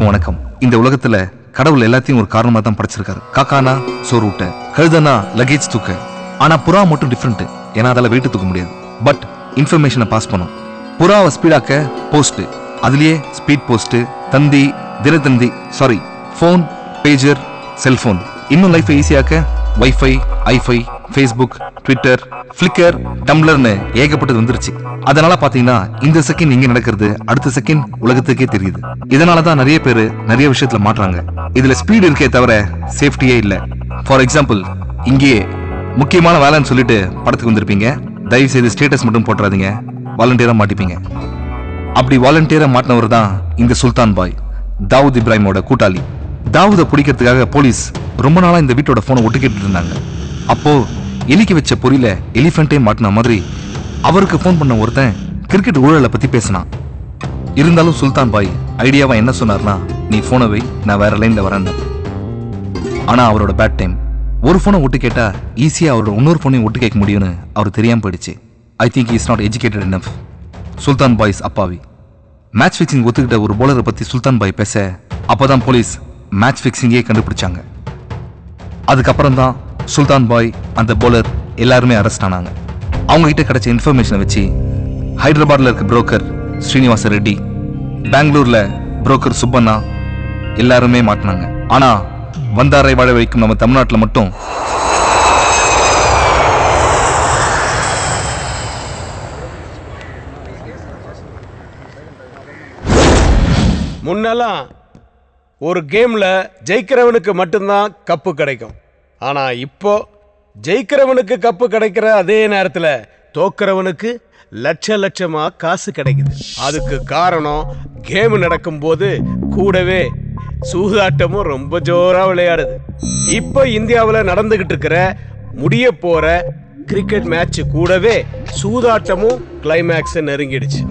எல்லாருக்கும் வணக்கம். இந்த உலகத்துல கடவுள் எல்லாத்தையும் ஒரு காரணமா தான் படைச்சிருக்காரு. காக்கானா சோறு ஊட்ட, கழுதனா லக்கேஜ் தூக்க. ஆனா புறா மட்டும் டிஃப்ரெண்ட். ஏன்னா அதால வெயிட் தூக்க முடியாது. பட் இன்ஃபர்மேஷனை பாஸ் பண்ணும். புறாவை ஸ்பீடாக்க போஸ்ட், அதுலயே ஸ்பீட் போஸ்ட், தந்தி, தினத்தந்தி, சாரி போன், பேஜர், செல்போன். இன்னும் லைஃபை ஈஸியாக்க வைஃபை, ஐஃபை, ஃபேஸ்புக், ட்விட்டர், ஃபிளிக்கர், டம்ளர்னு ஏகப்பட்டது வந்துருச்சு. அதனால பாத்தீங்கன்னா இந்த செகண்ட் இங்க நடக்கிறது அடுத்த செகண்ட் உலகத்துக்கே தெரியுது. இதனாலதான் நிறைய பேர் நிறைய விஷயத்துல மாட்றாங்க. இதுல ஸ்பீடு இருக்கே தவிர சேஃப்டியே இல்ல. ஃபார் எக்ஸாம்பிள், இங்கேயே முக்கியமான வேலைன்னு சொல்லிட்டு படத்துக்கு வந்திருப்பீங்க. தயவு செய்து ஸ்டேட்டஸ் மட்டும் போட்டுறாதீங்க, வாலண்டியரா மாட்டிப்பீங்க. அப்படி வாலண்டியரா மாட்டினவர் தான் இந்த சுல்தான் பாய், தாவூத் இப்ராஹிமோட கூட்டாளி. தாவூதை பிடிக்கிறதுக்காக போலீஸ் ரொம்ப நாளா இந்த வீட்டோட போனை ஒட்டு கேட்டு இருந்தாங்க. அப்போ எலிக்கு வச்ச பொறியில எலிஃபென்ட்டே மாட்டின மாதிரி அவருக்கு போன் பண்ண ஒருத்தன் கிரிக்கெட் ஊழலை பத்தி பேசினான். இருந்தாலும் சுல்தான் பாய் ஐடியாவா என்ன சொன்னார்னா, நீ போனை வை, நான் வேற லைன்ல வரேன். ஆனா அவரோட பேட் டைம். ஒரு போனை ஒட்டு கேட்டா ஈஸியா அவரோட இன்னொரு போனையும் ஒட்டு கேட்க முடியும்னு அவர் தெரியாம போயிடுச்சு. I think is not educated enough. Sultan boys அப்பாவி. மேட்ச் ஃபிக்சிங் ஒத்துக்கிட்ட ஒரு போலரை பத்தி சுல்தான் பாய் பேச அப்பதான் போலீஸ் மேட்ச் ஃபிக்சிங்கே கண்டுபிடிச்சாங்க. அதுக்கப்புறம் தான் சுல்தான் பாய், அந்த போலர் எல்லாருமே அரெஸ்ட் ஆனாங்க. அவங்க கிட்ட கிடைச்ச இன்ஃபர்மேஷனை வச்சு ஹைதராபாத்ல இருக்க புரோக்கர் ஸ்ரீனிவாச ரெட்டி, பெங்களூர்ல புரோக்கர் சுப்பண்ணா எல்லாருமே மாட்டினாங்க. ஆனா வந்தாரை வாழ வைக்கும் நம்ம தமிழ்நாட்டில் மட்டும் முன்னெல்லாம் ஒரு கேம்ல ஜெயிக்கிறவனுக்கு மட்டும்தான் கப்பு கிடைக்கும். ஆனா இப்போ ஜெயிக்கிறவனுக்கு கப்பு கிடைக்கிற அதே நேரத்துல தோக்கிறவனுக்கு லட்சமா காசு கிடைக்குது. அதுக்கு காரணம் கேம் நடக்கும் போது கூடவே சூதாட்டமும் ரொம்ப ஜோரா விளையாடுது. இப்போ இந்தியாவில் நடந்துகிட்டு இருக்கிற முடிய போற கிரிக்கெட் மேட்ச் கூடவே சூதாட்டமும் கிளைமேக்ஸ் நெருங்கிடுச்சு.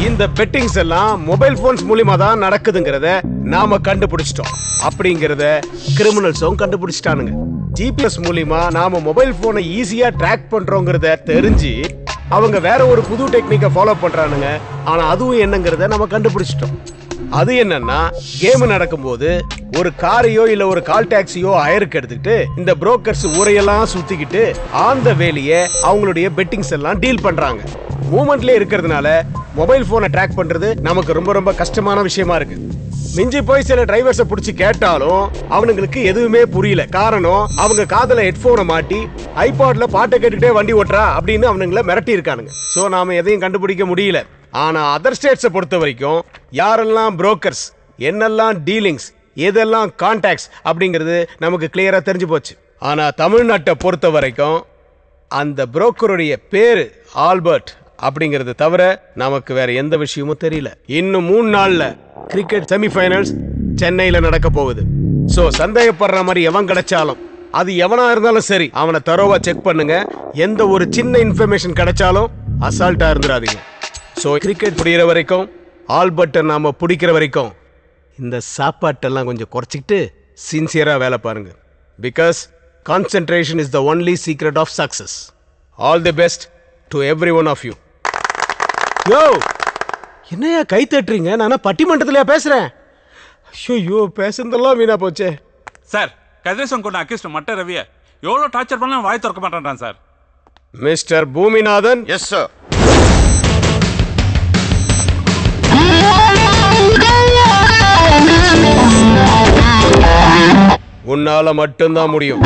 இந்த பெட்டிங்ஸ் எல்லாம் மொபைல் போன்ஸ் மூலமா தான் நடக்குதுங்கிறத நாம கண்டுபிடிச்சிட்டோம். அப்படிங்கறத கிரிமினல்ஸும் கண்டுபிடிச்சிட்டானுங்க. ஜிபிஎஸ் மூலமா நாம மொபைல் போனை ஈஸியா ட்ராக் பண்றோங்கிறத தெரிஞ்சு அவங்க வேற ஒரு புது டெக்னிக்கை ஃபாலோ பண்றானுங்க. ஆனா அதுவும் என்னங்கிறத நம்ம கண்டுபிடிச்சிட்டோம். அது என்னன்னா, கேம் நடக்கும்போது ஒரு காரையோ இல்ல ஒரு கால் டாக்ஸியோ ஹயருக்கு எடுத்துக்கிட்டு இந்த புரோக்கர்ஸ் ஊரையெல்லாம் சுத்திக்கிட்டு ஆந்த வேலையை அவங்களுடைய பெட்டிங்ஸ் எல்லாம் டீல் பண்றாங்க. மூமெண்ட்லயே இருக்கிறதுனால மொபைல் போனை ட்ராக் பண்றது நமக்கு ரொம்ப கஷ்டமான விஷயமா இருக்கு. மிஞ்சி போய் சில டிரைவர்ஸை பிடிச்சி கேட்டாலும் அவனுங்களுக்கு எதுவுமே புரியல. காரணம், அவங்க காதல ஹெட்போனை மாட்டி ஐபாட்ல பாட்டை கேட்டுக்கிட்டே வண்டி ஓட்டுறா அப்படின்னு அவனுங்களை மிரட்டி இருக்கானுங்க. சோ நாம எதையும் கண்டுபிடிக்க முடியல. ஆனா அதர் ஸ்டேட்ஸை பொறுத்த வரைக்கும் யாரெல்லாம் புரோக்கர்ஸ், என்னெல்லாம் டீலிங்ஸ், எதெல்லாம் கான்டாக்ட்ஸ் அப்படிங்கிறது நமக்கு கிளியரா தெரிஞ்சு போச்சு. ஆனா தமிழ்நாட்டை பொறுத்த வரைக்கும் அந்த புரோக்கருடைய பேரு ஆல்பர்ட் அப்படிங்கிறது தவிர நமக்கு வேற எந்த விஷயமும் தெரியல. இன்னும் 3 நாள்ல கிரிக்கெட் செமிஃபைனல்ஸ் சென்னையில நடக்க போகுது. சோ சந்தேகப்படுற மாதிரி எவன் கிடைச்சாலும், அது எவனா இருந்தாலும் சரி, அவனை தரோவா செக் பண்ணுங்க. எந்த ஒரு சின்ன இன்ஃபர்மேஷன் கிடைச்சாலும் அசால்ட்டா இருந்துடாதீங்க. சோ கிரிக்கெட் புரியுற வரைக்கும், ஆல்பர்ட்டை நாம பிடிக்கிற வரைக்கும் இந்த சாப்பாட்டெல்லாம் கொஞ்சம் குறைச்சிக்கிட்டு சின்சியரா வேலை பாருங்க. Because concentration is the only secret of success. All the best to everyone of you. யோ, என்னையா கை தட்டுறீங்க? நானா பட்டிமன்றத்திலயா பேசுறேன்? ஐயோ, பேசுறதெல்லாம் வீணா போச்சே. சார், கதிரேசன் கொண்ட அக்யூஸ்ட் மட்ட ரவியை எவ்வளோ டார்ச்சர் பண்ணலாம் வாய் திறக்க மாட்டேன்றான் sir. Mister Boominathan. Yes sir. உன்னால மட்டும்தான் முடியும்.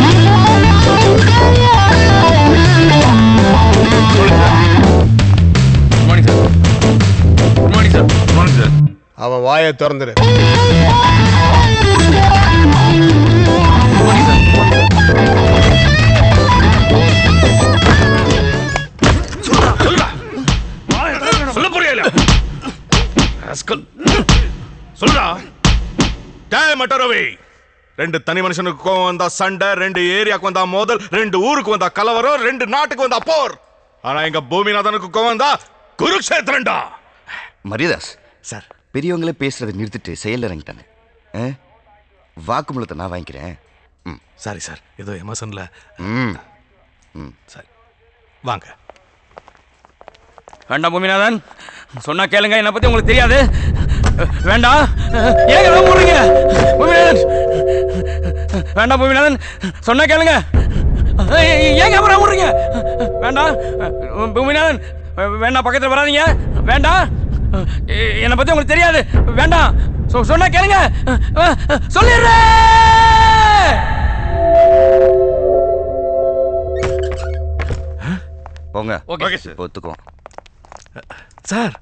அவன் வாயை திறந்துரு. சொல்ல புரியல. சொல்றா. டேய் மட்டரவி, 2 தனி மனுஷனுக்கு கோவம் வந்தா சண்டை, 2 ஏரியாக்கு வந்தா மோதல், 2 ஊருக்கு வந்தா கலவரம், 2 நாட்டுக்கு வந்தா போர். ஆனா எங்க பூமிநாதனுக்கு கோவம் வந்தா குருக்ஷேத்திரண்டா. மரியதாஸ் சார், பெரியவங்களே பேசுறதை நிறுத்திட்டு செயல் இறங்கிட்டானே. வாக்குமூலத்தை நான் வாங்கிக்கிறேன். சாரி சார், ஏதோ எமோஷன்ல. சரி வாங்க. வேண்டாம் பூமிநாதன், சொன்னா கேளுங்க. என்னை பத்தி உங்களுக்கு தெரியாது. வேண்டாம். ஏங்க போறீங்க பூமிநாதன்? வேண்டாம் பூமிநாதன், சொன்னா கேளுங்க. ஏங்க அப்புறம் விடுறீங்க? வேண்டாம் பூமிநாதன், வேண்டாம், பக்கத்தில் வராதீங்க. வேண்டாம், என்னை பத்தி உங்களுக்கு தெரியாது. வேண்டாம், சொன்னா கேளுங்க. சொல்லிடுறேன். போங்க. ஓகே ஒத்துக்கோ சார்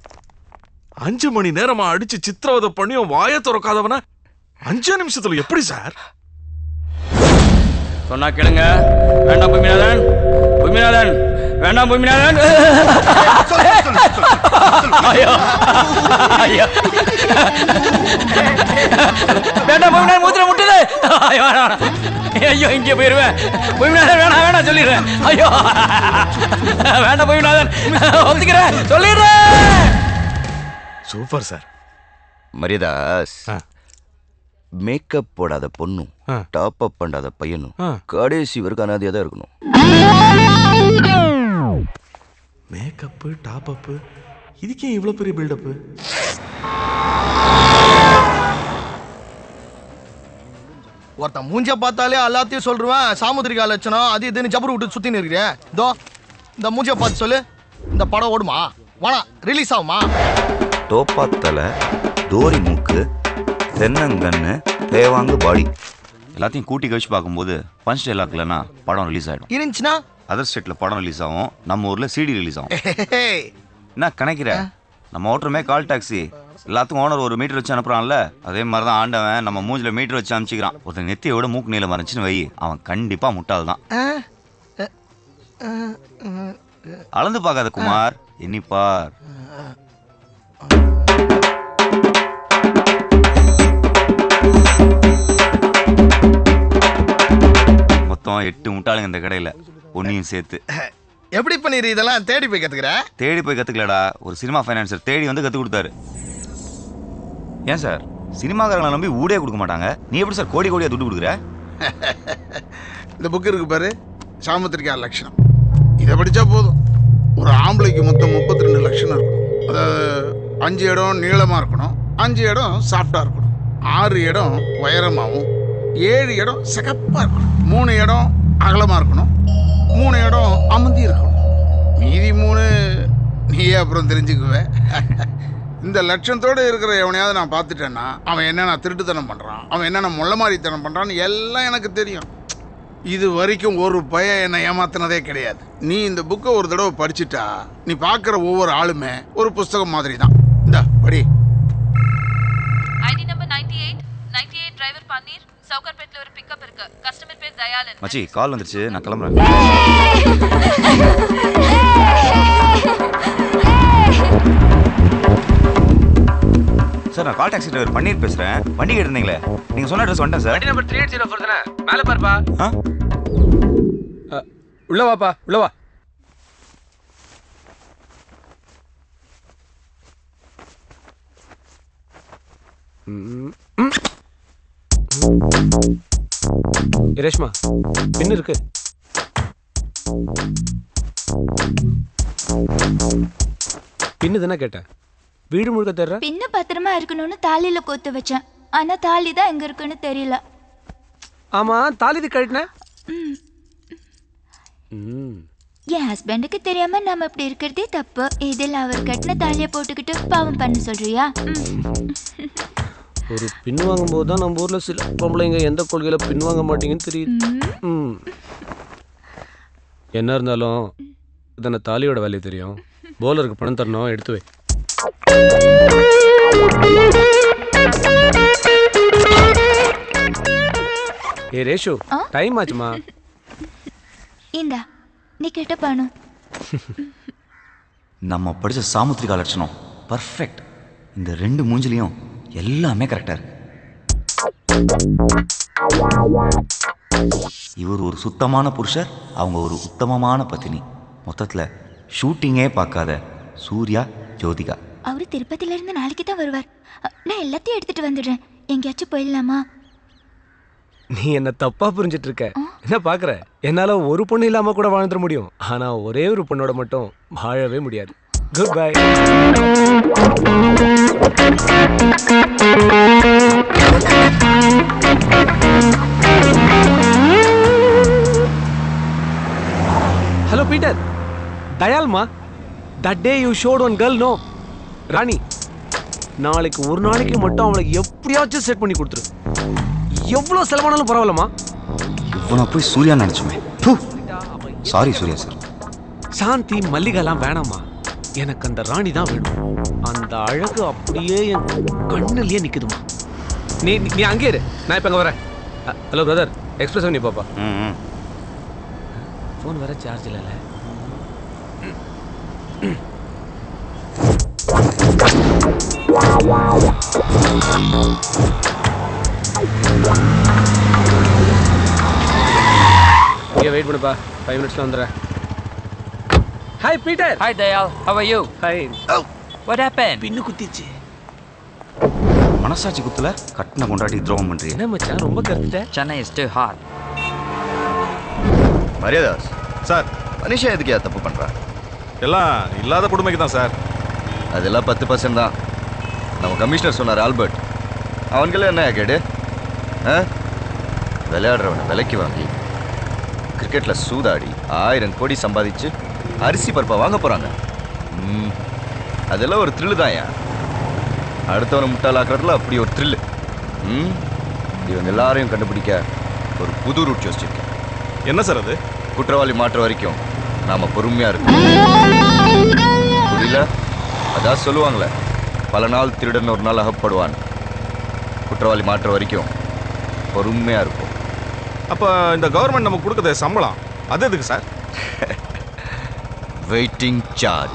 5 மணி நேரமா அடிச்சு சித்திரவதை பண்ணியும் வாய திறக்காதவன 5 நிமிஷத்துல எப்படி சார்? சொன்னா கேளுங்க. வேண்டாம் பூமிநாதன், பூமிநாதன், வேண்டாம் பூமிநாதன். ஐயோ ஐயோ, வேண்டாம் பூமிநாதன், மூத்திர முட்டுது. ஐயோ ஐயோ, இங்கே போயிருவேன். பூமிநாதன் வேணாம், வேணாம் சொல்லிடுறேன். ஐயோ வேண்டாம் பூமிநாதன், ஒத்துக்கிறேன், சொல்லிடுறேன். Super sir. மரியாதாஸ், மேக்கப் போடாத பொண்ணும் டாப் அப் பண்ணாத பையனும் கடைசி வரைக்கும் அனாதையா தான் இருக்கணும். மேக்கப்பு டாப் அப்பு, இதுக்கே இவ்வளவு பெரிய பில்டப்பு? ஒருத்தன் மூஞ்ச பார்த்தாலே எல்லாத்தையும் சொல்றேன். சாமுத்திரிகா லட்சணம் அது இதுன்னு ஜபர் விட்டு சுத்தின்னு இருக்கிறேன். இதோ இந்த மூஞ்ச பார்த்து சொல்லு, இந்த படம் ஓடுமா? வேணா, ரிலீஸ் ஆகுமா? தோப்பாத்தலை, தோரி மூக்கு, தென்னங்கண்ணு, தேவாங்கு பாடி எல்லாத்தையும் கூட்டி கழிச்சு பார்க்கும்போது பஞ்ச் டைலாக் இல்லைன்னா படம் ரிலீஸ் ஆகிடும். இருந்துச்சுன்னா அதர் ஸ்டேட்டில் படம் ரிலீஸ் ஆகும், நம்ம ஊரில் சிடி ரிலீஸ் ஆகும். என்ன கணக்கிற? நம்ம ஓட்டுறமே கால் டாக்ஸி, எல்லாத்துக்கும் ஓனர் ஒரு மீட்டர் வச்சு அனுப்புறான்ல, அதே மாதிரி தான் ஆண்டவன் நம்ம மூஞ்சில மீட்டர் வச்சு அனுப்பிச்சிக்கிறான். ஒருத்தன் நெத்தியோட மூக்கு நீளம் மறைச்சுன்னு வை, அவன் கண்டிப்பா முட்டாள் தான். அளந்து பார்க்காத குமார், எண்ணிப்பார். மொத்தம் 8 முட்டாளுங்க இந்த கடையில, பொண்ணையும் சேர்த்து. எப்படி பண்ணிரு இதெல்லாம்? தேடி போய் கத்துக்கிற? தேடி போய் கத்துக்கலடா, ஒரு சினிமா ஃபைனான்சர் தேடி வந்து கத்து கொடுத்தாரு. ஏன் சார், சினிமாக்காரங்களை நம்பி ஊடே கொடுக்க மாட்டாங்க, நீ எப்படி சார் கோடி கோடியா துட்டு கொடுக்குற? இந்த புக் இருக்கு பாரு, சாமுத்திரிகா லட்சணம். இதை படிச்சா போதும். ஒரு ஆம்பளைக்கு மொத்தம் 32 லட்சணம் இருக்கணும். அதாவது 5 இடம் நீளமா இருக்கணும், 5 இடம் சாஃப்டா இருக்கணும், 6 இடம் உயரமாகவும், 7 இடம் சிகப்பா இருக்கணும், 3 இடம் அகலமா இருக்கணும், 3 இடம் அமர்ந்தி இருக்கணும். மீதி 3 நீயே அப்புறம் தெரிஞ்சுக்குவே. இந்த லட்சத்தோடு இருக்கிற எவனையாவது நான் பார்த்துட்டேன்னா அவன் என்னென்ன திருட்டுத்தனம் பண்ணுறான், அவன் என்னென்ன முள்ளமாரித்தனம் பண்ணுறான்னு எல்லாம் எனக்கு தெரியும். இது வரைக்கும் ஒரு பையன் என்னை ஏமாத்தினதே கிடையாது. நீ இந்த புக்கை ஒரு தடவை படிச்சுட்டா நீ பார்க்குற ஒவ்வொரு ஆளுமே ஒரு புஸ்தகம் மாதிரி தான். இந்த படி. ஐடி நம்பர் 98 டிரைவர் பன்னீர், சவுகர்பேட்ல ஒரு பிக்கப் இருக்கு. கஸ்டமர் பேர் தயாளன். மச்சி கால் வந்துருச்சு, நான் கிளம்புறேன். சார், நான் கால் டாக்ஸி டிரைவர் பன்னீர் பேசுறேன். வண்டி கேட்டிருந்தீங்களே, நீங்க சொன்ன அட்ரஸ் வந்துட்டேன் சார். வண்டி நம்பர் 3804 தானே? மேலே பாருப்பா. உள்ள வாப்பா, உள்ள வா. ரேஷ்மா, பின் இருக்கு. பின்னு தானே கேட்டேன், வீடு முழுக்க தர்ற. பின்ன பத்திரமா இருக்கணும்னு தாலியில கோத்து வச்சேன், ஆனா தாலி தான் எங்க இருக்குன்னு தெரியல. ஆமா, தாலி கழட்டின. என் ஹஸ்பண்டுக்கு தெரியாம நாம இப்படி இருக்கிறதே தப்பு. இதில் அவர் கட்டின தாலியை போட்டுக்கிட்டு பாவம் பண்ண சொல்றியா? ஒரு பின் வாங்கும் போது தான் நம்ம ஊர்ல சில பொம்பளைங்க எந்த கொள்கையில பின் வாங்க மாட்டீங்கன்னு தெரியுது. என்ன இருந்தாலும் இதனை தாலியோட வேலையை தெரியும். போலருக்கு பணம் தரணும், எடுத்து வை. ஏ ரேஷு, டைம் ஆச்சுமா. இந்தா, நீ கேட்ட பணம். நம்ம படிச்ச சாமுத்திரிகா லட்சணம் பர்ஃபெக்ட். இந்த 2 மூஞ்சிலையும் எல்லாமே கரெக்டா இருக்கு. இவர் ஒரு சுத்தமான புருஷர், அவங்க ஒரு உத்தமமான பத்தினி. மொத்தத்துல ஷூட்டிங்கே பார்க்காத சூர்யா ஜோதிகா. அவரு திருப்பதில இருந்து நாளைக்கு தான் வருவார். நான் எல்லாத்தையும் எடுத்துட்டு வந்துடுறேன். எங்கேயாச்சும் போயிடலாமா? நீ என்ன தப்பா புரிஞ்சிட்டு இருக்க. என்ன பாக்குற, என்னால ஒரு பொண்ணு இல்லாம கூட வாழ்ந்துட முடியும், ஆனா ஒரே ஒரு பொண்ணோட மட்டும் வாழவே முடியாது. Goodbye. ஹலோ பீட்டர், தயால்மா, that day you showed one girl, no? Rani, நாளைக்கு ஒரு நாளைக்கு மட்டும் அவளுக்கு எப்படியாச்சும் செட் பண்ணி கொடுத்துரு. எவ்வளோ செலவானாலும் பரவாயில்லம்மா. இவனை போய் சூர்யா நினைச்சுமே. Sorry Surya sir. சாந்தி மல்லிகைலாம் வேணாமா, எனக்கு அந்த ராணி தான் வேணும். அந்த அழகு அப்படியே என் கண்ணிலேயே நிக்குதுமா. நீ நீ அங்கே இரு, நான் இப்போ அங்கே வரேன். ஹலோ பிரதர், எக்ஸ்பிரஸ் பண்ணி பாப்பா. ஃபோன் வேற சார்ஜ் இல்லைல்ல. இங்கே வெயிட் பண்ணுப்பா, 5 minutes வந்துடுறேன். Hi Peter. Hi Dayal, how are you? Hi. Oh, what happened? பின்னு குத்திச்சு. மனசாட்சி குத்துல கட்டின கொண்டாட்டி துரோகம் பண்றீங்க. என்ன மச்சான் ரொம்ப கருத்துட்ட? Chennai is too hot. Mariadas sir, மனுஷன் எதுக்கு தப்பு பண்றா? எல்லாம் இல்லாத கொடுமைக்கு தான் சார். அதெல்லாம் 10% தான். நம்ம கமிஷனர் சொன்னார் ஆல்பர்ட். அவன்களே என்ன கேடு? விளையாடுறவனை விலைக்கு வாங்கி கிரிக்கெட்ல சூதாடி 1000 கோடி சம்பாதிச்சு அரிசி பருப்பை வாங்க போறாங்க. அதெல்லாம் ஒரு த்ரில்லு தான். அடுத்தவனை முட்டாளாக்குறதுல அப்படி ஒரு த்ரில்லு. இவங்க எல்லாரையும் கண்டுபிடிக்க ஒரு புது ரூட் யோசிச்சிருக்கேன். என்ன சார் அது? குற்றவாளி மாற்ற வரைக்கும் நாம பொறுமையா இருக்கோம். புரியல? அதான் சொல்லுவாங்களே, பல நாள் திருடன் ஒரு நாள் அகப்படுவான். குற்றவாளி மாற்ற வரைக்கும் பொறுமையா இருக்கும். அப்ப இந்த கவர்மெண்ட் நமக்கு கொடுக்குற சம்பளம் அது எதுக்கு sir? Waiting charge.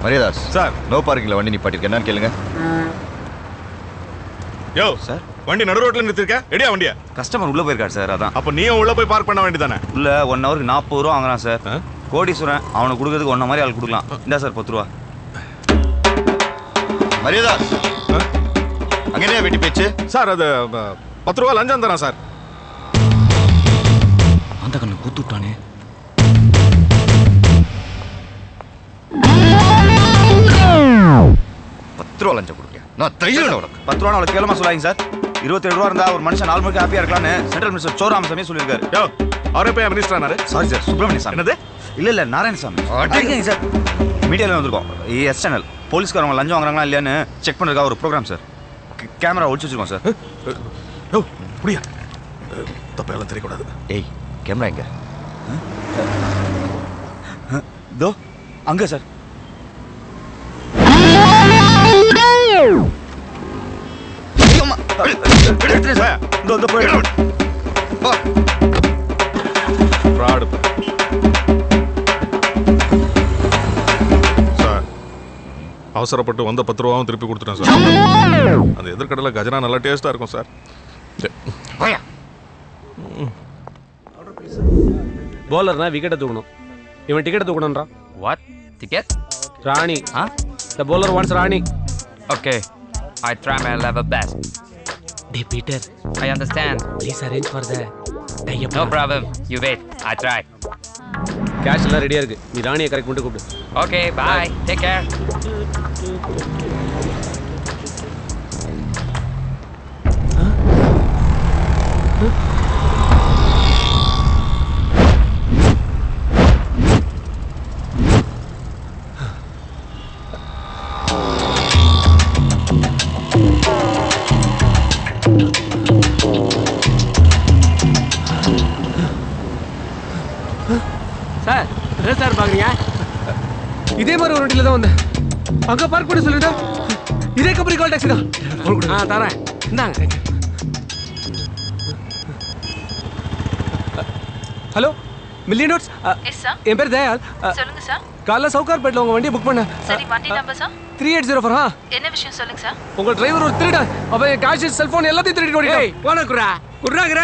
Mariyadas sir, no பார்க்கிங்ல வண்டி நிப்பாட்டிருக்க, என்னன்னு கேளுங்க. யோ சார், வண்டி நடு ரோட்ல நிறுத்திருக்க, எடியா வண்டியா? கஸ்டமர் உள்ள போயிருக்காரு சார். அதான். அப்ப நீயும் உள்ள போய் பார்க் பண்ண வேண்டியதானே? உள்ள 1 ஹவருக்கு 40 ரூபா வாங்குறான் சார். கோடீஸ்வரன் அவனுக்கு கொடுக்கறதுக்கு 1 மாதிரி ஆள் கொடுக்கலாம். இந்தா சார் 10 ரூபா. மரியாதாஸ் அங்க என்ன வெட்டி பேச்சு? சார் அது 10 ரூபா லஞ்சம் தரேன் சார். அந்த கண்ணு கூத்து விட்டானே. 10 ரூபா லஞ்சம் கொடுக்க நான் தைரியம் உனக்கு. 10 ரூபா அவளுக்கு கேளமா சொல்லாங்க சார். 27 ரூபா இருந்தா ஒரு மனுஷன் 4 மணிக்கு ஹாப்பியா இருக்கலாம்னு சென்ட்ரல் மினிஸ்டர் சோராமசாமி சொல்லியிருக்காரு. யோ, அவரே போய் மினிஸ்டர் ஆனாரு. சாரி சார், சுப்பிரமணிய சாமி. என்னது? இல்ல நாராயணசாமி. அடிக்கங்க சார். மீடியால வந்திருக்கோம். Yes channel. போலீஸ்காரங்க லஞ்சம் வாங்குறாங்களா இல்லையான்னு செக் பண்றதுக்காக ஒரு ப்ரோக்ராம் சார். கேமரா ஒளிச்சு வச்சிருக்கோம் சார். யோ, புரியா? தப்பெல்லாம் தெரியக்கூடாது. ஏய், கேமரா எங்க? தோ அங்க சார். அவசரப்பட்டு வந்த 10 ரூபாவும் திருப்பி கொடுத்துட்டேன் சார். அந்த எதிர்கடலை கஜனா நல்லா டேஸ்டா இருக்கும் சார். bowler na wicket தூக்கணும். இவன் டிக்கெட் தூக்கணும்ன்றான். What? Ticket? Rani. Huh? The bowler wants Rani. Okay. I try my level best. Hey Peter, I understand. please arrange for the tie-up. No problem. You wait. I try. Cash எல்லாம் ரெடியா இருக்கு. நீ ராணியை correct பண்ணிட்டு கூப்பிடு. Okay, bye. Take care. Sir, என்ன sir பாக்குறீங்க? இதே மாதிரி ஒரு வண்டியில தான் வந்தேன். அங்க பார்க் பண்ணி சொல்லிட்டா. இதே கம்பெனி கால் டாக்ஸி தான். தரேன். இந்தாங்க. Hello, million dots. Yes sir. என் பேர் தயால். சொல்லுங்க சார். காலைல சவுகார்பேட்ல உங்க வண்டியை புக் பண்ணேன். சரி, வண்டி நம்பர் சார்? 3804. என்ன விஷயம் சொல்லுங்க சார். உங்க டிரைவர் ஒரு திருடன். அவன் என் கேஷ், செல்போன் எல்லாத்தையும் திருடிட்டு ஓடிட்டான். ஏய், போன குறா. குறாங்கற.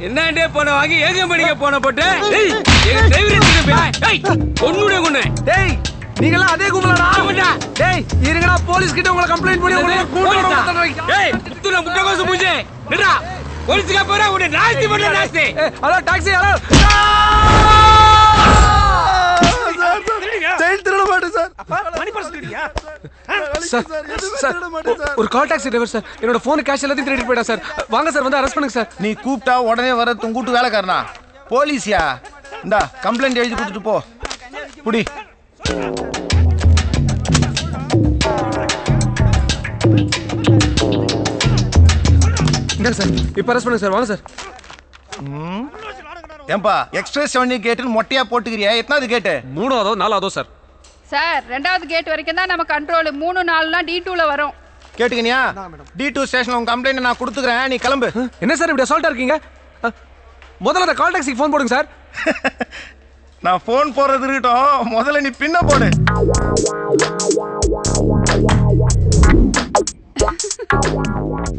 என்னண்டே போன வாங்கி ஏங்க மணிக்கு போன போட்டு. ஏய், எங்க டிரைவர் திருடியா? ஏய், கொன்னுடே கொன்னு. டேய், நீங்களாம் அதே கும்பலடா. டேய் இருங்கடா, போலீஸ் கிட்ட உங்களை கம்ப்ளைண்ட் பண்ணி உங்களை கூட்டி வர. டேய் துல முட்டகோசு மூஞ்சி நிடா. போலீஸ்க்கு போறா உன்னை நாஸ்தி பண்ண நாஸ்தி. Hello taxi, hello. செயின் திருட மாட்டேன் சார். மணி பர்ஸ் திருடியா? சார் ஒரு கால் டாக்ஸி டிரைவர் சார். என்னோட போன் கேஷ் எல்லாத்தையும் திருடிட்டு போயிட்டா சார். வாங்க சார், வந்து அரெஸ்ட் பண்ணுங்க சார். நீ கூப்பிட்டா உடனே வர கூட்டு வேலைக்காரனா? போலீஸ்யா? இந்தா கம்ப்ளைண்ட் எழுதி கொடுத்துட்டு போ. புடி. இந்தாங்க சார், இப்போ அரெஸ்ட் பண்ணுங்க சார். வாங்க சார். ஏம்பா எக்ஸ்பிரஸ் 70 கேட்டுன்னு மொட்டையா போட்டுக்கிறியா? எத்தனாவது கேட்டு? 3ஆவதோ 4ஆவதோ சார். சார் 2வது கேட் வரைக்கும் தான் நம்ம கண்ட்ரோல். 3 4னா D2ல வரும். கேட்டுக்கினியா? D2 ஸ்டேஷன்ல உங்க கம்ப்ளைண்ட் நான் கொடுத்துக்கிறேன், நீ கிளம்பு. என்ன சார் இப்படி அசால்ட்டா இருக்கீங்க? முதல்ல அந்த கால் டாக்ஸிக்கு ஃபோன் போடுங்க சார். நான் ஃபோன் போடுறது இருக்கட்டும், முதல்ல நீ பின்ன போடு.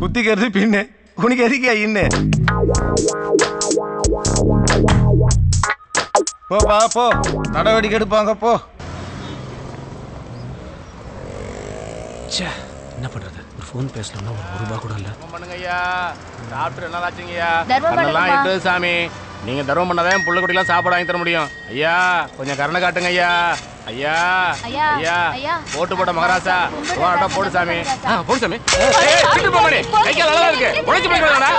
குத்திக்கிறது பின்னு, உனக்கு எதுக்கியா இன்னு? போப்பா போ, நடவடிக்கை எடுப்பாங்க போ. என்ன பண்றது? ஒரு ஃபோன் பேசலாம்னா ஒரு ரூபா கூட இல்ல. பண்ணுங்க ஐயா. டாக்டர் என்ன ஆச்சுங்கய்யா? தர்மம் கண்ணெல்லாம் பண்ணுங்கப்பா. இட்டு சாமி. நீங்க தர்மம் பண்ணாதான் புள்ள குட்டிலாம் சாப்பாடு வாங்கி தர முடியும். ஐயா கொஞ்சம் கருணை காட்டுங்க ஐயா. ஐயா ஐயா, ஐயா ஐயா. போட்டு போட்ட மகாராசா போடா போடு சாமி. போடு சாமி. கைக்கால் நல்லா இருக்கு. உழைச்சு போய்க்கலாம்டா.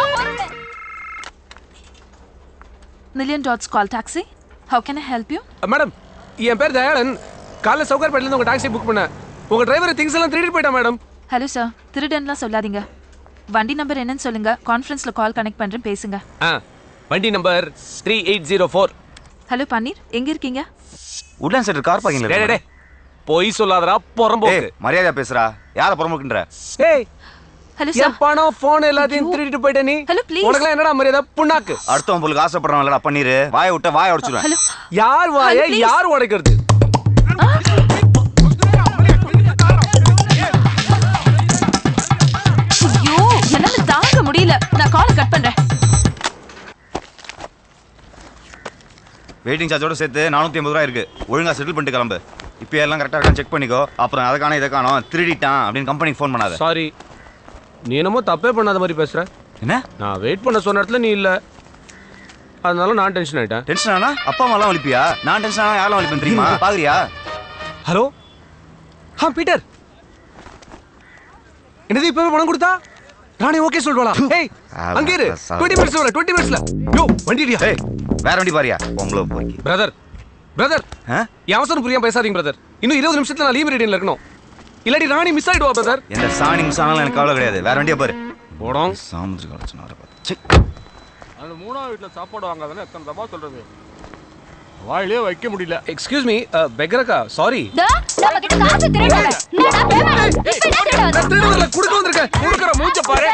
Million Dots Call Taxi. How can I help you? Madam, என் பேர் தயாளன். காலைல சவுகார்பேட்ல இருந்து உங்க டாக்ஸி புக் பண்ணேன். உங்க டிரைவர் திங்ஸ் எல்லாம் திருடிட்டு போயிட்டா மேடம். ஹலோ சார், திருடன்லாம் சொல்லாதீங்க. வண்டி நம்பர் என்னன்னு சொல்லுங்க. கான்ஃபரன்ஸ்ல கால் கனெக்ட் பண்றேன், பேசுங்க. வண்டி நம்பர் 3804. ஹலோ பன்னீர், எங்க இருக்கீங்க? உட்லாண்ட் சென்டர் கார் பார்க்கிங்ல. டேய் டேய் போய் சொல்லாதடா, புறம்போக்கு. மரியாதையா பேசுறா. யார புறம்போக்குன்ற? ஏய் ஹலோ சார், என் பணம் போன் எல்லாத்தையும் திருடிட்டு போயிட்ட நீ. Hello please. உனக்குலாம் என்னடா மரியாதை? புண்ணாக்கு. அடுத்தவன் பொருளுக்கு ஆசைப்படுறவன் இல்லடா பன்னீர். வாயை விட்ட வாயை உடைச்சிடுவேன். ஹலோ யார் வாயை யார் உடைக்கிறது? ஐயோ, என்னால தாங்க முடியல. நான் கால் கட் பண்றேன். வெயிட்டிங் சார்ஜோட சேர்த்து 450 ரூபா இருக்கு. ஒழுங்கா செட்டில் பண்ணிட்டு கிளம்பு. இப்போ எல்லாம் கரெக்டா இருக்கான்னு செக் பண்ணிக்கோ. அப்புறம் அதை காணோம் இதை காணோம் திருடிட்டான் அப்படின்னு கம்பெனிக்கு ஃபோன் பண்ணாத. சாரி, நீ என்னமோ தப்பே பண்ணாத மாதிரி பேசுற. என்ன? நான் வெயிட் பண்ண சொன்ன இடத்துல நீ இல்ல, அதனால நான் டென்ஷன் ஆயிட்டேன். டென்ஷன் ஆனா அப்பா அம்மா எல்லாம் வலிப்பியா? நான் டென்ஷன் ஆனா யாரெல்லாம் வலிப்பேன் தெரியுமா? பாக்குறியா? ஹலோ பீட்டர், என்னது இப்பவே பணம் கொடுத்தா நானே ஓகே சொல்வாளா? ஏய் அங்க இரு, 20 மினிட்ஸ் வர. 20 மினிட்ஸ்ல யோ வண்டிடியா. ஏய் வேற வண்டி பாரியா உங்கள போய். பிரதர் அவசரம் புரியாம பேசாதீங்க பிரதர். இன்னும் 20 நிமிஷத்துல நான் லீவ் ரீடிங்ல இருக்கணும். இல்லாட்டி ராணி மிஸ் ஆயிடுவா பிரதர். எந்த சாணி மிஸ் ஆனாலும் எனக்கு கவலை கிடையாது. வேற வண்டியை பாரு. போடும் சாமுதிரி கலச்சன வர பாத்து. அந்த 3ஆவது வீட்ல சாப்பாடு வாங்காதன்னு எத்தனை தடவை சொல்றது? வாயிலே வைக்க முடியல. எக்ஸ்கியூஸ் மீ பெக்கரக்கா, சாரி. நம்ம கிட்ட காசு திருடல. என்னடா பேமெண்ட்? நான் திருடல குடுக்க வந்திருக்கேன். குடுக்குற மூஞ்ச பாரு.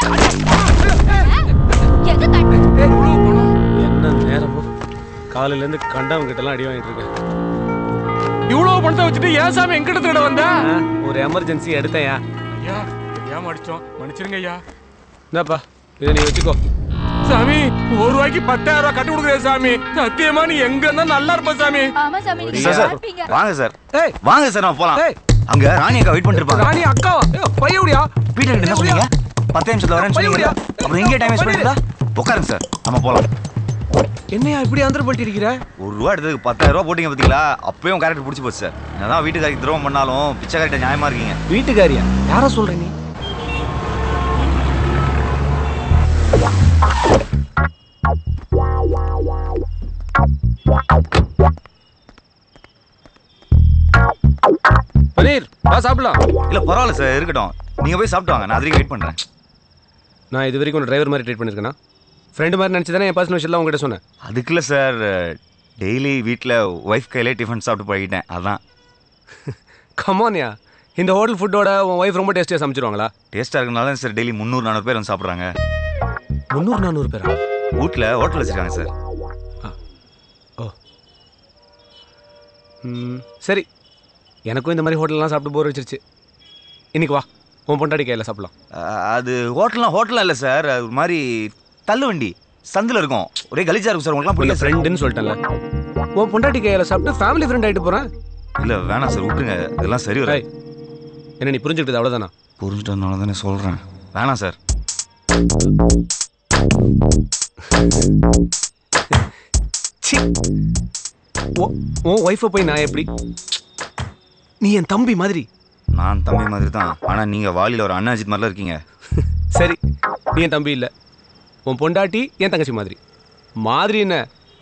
எங்க கட்? என்ன நேரமோ காலையில இருந்து கண்டவங்க கிட்ட எல்லாம் அடி வாங்கிட்டு இருக்கேன். இவ்வளவு பணத்தை வச்சுட்டு ஏன் சாமி எங்கிட்ட திருட வந்த? ஒரு எமர்ஜென்சி எடுத்தேன். ஐயா ஏன் அடிச்சோம், மன்னிச்சிருங்க ஐயா. என்னப்பா இதை நீ வச்சுக்கோ. சாமி 1 ரூபாய்க்கு 10,000 ரூபாய் கட்டி கொடுக்குறேன் சாமி. சத்தியமா நீ எங்க இருந்தா நல்லா இருப்ப சாமி. ஆமா சாமி, நீங்க சார் பாப்பீங்க. வாங்க சார். ஏய் வாங்க சார் நம்ம போலாம். அங்க ராணி அக்கா வெயிட் பண்ணிட்டு இருப்பாங்க. ராணி அக்காவா? பையவுடியா? பீட்டர் கிட்ட என்ன சொன்னீங்க? 10 நிமிஷத்துல வரேன்னு சொன்னீங்க. அப்புறம் எங்க டைம் வேஸ்ட் பண்ணிட்டா? உட்காருங்க சார், நம்ம போலாம். என்னையா இப்படி ஆந்திர பல்ட்டி இருக்கிற? 1 ரூபா எடுத்ததுக்கு 10,000 ரூபா போட்டீங்க பாத்தீங்களா? அப்பயும் கேரக்டர் பிடிச்சி போச்சு சார். என்னதான் வீட்டுக்காரிக்கு துரோகம் பண்ணாலும் பிச்சைக்காரிட்ட நியாயமா இருக்கீங்க. வீட்டுக்காரியா? யார சொல்ற நீ? பனீர் வா சாப்பிடலாம். இல்ல பரவாயில்ல சார், இருக்கட்டும். நீங்க போய் சாப்பிட்டு வாங்க, நான் அதுக்கு வெயிட் பண்றேன். நான் இது வரைக்கும் ஒரு டிரைவர் மாதிரி ட்ரீட் பண்ணிருக்கேனா? ஃப்ரெண்டு மாதிரி நினச்சி தானே என் பர்சனல் விஷயம்லாம் உங்ககிட்ட சொன்னேன். அதுக்குள்ள சார் டெய்லி வீட்டில் ஒய்ஃப் கையிலே டிஃபன் சாப்பிட்டு பழகிட்டேன், அதான். கமான்யா, இந்த ஹோட்டல் ஃபுட்டோட உன் ஒய்ஃப் ரொம்ப டேஸ்டியாக சமைச்சிருவாங்களா? டேஸ்ட்டாக இருக்கனால தான் சார் டெய்லி 300-400 பேர் வந்து சாப்பிட்றாங்க. 300-400 பேரா? வீட்டில் ஹோட்டல் வச்சுருக்காங்க சார். ஓ சரி, எனக்கும் இந்த மாதிரி ஹோட்டல்லாம் சாப்பிட்டு போர் வச்சிருச்சு. இன்னைக்கு வா, உன் பொண்டாடி கையில் சாப்பிடலாம். அது ஹோட்டலாம் இல்லை சார், அது ஒரு மாதிரி தள்ளு வண்டி சந்தில் இருக்கும். ஒரே கலிஜா இருக்கும் சார். உங்களுக்குலாம் பிடிக்கும். ஃப்ரெண்டுன்னு சொல்லிட்டேன்ல, உன் பொண்டாட்டி கையில் சாப்பிட்டு ஃபேமிலி ஃப்ரெண்ட் ஆகிட்டு போகிறேன். இல்ல வேணாம் சார் விட்டுருங்க, இதெல்லாம் சரி வர. என்ன நீ புரிஞ்சுக்கிட்டது அவ்வளோதானா? புரிஞ்சுட்டதுனால தானே சொல்றேன். வேணாம் சார். உன் ஒய்ஃபை போய் நான் எப்படி? நீ என் தம்பி மாதிரி. நான் தம்பி மாதிரி தான், ஆனா நீங்க வாலியில் ஒரு அண்ணா அஜித் மாதிரிலாம் இருக்கீங்க. சரி, நீ என் தம்பி இல்லை, உன் பொண்டாட்டி என் தங்கச்சி மாதிரி. மாதிரி என்ன,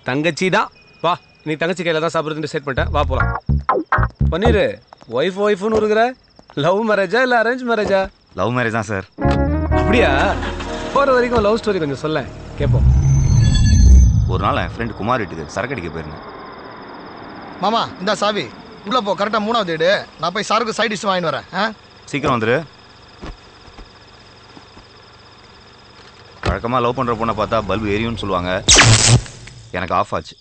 தங்கச்சி தான். வா, நீ தங்கச்சி கையில் தான் சாப்பிட்றதுன்னு செட் பண்ணிட்டேன், வா போகலாம். பண்ணிரு. ஒய்ஃப்னு இருக்கிற. லவ் மேரேஜா இல்லை அரேஞ்ச் மேரேஜா? லவ் மேரேஜ் தான் சார். அப்படியா? போகிற வரைக்கும் லவ் ஸ்டோரி கொஞ்சம் சொல்ல கேட்போம். ஒரு நாள் என் ஃப்ரெண்ட் குமார் வீட்டுக்கு சரக்கு அடிக்க போயிருந்தேன். மாமா இந்த சாவி உள்ள போ, கரெக்டாக 3வது வீடு. நான் போய் சரக்கு சைட் டிஷ் வாங்கிட்டு வரேன். சீக்கிரம் வந்துரு. வழக்கமாக லவ் பண்ணுற பொண்ணை பார்த்தா பல்பு எரியும்னு சொல்லுவாங்க. எனக்கு ஆஃப் ஆச்சு.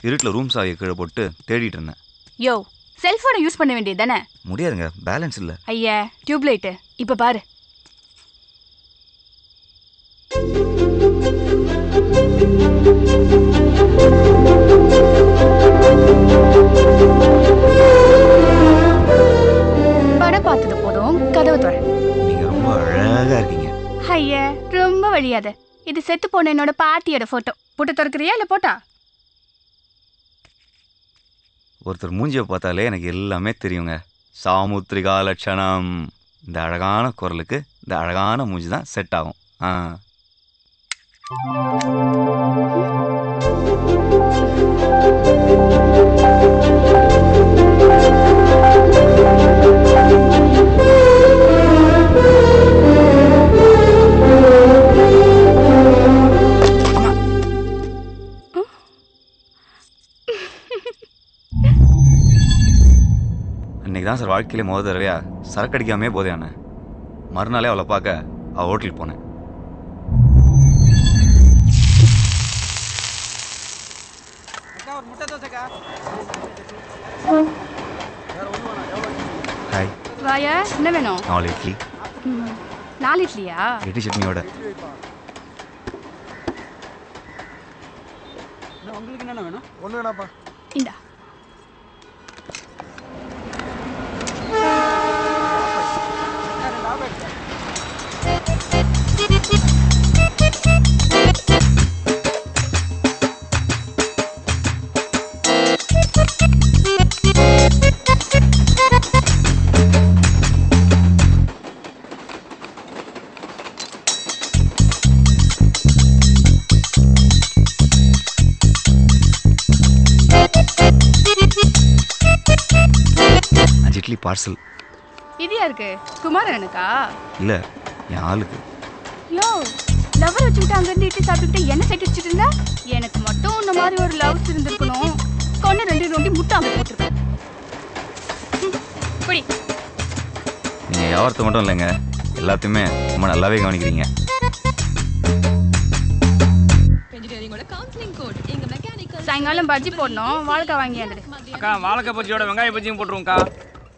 இருட்டில் ரூம் சாவியை கீழே போட்டு தேடிட்டு இருந்தேன். யோ, செல்போனை யூஸ் பண்ண வேண்டியது தானே? முடியாதுங்க, பேலன்ஸ் இல்லை. ஐயா, டியூப்லைட்டு இப்போ பாரு. படம் பார்த்தது போதும், கதவு தர. நீங்க ரொம்ப அழகா இருக்கீங்க. ஐயா, ரொம்ப வழியாத. இது செத்து போன என்னோட பாட்டியோட போட்டோ. போட்டு திறக்கிறியா இல்ல போட்டா? ஒருத்தர் மூஞ்சியை பார்த்தாலே எனக்கு எல்லாமே தெரியுங்க. சாமுத்திரிகா லட்சணம். இந்த அழகான குரலுக்கு இந்த அழகான மூஞ்சி தான் செட் ஆகும். அன்னைக்கு தான் சார் வாழ்க்கையிலே முதல் தடவையா சரக்கு அடிக்காமே போதையான. மறுநாளே அவளை பார்க்க அவள் ஹோட்டலுக்கு போனேன். ஹாய். வாயா, என்ன வேணும்? 4 இட்லி. 4 இட்லியா? இட்லி சட்னியோட. உங்களுக்கு என்ன வேணும்? ஒன்று வேணாப்பா. இந்தா. இட்லி பார்சல். இது யாருக்கு? குமாரனுக்கா? இல்ல, என் ஆளுக்கு. யோ, லவர் வச்சுக்கிட்டு அங்கிருந்து இட்லி சாப்பிட்டுட்டு என்ன சைட் வச்சுட்டு இருந்தா? எனக்கு மட்டும் இந்த மாதிரி ஒரு லவ்ஸ் இருந்திருக்கணும். கொண்டு 2 நோண்டி முட்டை அங்கே போட்டிருப்பேன். புடி. நீங்க வியாபாரத்தை மட்டும் இல்லைங்க, எல்லாத்தையுமே ரொம்ப நல்லாவே கவனிக்கிறீங்க. சாயங்காலம் பஜ்ஜி போடணும், வாழைக்காய் வாங்கி வந்துடு. அக்கா, வாழைக்காய் பஜ்ஜியோட வெங்காய பஜ்ஜியும் போட்டுருவோம்க்கா.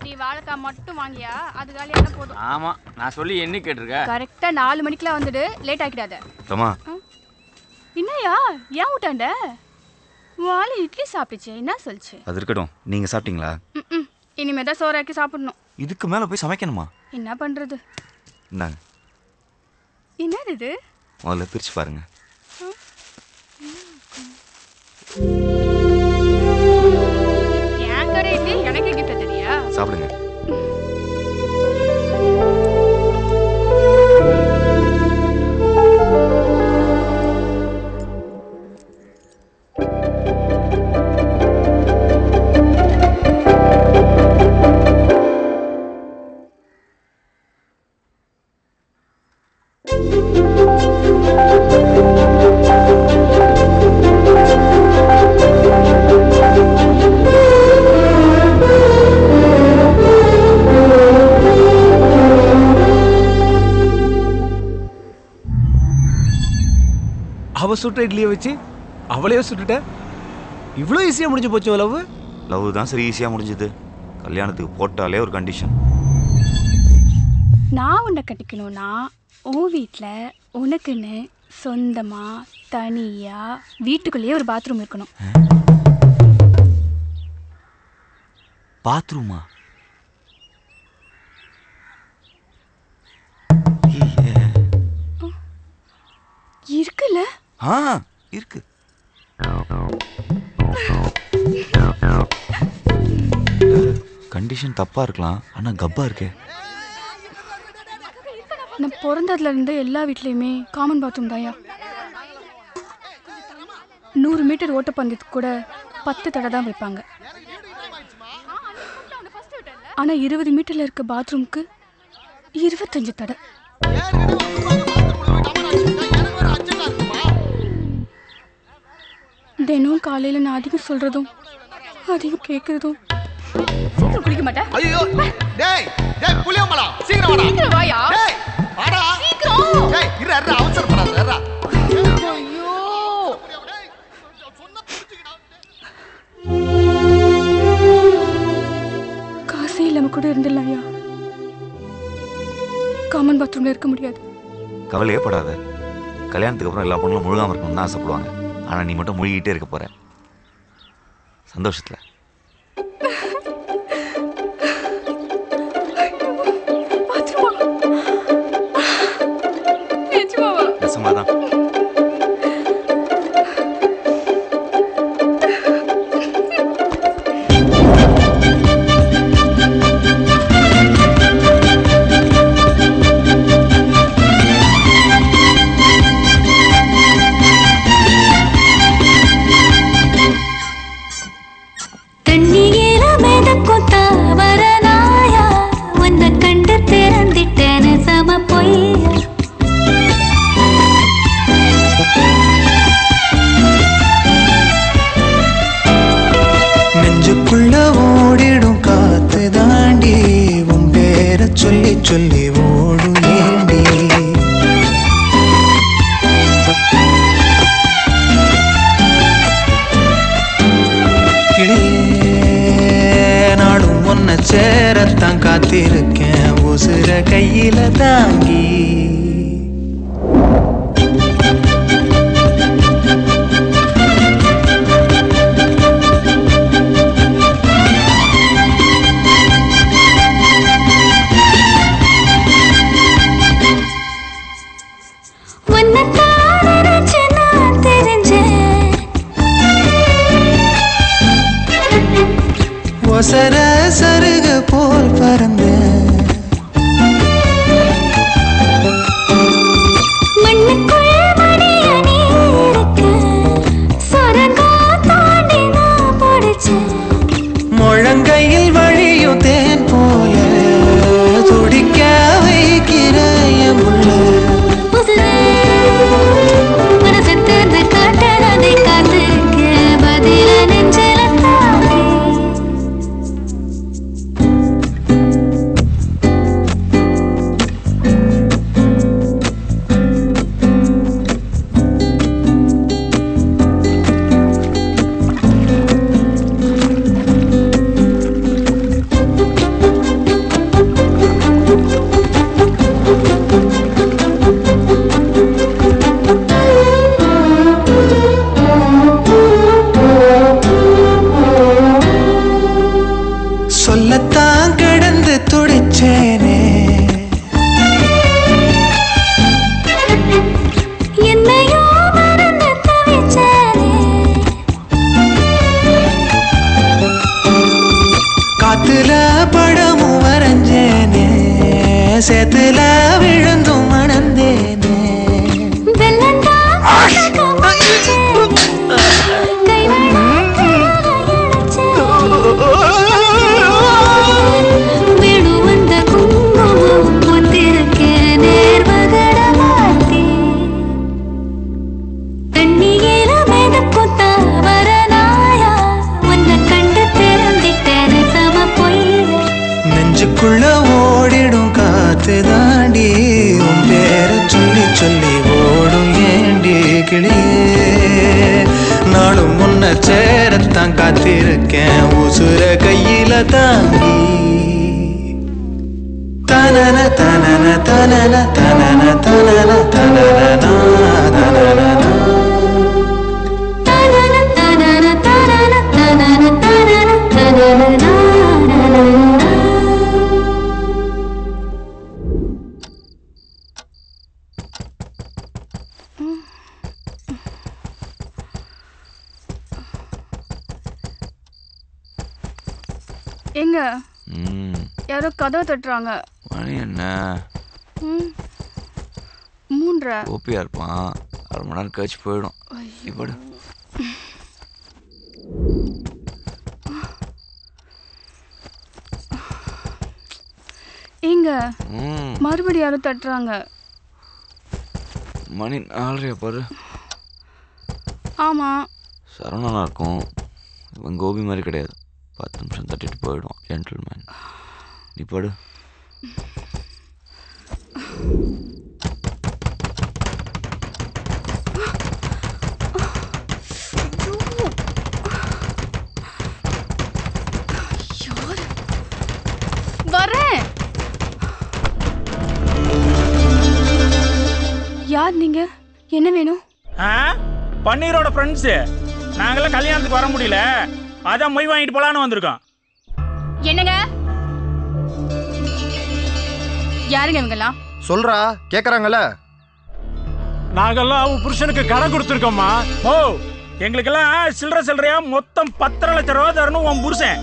நீ வாழைக்காய் மட்டும் வாங்கியா? அது காலியான போதும். ஆமா, நான் சொல்லி என்ன கேட்டிருக்கேன்? கரெக்டா 4 மணிக்கெல்லாம் வந்துடு, லேட் ஆக்கிடாத. ரமா, என்னையா ஏன் விட்டாண்ட? வாழை இட்லி சாப்பிடுச்சு, என்ன சொல்லுச்சு? அது இருக்கட்டும். நீங்க சாப்பிட்டீங்களா? இனிமே தான் சோறாக்கி சாப்பிடணும். இதுக்கு மேல போய் சமைக்கணுமா? என்ன பண்றது? இந்தாங்க. என்னது இது? முதல்ல பிரிச்சு பாருங்க. என் கடை இட்லி எனக்கு கிட்ட தெரியா? சாப்பிடுங்க. அவ சுட்ட இட்லியை வச்சு அவளையே சுட்டுட்ட. இவ்வளோ ஈஸியாக முடிஞ்சு போச்சு லவ். லவ் தான் சரி ஈஸியாக முடிஞ்சது. கல்யாணத்துக்கு போட்டாலே ஒரு கண்டிஷன். நான் உன்னை கட்டிக்கணும்னா உன் வீட்டில் உனக்குன்னு சொந்தமாக தனியாக வீட்டுக்குள்ளேயே ஒரு பாத்ரூம் இருக்கணும். பாத்ரூமா? இருக்குல்ல? இருக்கு. கண்டிஷன் தப்பா இருக்கலாம், ஆனா கப்பா இருக்கே. நான் பிறந்ததுல இருந்து எல்லா வீட்லயுமே காமன் பாத்ரூம் தாயா. 100 மீட்டர் ஓட்டப்பந்தயத்துக்கு கூட 10 தடை தான் வைப்பாங்க. ஆனா 20 மீட்டர்ல இருக்க பாத்ரூம்க்கு 25 தடை. தினம் காலையில நான் அதிகம் சொல்றதும் அதிகம் கேட்கறதும். சீக்கிரம் குளிக்க மாட்டேன். ஐயோ டேய் டேய் புளியமலா சீக்கிரம் வாடா. சீக்கிரம் வாயா. டேய் வாடா சீக்கிரம். டேய் இரு அவசரப்படாத இரு. ஐயோ காசே இல்லாம கூட இருந்துடலாம்யா. காமன் பாத்ரூம்ல இருக்க முடியாது. கவலையே படாத. கல்யாணத்துக்கு அப்புறம் எல்லா பொண்ணுங்களும் முழுகாம இருக்கணும்னு தான் ஆசைப்படுவாங்க. ஆனா நீ மட்டும் முழுகிட்டே இருக்க போற சந்தோஷத்துல. நெசமாதான். நெஞ்சுக்குள்ள ஓடிடும் காத்து தாண்டி உன் பேர சொல்லி சொல்லி ஓடும் ஏண்டி. நாடும் ஒன்ன சேரத்தான் காத்திருக்கேன் உசுர கையில தாங்கி. ஒசர சருக போல் பறந்த முழங்கையில் வழியும் தேன் போல துடிக்க வைக்கிற முள்ள. சொல்லத்தான் கிடந்து துடிச்சேனே என்னையோ மறந்து தவிச்சேனே. காத்துல படமும் வரைஞ்சேனே சேத்துல விழுந்தும் மணந்தேனே. நெஞ்சுக்குள்ள ஓடிடும் காத்து தாண்டி உன் பேர சொல்லி சொல்லி ஓடும் ஏண்டி கிளியே. நாளும் முன்ன சேரத்தான் காத்திருக்கேன் உசுர கையில தாங்கி. தனன தனன தனன தனன தனன தனன தனன தனன தனன தனன தனன தனன தனன எங்க யாரோ கதவை தட்டுறாங்க. மணி என்ன? 3:30. ஓபியா இருப்பான். 1/2 மணி நேரம் கழிச்சு போயிடும். இப்படி எங்க மறுபடியும் யாரோ தட்டுறாங்க. மணி 4:30 பாரு. ஆமா சரவணனா இருக்கும். இவன் கோபி மாதிரி கிடையாது. 10 நிமிஷம் தட்டிட்டு போயிடும். ஜென்டில்மேன். நீ படு. வரேன். யார் நீங்க? என்ன வேணும்? பன்னீரோட ஃப்ரெண்ட்ஸ். நாங்களாம் கல்யாணத்துக்கு வர முடியல, அதான் மொய் வாங்கிட்டு போலான்னு வந்திருக்கோம். என்னங்க? யாருங்க இவங்கெல்லாம்? சொல்றா, கேக்குறாங்கல்ல. நாங்கெல்லாம் உன் புருஷனுக்கு கடன் கொடுத்துருக்கோம்மா. ஓ, எங்களுக்கெல்லாம் சில்லறையா மொத்தம் 10.5 லட்சம் ரூபா தரணும் உன் புருஷன்.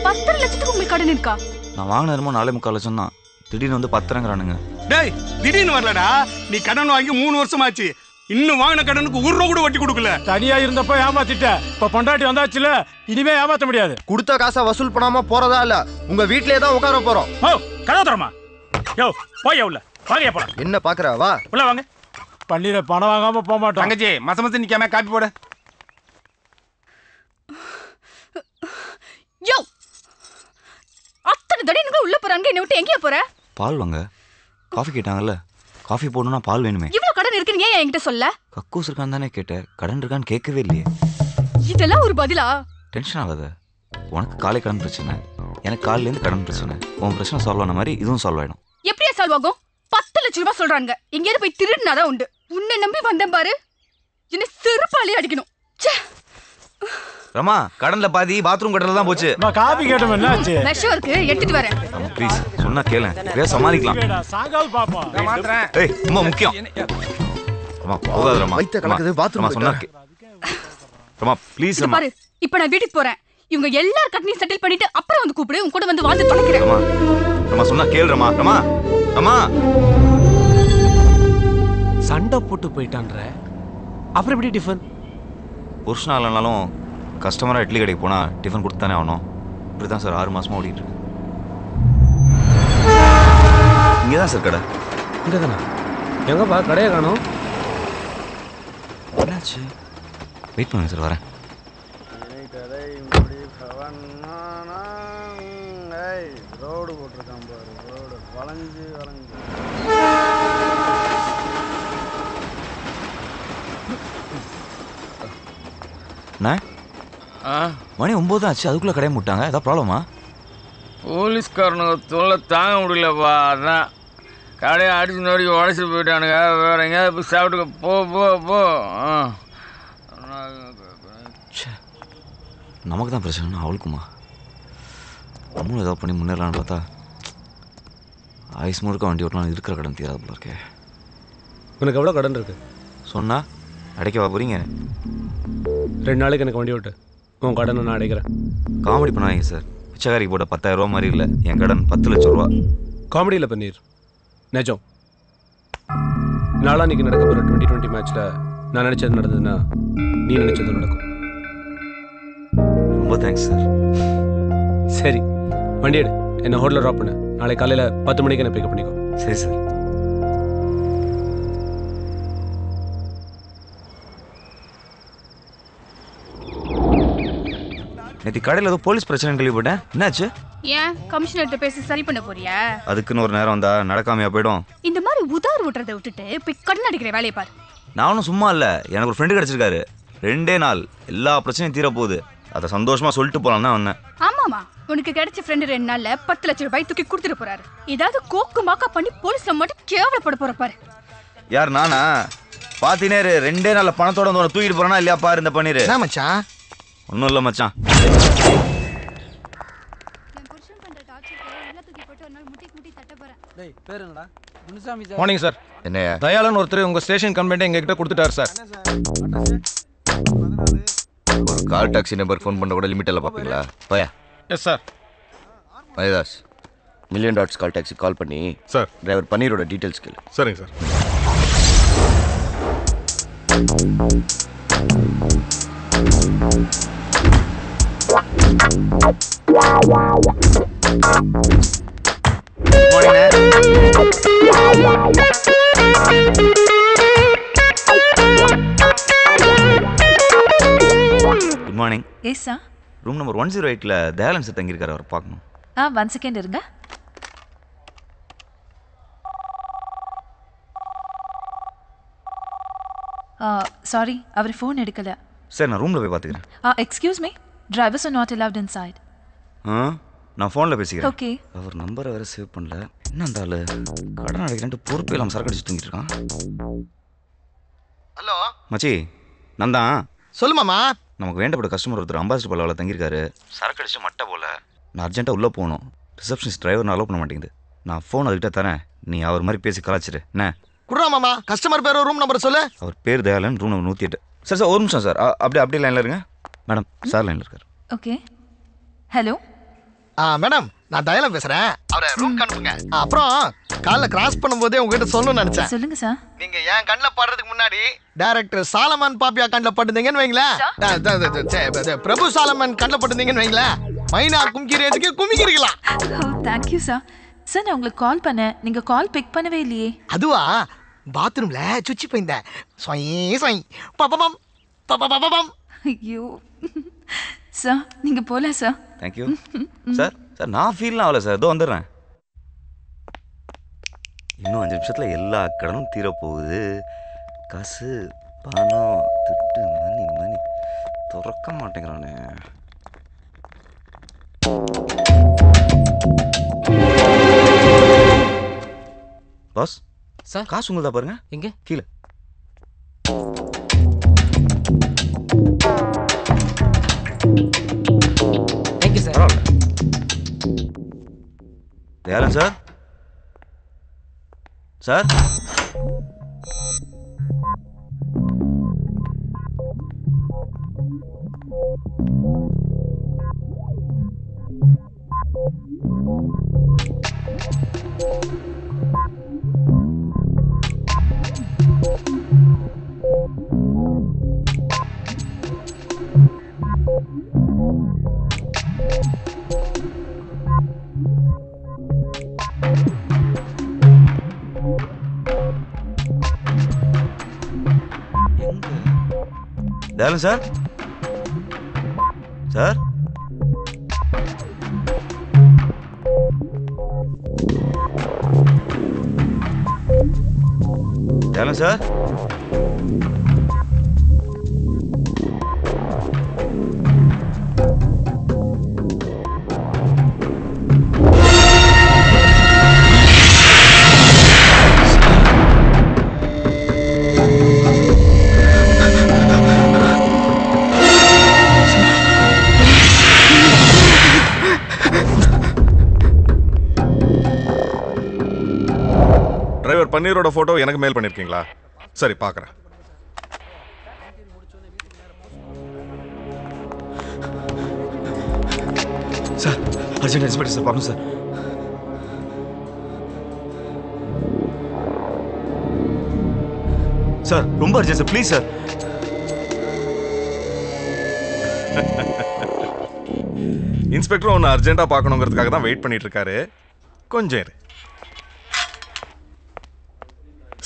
10.5 லட்சத்துக்கு உங்களுக்கு கடன் இருக்கா? நான் வாங்கின 4.25 லட்சம் தான். திடீர்னு வந்து 10ங்கிறானுங்க. டேய், திடீர்னு வரலடா. நீ கடன் வாங்கி 3 வருஷமாச்சு. இன்னும் வாங்கின கடனுக்கு 1 ரூபா கூட வட்டி கொடுக்கல. தனியா இருந்தப்ப ஏமாத்திட்ட, இப்ப பொண்டாட்டி வந்தாச்சுல, இனிமே ஏமாத்த முடியாது. கொடுத்த காசை வசூல் பண்ணாம போறதா இல்ல, உங்க வீட்லயே தான் உட்கார போறோம். ஓ, கதவு தரமா? யோ, போய் உள்ள வாங்க. போலாம். என்ன பாக்குற? வா உள்ள வாங்க. பள்ளியில பணம் வாங்காம போக மாட்டோம். தங்கச்சி, மசமசம் நிக்காம காப்பி போட. யோ, அத்தனை தடவை உள்ள போறாங்க, என்ன விட்டு எங்கேயா போற? பால் வாங்க. காஃபி கேட்டாங்கல்ல, காஃபி போடணும்னா பால் வேணுமே. இவ்வளவு கடன் இருக்குன்னு ஏன் என்கிட்ட சொல்ல? கக்கூஸ் இருக்கான்னு தானே கேட்டேன். கடன் இருக்கான்னு கேட்கவே இல்லையே. இதெல்லாம் ஒரு பதிலா? டென்ஷன் ஆகாத. உனக்கு காலை கடன் பிரச்சனை, எனக்கு காலிலேருந்து கடன் பிரச்சனை. உன் பிரச்சனை சால்வ் ஆன மாதிரி இதுவும் சால்வ் ஆயிடும். எப்படியா சால்வ் ஆகும்? 10 லட்சம் ரூபாய் சொல்றாங்க. எங்கேயாவது போய் திருடினாதான் உண்டு. உன்னை நம்பி வந்தேன் பாரு, என்ன செருப்பாலே அடிக்கணும். ரமா, கடன்ல பாதி பாத்ரூம் கட்டல தான் போச்சு. நான் காபி கேட்டோம், என்னாச்சு? விஷம் இருக்கு, எடுத்துட்டு வரேன். ப்ளீஸ் சொன்னா கேளு, வேற சமாளிக்கலாம். சாங்கால் பாப்பா. நான் மாத்துறேன். ஏய், ரொம்ப முக்கியம். ரமா, போகாத ரமா. வைத்த கலக்குது, பாத்ரூம் சொன்னா ரமா, ப்ளீஸ் ரமா. பாரு, இப்போ நான் வீட்டுக்கு போறேன். இவங்க எல்லார் கடனையும் செட்டில் பண்ணிட்டு அப்புறம் வந்து கூப்பிடு. உன் கூட வந்து வாழ்ந்து தொலைக்கிறேன். ரமா, ரமா சொன்னா கேளு ரமா. ரமா, ரமா. சண்டை போட்டு போயிட்டான்ற, அப்புறம் எப்படி டிஃபன்? புருஷனா இல்லைனாலும் கஸ்டமரா இட்லி கடைக்கு போனா டிஃபன் கொடுத்து தானே ஆகணும். இப்படி தான் சார் 6 மாசமா ஓடிட்டு இருக்கு. இங்கே தான் சார் கடை. இங்கே தானே? எங்கப்பா கடையை காணோம்? என்னாச்சு? வெயிட் பண்ணுங்க சார், வரேன். ரோடு போட்டிருக்கான் பாரு, ரோடு வளைஞ்சு வளைஞ்சு. மணி 9 ஆச்சு, அதுக்குள்ள கடையை முட்டாங்க. ஏதாவது ப்ராப்ளமா? போலீஸ்காரனுங்க தொல்லை தாங்க முடியலப்பா. அதான் கடையை அடிச்சு நோக்கி உடச்சிட்டு போயிட்டானுங்க. வேற எங்கேயாவது போய் சாப்பிட்டுக்க. போ போ போ. நமக்கு தான் பிரச்சனை, அவளுக்குமா? நம்மளும் ஏதாவது பண்ணி முன்னேறலான்னு பார்த்தா ஐஸ் முழுக்க வண்டி ஓட்டலாம். இருக்கிற கடன் தீராது போல இருக்கே. உனக்கு எவ்வளோ கடன் இருக்கு? சொன்னா அடைக்கவா போறீங்க? 2 நாளைக்கு எனக்கு வண்டி ஓட்டு, உன் கடனை நான் அடைக்கிறேன். காமெடி பண்ணாதீங்க சார். பிச்சைக்காரிக்கு போட்ட 10,000 ரூபா மாதிரி இல்லை, என் கடன் 10 லட்சம் ரூபா. காமெடியில் பன்னீர், நிஜம். நாளான்னைக்கு நடக்க போகிற 2020 மேட்ச்சில் நான் நினச்சது நடந்ததுன்னா நீ நினச்சது நடக்கும். ரொம்ப தேங்க்ஸ் சார். சரி, வண்டி எடு, என்னை ஹோட்டலில் ட்ராப் பண்ணு. நாளை காலையில் 10 மணிக்கு என்ன பிக்கப் பண்ணிக்கோ. சரி சார். நேற்று கடையில் ஏதோ போலீஸ் பிரச்சனை கேள்விப்பட்டேன். என்னாச்சு? ஏன் கமிஷனர்கிட்ட பேசி சரி பண்ண போறியா? அதுக்குன்னு ஒரு நேரம் வந்தா நடக்காமையா போயிடும். இந்த மாதிரி உதார் விட்டுறதை விட்டுட்டு போய் கடன் அடிக்கிற வேலையை பாரு. நான் ஒன்றும் சும்மா இல்லை, எனக்கு ஒரு ஃப்ரெண்டு கிடச்சிருக்காரு. 2 நாள் எல்லா பிரச்சனையும் தீர போகுது. அதை சந்தோஷமா சொல்லிட்டு போலாம் தான் வந்தேன். ஆமாமா, உனக்கு கிடைச்ச ஃப்ரெண்டு 2 நாள்ல 10 லட்சம் ரூபாய் தூக்கி கொடுத்துட்டு போறாரு. ஏதாவது கோக்கு மாக்கா பண்ணி போலீஸ்ல மட்டும் கேவலப்பட போற பாரு. யார் நானா? பாத்தினேரு 2 நாள்ல பணத்தோட வந்து தூக்கிட்டு போறானா இல்லையா பாரு இந்த பன்னீர். என்ன மச்சான்? ஒன்றும் இல்லை மச்சான். Morning sir. என்னையா? தயாளன் ஒருத்தர் உங்க ஸ்டேஷன் கம்ப்ளைண்ட் எங்ககிட்ட கொடுத்துட்டார் சார். ஒரு கால் டாக்ஸி நம்பர் ஃபோன் பண்ண கூட லிமிட் எல்லாம் பார்ப்பீங்களா? போயா. Yes sir. Mayadas million dots call taxi call பண்ணி சார் டிரைவர் பன்னீரோட டீட்டெயில்ஸ் கேளு. சரிங்க sir. Good morning. Yes sir. Room number 108ல தயாலன் சார் தங்கியிருக்காரு, அவர் பார்க்கணும். 1 செகண்ட் இருங்க. சாரி, அவர் ஃபோன் எடுக்கல. சார் நான் ரூமில் போய் பார்த்துக்கிறேன். Excuse me, drivers are not allowed inside. நான் ஃபோனில் பேசிக்கிறேன். ஓகே. அவர் நம்பரை வேறு சேவ் பண்ணல. என்ன அந்த ஆளு கடன் அடைக்கிறேன்ட்டு பொறுப்பே இல்லாமல் சரக்கு அடிச்சு தூங்கிட்டு இருக்கான். ஹலோ மச்சி, நான் தான். சொல்லு மாமா. நமக்கு வேண்டப்பட்ட கஸ்டமர் ஒருத்தர் அம்பாசிடர் பல்லாவில் தங்கியிருக்காரு. சரக்கு அடிச்சு மட்டை போல. நான் அர்ஜென்ட்டாக உள்ளே போகணும். ரிசப்ஷனிஸ்ட் டிரைவர் அலோவ் பண்ண மாட்டேங்குது. நான் ஃபோன் அதுக்கிட்ட தரேன், நீ அவர் மாதிரி பேசி கலாச்சிரு. என்ன குடுறா மாமா, கஸ்டமர் பேர் ரூம் நம்பர் சொல்லு. அவர் பேர் Dayalan, room number 108. Sir sir ஒரு நிமிஷம் சார், அப்படியே லைனில் இருங்க. மேடம் சார் லைனில் இருக்கார். ஓகே. ஹலோ மேடம், நான் தயாலன் பேசுறேன். அவரை ரூம் அனுப்புங்க. அப்புறம் காலைல கிராஸ் பண்ணும்போதே உங்ககிட்ட சொல்லணும்னு நினைச்சேன். சொல்லுங்க சார். நீங்க என் கண்ணில் படுறதுக்கு முன்னாடி டைரக்டர் சாலமன் பாப்பியா கண்ணில் பட்டுந்தீங்கன்னு வைங்களேன், பிரபு சாலமன் கண்ணில் பட்டுந்தீங்கன்னு வைங்களேன், மைனா கும்கிரேஜுக்கு குமிக்கிறீங்களா? Thank you sir. சார் நான் உங்களுக்கு கால் பண்ணேன், நீங்க கால் பிக் பண்ணவே இல்லையே. அதுவா, பாத்ரூம்ல சுச்சி போயிருந்தேன். ஐயோ சார், நீங்க போலாம் சார். Thank you sir. சார் நான் ஃபீல்லாம் ஆகல சார், இதோ வந்துடுறேன். இன்னும் 5 நிமிஷத்தில் எல்லா கடனும் தீரப்போகுது. காசு பணம் திட்டு மணி திறக்க மாட்டேங்கிறானே. பாஸ் சார், காசு உங்களுதா பாருங்க. எங்க? கீழே. Thank you sir. பரவாயில்ல. Dayalan sir. Sir Dayalan sir. Sir Dayalan sir. Driver பன்னீரோட போட்டோ எனக்கு மெயில் பண்ணிருக்கீங்களா? சரி பார்க்குறேன். சார் அர்ஜென்ட் இன்ஸ்பெக்டர் சார் பார்க்கணும் சார். சார் ரொம்ப urgent sir, please sir. Inspector ஒன்று அர்ஜென்ட்டாக பார்க்கணுங்கிறதுக்காக தான் வெயிட் பண்ணிட்டு இருக்காரு. கொஞ்சம் இரு.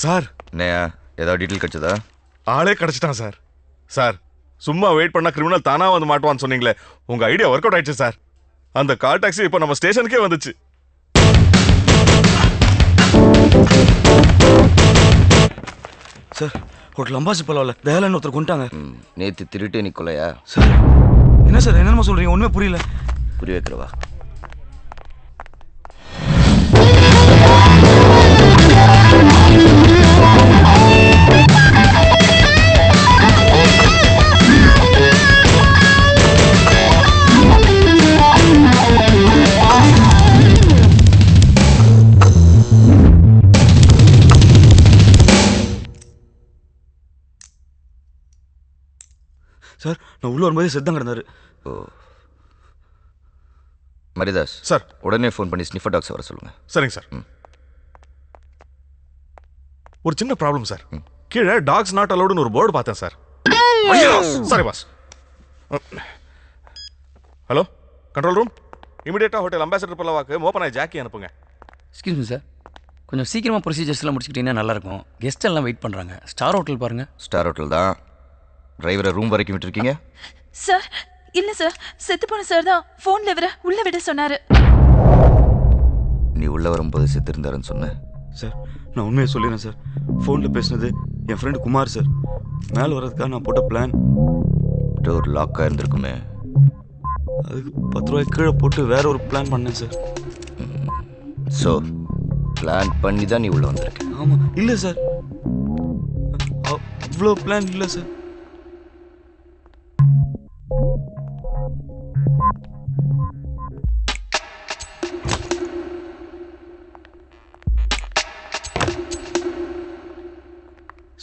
சார் ஏதாவது டீட்டெயில் கிடைச்சதா? ஆளே கிடைச்சிட்டான் சார். சார் சும்மா வெயிட் பண்ணா கிரிமினல் தானா வந்து மாட்டுவான்னு சொன்னீங்களே, உங்க ஐடியா ஒர்க் அவுட் ஆயிடுச்சு சார். அந்த கால் டாக்ஸி இப்போ நம்ம ஸ்டேஷனுக்கே வந்துச்சு. சார் ஹோட்டல் அம்பாசி பல்லாவில் தயாலன் ஒருத்தர் கொண்டாங்க. நேற்று திருட்டு நீ கொலையா? சார் என்ன சார் என்னென்னமோ சொல்றீங்க, ஒன்றுமே புரியல. புரிய வைக்கிறவா? சார் நான் உள்ள வரும்போது செத்தம் கிடந்தாரு. ஓ மரிதாஸ் சார் உடனே ஃபோன் பண்ணி ஸ்னிஃபர் டாக்ஸ் வர சொல்லுங்க. சரிங்க சார். ஒரு சின்ன ப்ராப்ளம் சார். கீழே டாக்ஸ் நாட் அலோடுன்னு ஒரு போர்டு பார்த்தேன் sir. Sorry boss. Hello control room, இமிடியேட்டா ஹோட்டல் அம்பாசிடர் பல்லவாக்கு மோப்பனாய் ஜாக்கி அனுப்புங்க. எக்ஸ்கியூஸ் மீ சார், கொஞ்சம் சீக்கிரமாக ப்ரொசீஜர்ஸ்லாம் முடிச்சுக்கிட்டீங்கன்னா நல்லாயிருக்கும். கெஸ்ட் எல்லாம் வெயிட் பண்ணுறாங்க. ஸ்டார் ஹோட்டல் பாருங்க. ஸ்டார் ஹோட்டல் தான். டிரைவரை ரூம் வரைக்கும் விட்டுருக்கீங்க? சார் இல்ல சார், செத்து போன சார் தான் ஃபோன்ல இவரை உள்ள விட சொன்னாரு. நீ உள்ள வரும்போது செத்து இருந்தாருன்னு சொன்ன சார். நான் உண்மையை சொல்லிடுறேன் சார். ஃபோனில் பேசினது என் ஃப்ரெண்டு குமார் சார். மேலே வர்றதுக்காக நான் போட்ட பிளான். டோர் லாக்காக இருந்திருக்குமே. அதுக்கு 10 ரூபாய் கீழே போட்டு வேற ஒரு பிளான் பண்ணேன் சார். ஸோ பிளான் பண்ணி தான் நீ உள்ள வந்திருக்க? ஆமாம். இல்லை சார், அவ்வளோ பிளான் இல்லை சார்.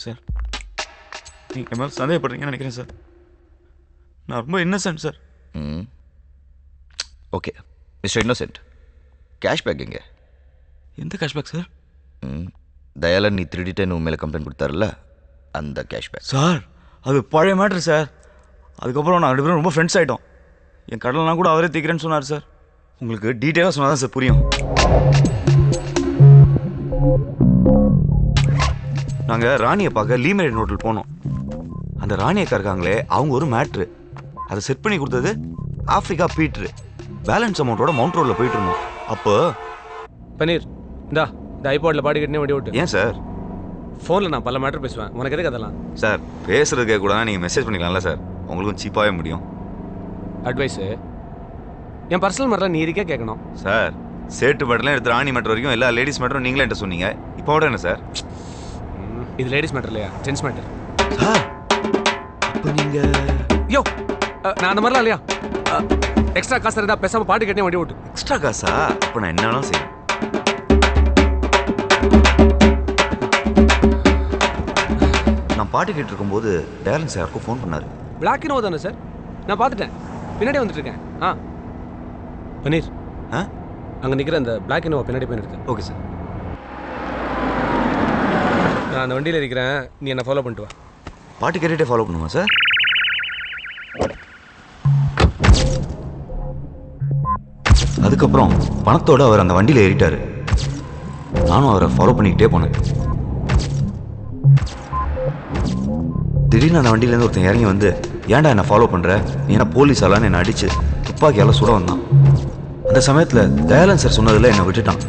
சார் நீங்கள் என் மேலே சந்தேகப்படுறீங்கன்னு நினைக்கிறேன் சார். நான் ரொம்ப Innocent sir. Okay mister innocent, cashback எங்கே? எந்த கேஷ்பேக் சார்? தயாளன் நீ திருடிட்டேன்னு உன் மேலே கம்ப்ளைண்ட் கொடுத்தாருல்ல, அந்த கேஷ்பேக். சார் அது பழைய மேட்ரு சார். அதுக்கப்புறம் நான் 2 பேரும் ரொம்ப ஃப்ரெண்ட்ஸ் ஆகிட்டோம். என் கடலாம் கூட அவரே தீக்கிறேன்னு சொன்னார் சார். உங்களுக்கு டீட்டெயிலாக சொன்னால் தான் சார் புரியும். நாங்கள் ராணியை பார்க்க லீமரேட் ஹோட்டல் போனோம். அந்த ராணியக்கா இருக்காங்களே, அவங்க ஒரு மேட்ரு அதை செட் பண்ணி கொடுத்தது ஆஃப்ரிக்கா பீட்ரு. பேலன்ஸ் அமௌண்ட்டோட மவுண்ட் ரோடில் போயிட்டு இருந்தோம். அப்போ பன்னீர் இந்த ஐபாடில் பாடி கட்டினே வண்டி ஓட்டு. ஏன் சார்? ஃபோனில் நான் பல மேட்ரு பேசுவேன், உனக்கு எதுக்கு அதெல்லாம்? சார் பேசுறதுக்கே கூட நீங்கள் மெசேஜ் பண்ணிக்கலாம்ல சார், உங்களுக்கும் சீப்பாகவே முடியும். அட்வைஸு என் பர்சனல் மேட்டரில் நீ இருக்கே கேட்கணும் சார். சேட்டு மேட்டர்லாம் எடுத்து ராணி மேட்டர் வரைக்கும் எல்லா லேடிஸ் மேட்டரும் நீங்களே என்கிட்ட சொன்னீங்க. இப்போ கூட என்ன சார்? இது லேடிஸ் மேட்டர் இல்லையா, ஜென்ஸ் மேட்டர். சார் இப்போ நீங்கள் யோ நான் அந்த மாதிரிலாம் இல்லையா. எக்ஸ்ட்ரா காசு இருந்தால் பேசாமல் பாட்டு கட்டினே வண்டி ஓட்டு. எக்ஸ்ட்ரா காசா? இப்போ நான் என்ன வேணாலும் செய்வேன். நான் பாட்டு கேட்டு இருக்கும்போது டேலன் சார் யாருக்கும் ஃபோன் பண்ணாரு. பிளாக் இனோவா தானே சார்? நான் பார்த்துட்டேன், பின்னாடி வந்துட்டு இருக்கேன். பன்னீர் அங்கே நிற்கிற அந்த பிளாக் இனோவா பின்னாடி போய் இருக்கு. Okay sir. நான் அந்த வண்டியில் இருக்கிறேன், நீ என்ன ஃபாலோ பண்ணிட்டு வா. பாட்டு கேட்டுகிட்டே ஃபாலோ பண்ணுமா சார்? அதுக்கப்புறம் பணத்தோடு அவர் அந்த வண்டியில் ஏறிட்டார். நானும் அவரை ஃபாலோ பண்ணிக்கிட்டே போனேன். திடீர்னு அந்த வண்டியிலேருந்து ஒருத்தன் இறங்கி வந்து, ஏன்டா என்னை ஃபாலோ பண்ணுற, நீ என்ன போலீஸ் ஆளான்னு என்னை அடித்து துப்பாக்கியால் சுட வந்தான். அந்த சமயத்தில் தயாளன் சார் சொன்னதில் என்னை விட்டுட்டான்.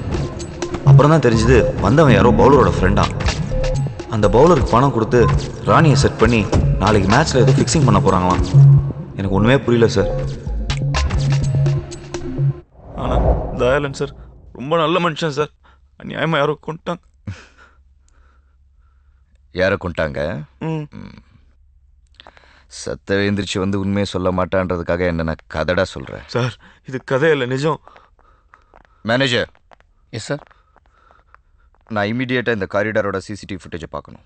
அப்புறம் தான் தெரிஞ்சது வந்தவன் யாரோ பவுலரோட ஃப்ரெண்டா. அந்த பவுலருக்கு பணம் கொடுத்து ராணியை செட் பண்ணி நாளைக்கு மேட்ச்சில் ஏதோ ஃபிக்ஸிங் பண்ண போகிறாங்களாம். எனக்கு ஒன்றுமே புரியல சார். ஆனால் தயாளன் சார் ரொம்ப நல்ல மனுஷன் சார். அநியாயமாக யாரோ கொண்டாங்க. யாரை கொண்டாங்க? சத்த எழுந்திரிச்சு வந்து உண்மையை சொல்ல மாட்டான்றதுக்காக என்ன நான் கதடா சொல்கிறேன் சார். இது கதை இல்லை, நிஜம். மேனேஜர். Yes sir. நான் இமீடியட்டாக இந்த காரிடாரோட சிசிடிவி ஃபுட்டேஜை பார்க்கணும்.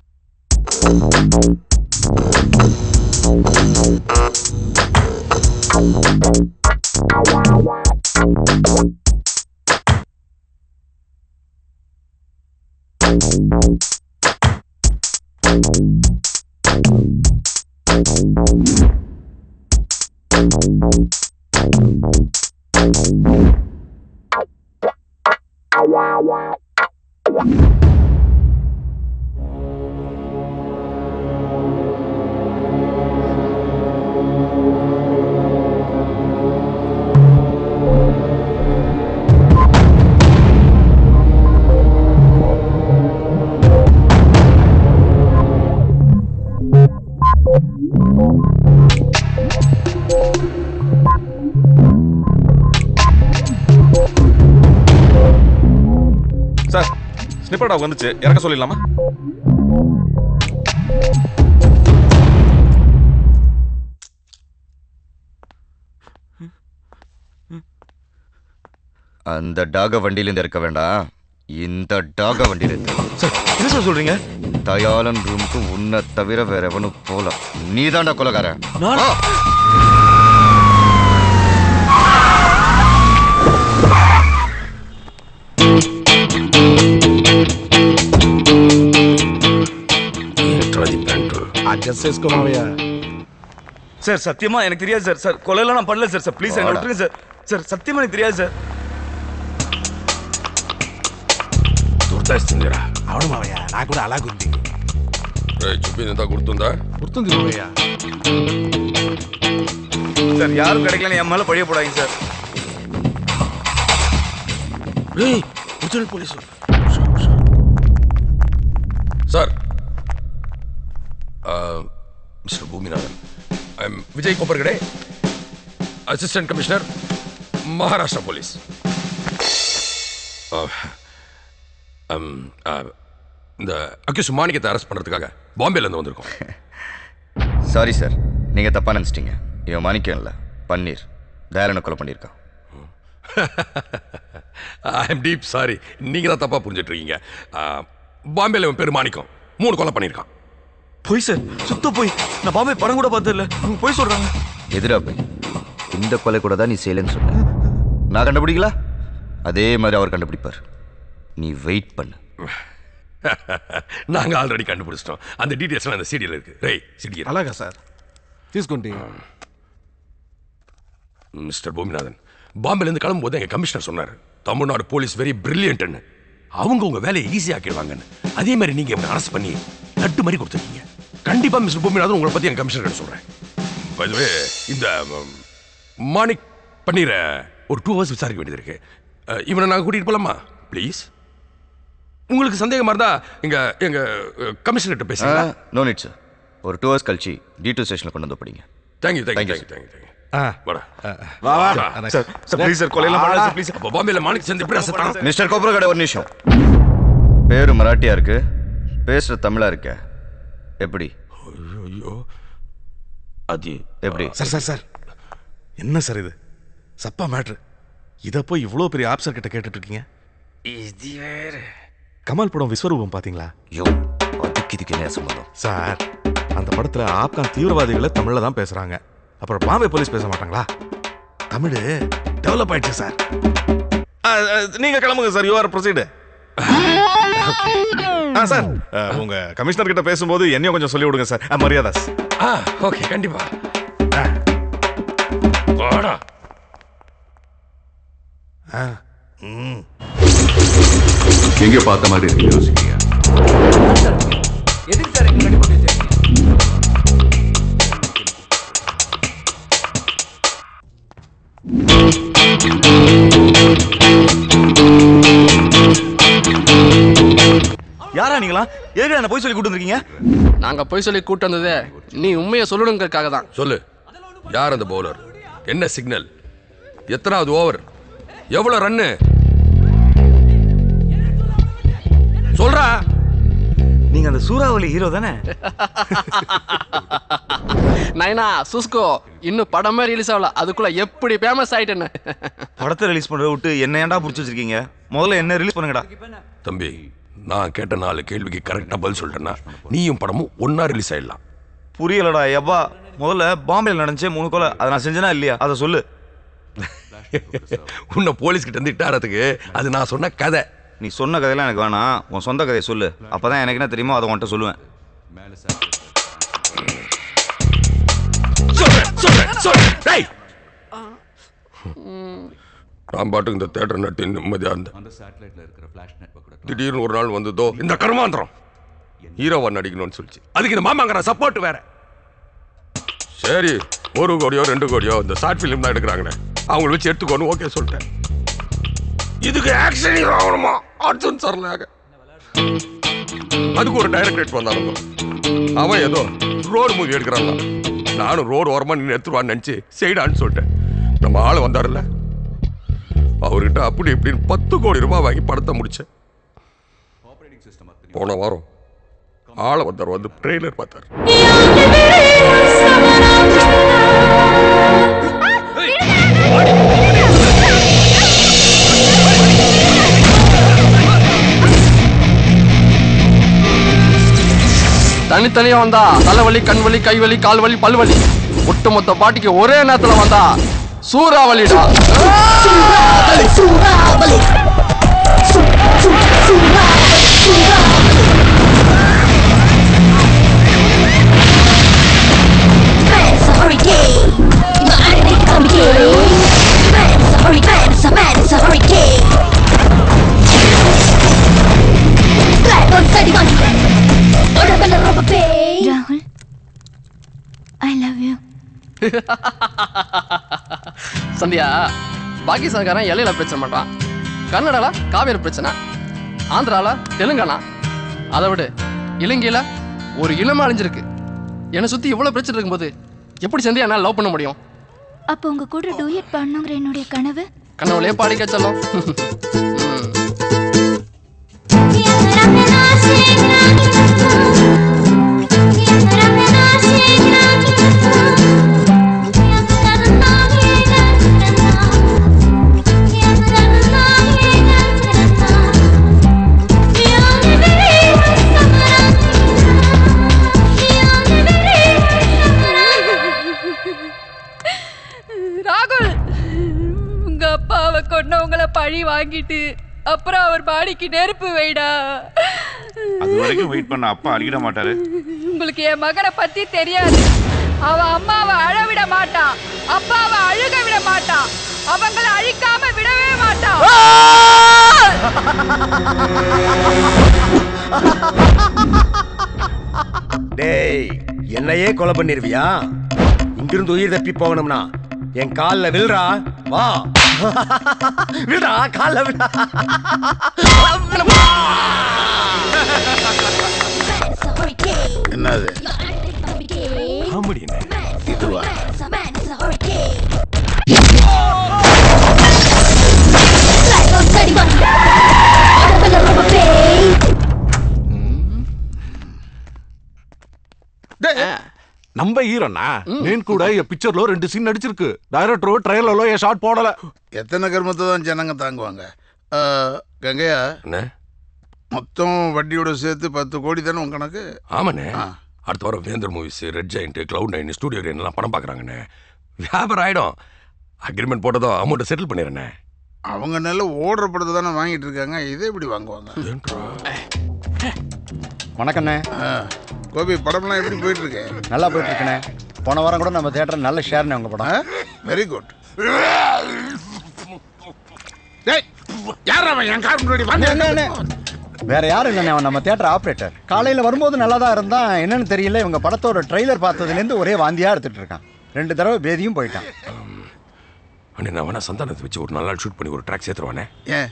சார் ஸ்னிப்பர் டாக் வந்துச்சு, இறக்க சொல்லிடலாமா? அந்த டாக வண்டியிலேருந்து இருக்க வேண்டாம், இந்த டாக வண்டியிலேருந்து. சார் என்ன சார் சொல்றீங்க? தயாளன் ரூமுக்கு உன்னை தவிர வேற எவனும் போல. நீ தாண்டா கொலகாரன். చేసుకో మావయ్య. సార్ సత్యమా எனக்கு தெரியாது సార్. సార్ కొలెలా நான் பண்ணல సార్. సార్ ప్లీజ్ என்ன விட்டுருங்க சார். సార్ సత్యమా எனக்கு தெரியாது సార్. గుర్తొస్తుందిరా. అవును మావయ్య, నాకు కూడా అలాగుంది. చెప్పిందంతా గుర్తుందా? గుర్తుంది మావయ్య. சார் யாரும் கிடைக்கலன்னு என் மேல பழிய போடாதீங்க sir. Original police sir. Mister Boominathan, I am Vijay Kopparkade, assistant commissioner, Maharashtra police. இந்த அக்யூஸ் மாணிக்கத்தை அரெஸ்ட் பண்றதுக்காக பாம்பேல இருந்து வந்திருக்கோம். சாரி சார், நீங்க தப்பா நினைச்சிட்டீங்க. இவன் மாணிக்கம் இல்ல, பன்னீர். தயாளனை கொலை பண்ணியிருக்கான். ஐ எம் டீப் சாரி, நீங்க தான் தப்பா புரிஞ்சிட்டு இருக்கீங்க. பாம்பேல இவன் பேரு மாணிக்கம் 3 கொலை பண்ணியிருக்கான். போய் சார், சுத்த போய். நான் பாம்பே படம் கூட பார்த்தது இல்ல. அவங்க போய் சொல்றாங்க. எதிரா போய் இந்த கொலை கூட தான் நீ செய்யலன்னு சொன்ன. நான் கண்டுபிடிக்கல, அதே மாதிரி அவர் கண்டுபிடிப்பார். நீ வெயிட் பண்ணு. நாங்க ஆல்ரெடி கண்டுபிடிச்சிட்டோம். அந்த டீடைல்ஸ் அந்த சீடியில் இருக்கு. Right, CD. అలాగా సార్, తీసుకోండి. மிஸ்டர் பூமிநாதன், பாம்பேல இருந்து கிளம்பும்போது எங்க கமிஷனர் சொன்னார், தமிழ்நாடு போலீஸ் வெரி பிரில்லியன்ட்னு. அவங்க உங்க வேலையை ஈஸியா ஆக்கிடுவாங்கன்னு. அதே மாதிரி நீங்க இவனை அரெஸ்ட் பண்ணி லட்டு மாதிரி கொடுத்துருக்கீங்க. கண்டிப்பா மிஸ்டர் பூமிநாதன் உங்களை பத்தி என் கமிஷனர் சொல்றேன். பை தி வே, இந்த மாணிக் பன்னீரை ஒரு 2 hours விசாரிக்க வேண்டியது இருக்கு. இவனை நாங்கள் கூட்டிட்டு போலாமா ப்ளீஸ்? உங்களுக்கு சந்தேகமா இருந்தா எங்க கமிஷனர்கிட்ட பேசுங்க. No need sir. ஒரு 2 hours கழிச்சு D2 ஸ்டேஷன்ல கொண்டு வந்து படிங்க. தேங்க்யூ. மிஸ்டர் கோப்ரகடே, ஒரு நிமிஷம். பேரு மராட்டியா இருக்கு, பேசுற தமிழா இருக்க. எப்படி? ஐயோ, அது எப்படி? சார் என்ன சார் இது? சப்பா மேட்ரு. இதை போய் இவ்வளோ பெரிய ஆப்சர் கிட்ட கேட்டுட்டு இருக்கீங்க. இது வேற. கமல் படம் விஸ்வரூபம் பாத்தீங்களா? யோ, அதுக்கு இதுக்கு என்ன சம்பந்தம்? சார், அந்த படத்துல ஆப்கான் தீவிரவாதிகளை தமிழ்ல தான் பேசுறாங்க. அப்புறம் பாம்பே போலீஸ் பேச மாட்டாங்களா? தமிழ் டெவலப் ஆயிடுச்சு சார். நீங்க கிளம்புங்க sir. You are proceed. Sir, உங்க கமிஷனர் கிட்ட பேசும்போது என்னையும் கொஞ்சம் சொல்லி விடுங்க சார். மரியாதாஸ். ஓகே, கண்டிப்பா. வாடா. எங்க பார்த்த மாதிரி இருக்கு யோசிக்கீங்க. எதுக்கு சார் இங்க கண்டிப்பா பேசுறீங்க? யாரா நீங்களா? எதுக்கு என்ன போய் சொல்லி கூட்டு வந்திருக்கீங்க? நாங்க போய் சொல்லி கூட்டு வந்ததே நீ உண்மையை சொல்லணுங்கிறதுக்காக தான். சொல்லு, யார் அந்த பவுலர்? என்ன சிக்னல்? எத்தனாவது ஓவர்? எவ்வளவு ரன்னு? சொல்றா. நீங்க அந்த சூறாவளி ஹீரோ தானே? நைனா சுஸ்கோ, இன்னும் படமே ரிலீஸ் ஆகல, அதுக்குள்ள எப்படி ஃபேமஸ் ஆயிட்டேன்னு. படத்தை ரிலீஸ் பண்றத விட்டு என்ன ஏன்டா புடிச்சு வச்சிருக்கீங்க? முதல்ல என்ன ரிலீஸ் பண்ணுங்கடா. தம்பி, நான் கேட்ட 4 கேள்விக்கு கரெக்டா பதில் சொல்லிட்டேன்னா நீயும் படமும் ஒன்னா ரிலீஸ் ஆயிடலாம். புரியலடா எவ்வா. முதல்ல பாம்பேல நடந்துச்சே 3 கொலை, அதை நான் செஞ்சேனா இல்லையா? அதை சொல்லு. உன்னை போலீஸ் கிட்ட இருந்து இட்டாரத்துக்கு அது நான் சொன்ன கதை. நீ சொன்ன கதையெல்லாம் எனக்கு வேணாம், உன் சொந்த கதையை சொல்லு. அப்பதான் எனக்கு என்ன தெரியுமோ அதை உன்கிட்ட சொல்லுவேன். நான் பாட்டுக்கு இந்த தியேட்டர் நட்டு நிம்மதியா இருந்தேன். திடீர்னு ஒரு நாள் வந்ததோ இந்த கர்மாந்திரம் ஹீரோவா நடிக்கணும்னு சொல்லிச்சு. அதுக்கு இந்த மாமாங்கிற சப்போர்ட் வேற. சரி, 1 கோடியோ 2 கோடியோ இந்த ஷார்ட் ஃபிலிம் தான் எடுக்கிறாங்கண்ணே, அவங்கள வச்சு எடுத்துக்கோன்னு ஓகே சொல்லிட்டேன். இதுக்கு ஆக்ஷன் ஹீரோ ஆகணுமா? அர்ஜுன் சரலாக. அதுக்கு ஒரு டைரக்டர் வந்தானுங்க. அவன் ஏதோ ரோடு மூவி எடுக்கிறாங்க. நானும் ரோடு ஓரமா நின்று எடுத்துருவான்னு நினைச்சு செய்டான்னு சொல்லிட்டேன். நம்ம ஆள் வந்தாருல்ல, அவர்கிட்ட அப்படி இப்படின்னு 10 கோடி ரூபாய் வாங்கி படத்தை முடிச்சேன். போன வாரம் ஆளை வந்தார், வந்து ட்ரெய்லர் பார்த்தார். தனித்தனியா வந்தா தலைவலி, கண்வலி, கைவலி, கால்வலி, பல்வலி. ஒட்டுமொத்த பாட்டிக்கு ஒரே நேரத்துல வந்தா சூறாவளிடா. சந்தியா பாகிஸ்தான்காரன் எல்லையில பிரச்சனை பண்றான், கர்நாடகால காவேரி பிரச்சனை, ஆந்திரால தெலுங்கானா, அதை விட இலங்கையில ஒரு இனமா அழிஞ்சிருக்கு. என்னை சுத்தி இவ்வளவு பிரச்சனை இருக்கும்போது எப்படி சந்தியா என்னால் லவ் பண்ண முடியும்? அப்போ உங்க கூட டூயட் பண்ணுங்கிற என்னுடைய கனவு கனவுலயே பாடிக்க சொல்லும். ராகுல், உங்க அப்பாவை கொன்னவங்கள பழி வாங்கிட்டு அப்புறம் அவர் பாடிக்கு நெருப்பு வைடா. அது வரைக்கும் வெயிட் பண்ண அப்பா அடிக்கிட மாட்டாரு. உங்களுக்கு என் மகனை பத்தி தெரியாது. அவ அம்மாவை அழ விட மாட்டான், அப்பாவை அழுக விட மாட்டான், அவங்கள அழிக்காம விடவே மாட்டான். டேய், என்னையே கொலை பண்ணிருவியா? இங்கிருந்து உயிர் தப்பி போகணும்னா என் கால்ல வில்றா, வா வில்றா, கால்ல வில்றா. என்னது காமெடி? இதுவா? நம்ம ஹீரோனா నేను కూడా ఈ పిక్చర్ లో 2 సీన్ నడిచిருக்கு. డైరెక్టర్ ట్రైలర్ లో ఏ షాట్ పోడல. எத்தனை கர்மத்தை தான் ஜனங்க தாங்குவாங்க? கங்கையா, மொத்தம் வட்டியோட சேர்த்து 10 கோடி தானே உங்க கணக்கு? ஆமாண்ணே. அடுத்த வாரம் வேந்தர் movies, red giant, cloud 9, studio எல்லாம் படம் பார்க்குறாங்கண்ணே. வியாபாரம் ஆயிடும். அக்ரிமெண்ட் போட்டதோ அமௌண்ட்டை செட்டில் பண்ணிடுறேண்ணே. அவங்க நல்ல ஓடுற படத்தை தானே வாங்கிட்டு இருக்காங்க, இதே எப்படி வாங்குவாங்க? வணக்கண்ணே. கோபி, படம்லாம் எப்படி போயிட்டு இருக்கு? நல்லா போயிட்டு இருக்குண்ணே. போன வாரம் கூட நம்ம தியேட்டர் நல்ல ஷேர்னே உங்க படம். Very good. வேற யாரும் இல்லைண்ணே, அவன் நம்ம தியேட்டர் ஆப்ரேட்டர். காலையில் வரும்போது நல்லா தான் இருந்தான். என்னன்னு தெரியல, இவங்க படத்தோட ட்ரெய்லர் பார்த்ததுலேருந்து ஒரே வாந்தியாக எடுத்துட்டு இருக்கான். 2 தடவை பேதியும் போயிட்டான். அண்ணே, நான் வேணா சந்தானத்தை வச்சு ஒரு நாள் ஷூட் பண்ணி ஒரு ட்ராக் சேர்த்துருவானே. ஏன்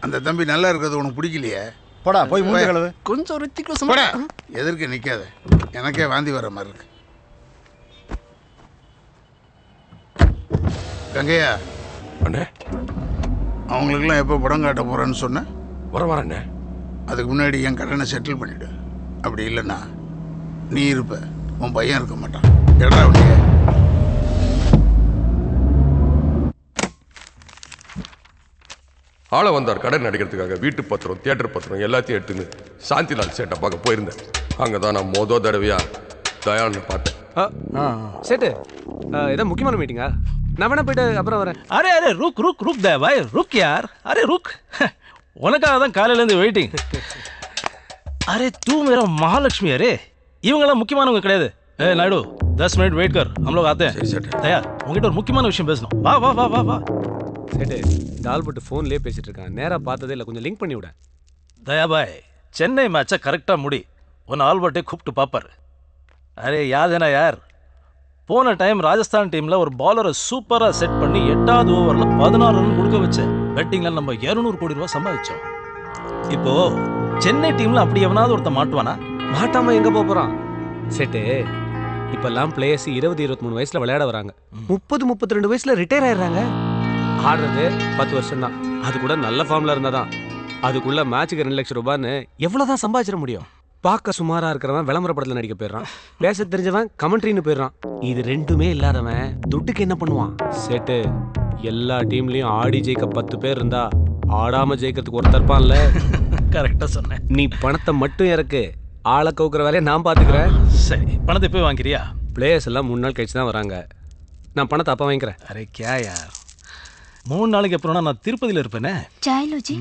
அந்த தம்பி நல்லா இருக்கிறது உனக்கு பிடிக்கலையே? போடா, போய் மூஞ்சி கழுவு. கொஞ்சம் ரித்திக்லோஸ் போடா, எதற்கு நிற்காத, எனக்கே வாந்தி வர மாதிரி இருக்கு. கங்கையா அண்ணே, அவங்களுக்கெல்லாம் எப்போ படம் காட்ட போகிறேன்னு சொன்னேன்? வரண்ணே. அதுக்கு முன்னாடி என் கடனை செட்டில் பண்ணிவிடு. அப்படி இல்லைன்னா நீ இருப்ப, உன் பையன் இருக்க மாட்டான். எடா உன்னைய. ஆள வந்தார் கடன் அடிக்கிறதுக்காக. வீட்டு பத்திரம், தியேட்டர் பத்திரம் எல்லாத்தையும் எடுத்துன்னு சாந்திலால் சேட்டை பார்க்க போயிருந்தேன். அங்கே தான் நான் தடவையா தயான்னு பார்த்தேன். சேட்டு, ஏதோ முக்கியமான மீட்டிங்கா? நான் வேணா போயிட்டு அப்புறம் வரேன். அரே அரே ருக் ருக் ருக் தே பாய், ருக் யார். அரே ருக், உனக்காக தான் காலையிலேருந்து வெயிட்டிங். அரே தூ மேரா महालक्ष्मी. அரே இவங்கெல்லாம் முக்கியமானவங்க கிடையாது. ஏ நாயுடு, 10 मिनट वेट कर, हम लोग आते हैं. தயா, உங்ககிட்ட ஒரு முக்கியமான விஷயம் பேசணும். வா வா வா வா வா. சேட்டு, டால்பர்ட் ஃபோன்லேயே பேசிட்டு இருக்கான். நேராக பார்த்ததே இல்லை, கொஞ்சம் லிங்க் பண்ணி விட. தயா பாய், சென்னை மேட்சை கரெக்டாக முடி. உன்னை ஆல்பர்ட்டே கூப்பிட்டு பார்ப்பார். அரே யாதேனா யார், போன டைம் ராஜஸ்தான் டீமில் ஒரு பாலரை சூப்பராக செட் பண்ணி 8வது ஓவரில் 16 ரன் கொடுக்க வச்சேன். பெட்டிங்கில் நம்ம 200 கோடி ரூபா சம்பாதிச்சோம். இப்போ சென்னை டீமில் அப்படி எவனாவது ஒருத்த மாட்டுவானா? மாட்டாமல் எங்கே போகிறான்? சேட்டு, இப்போல்லாம் பிளேயர்ஸ் 20-23 வயசில் விளையாட வராங்க. 30-32 வயசில் ரிட்டையர் ஆயிடுறாங்க. ஆடுறது 10 வருஷம் தான். அது கூட நல்ல ஃபார்மில் இருந்தால் தான். அதுக்குள்ள மேட்சுக்கு 2 லட்சம் ரூபான்னு எவ்வளோ தான் சம்பாதிச்சிட முடியும்? பார்க்க சுமாராக இருக்கிறவன் விளம்பர படத்தில் நடிக்க போயிடுறான். பேச தெரிஞ்சவன் கமெண்ட்ரின்னு போயிடுறான். இது ரெண்டுமே இல்லாதவன் துட்டுக்கு என்ன பண்ணுவான்? சேட்டு, எல்லா டீம்லையும் ஆடி ஜெயிக்க 10 பேர் இருந்தா ஆடாம ஜெயிக்கிறதுக்கு ஒருத்தர் இருப்பான்ல. கரெக்டாக சொன்னேன். நீ பணத்தை மட்டும் இறக்கு, ஆளை கவுக்கிற வேலையை நான் பார்த்துக்கிறேன். சரி, பணத்தை போய் வாங்கிறியா? பிளேயர்ஸ் எல்லாம் 3 நாள் கழிச்சு தான் வராங்க. நான் பணத்தை அப்போ வாங்கிக்கிறேன். அரே கியா யார், 3 நாளைக்கு அப்புறம் நான் திருப்பதியில் இருப்பேனே. சாயலோஜி,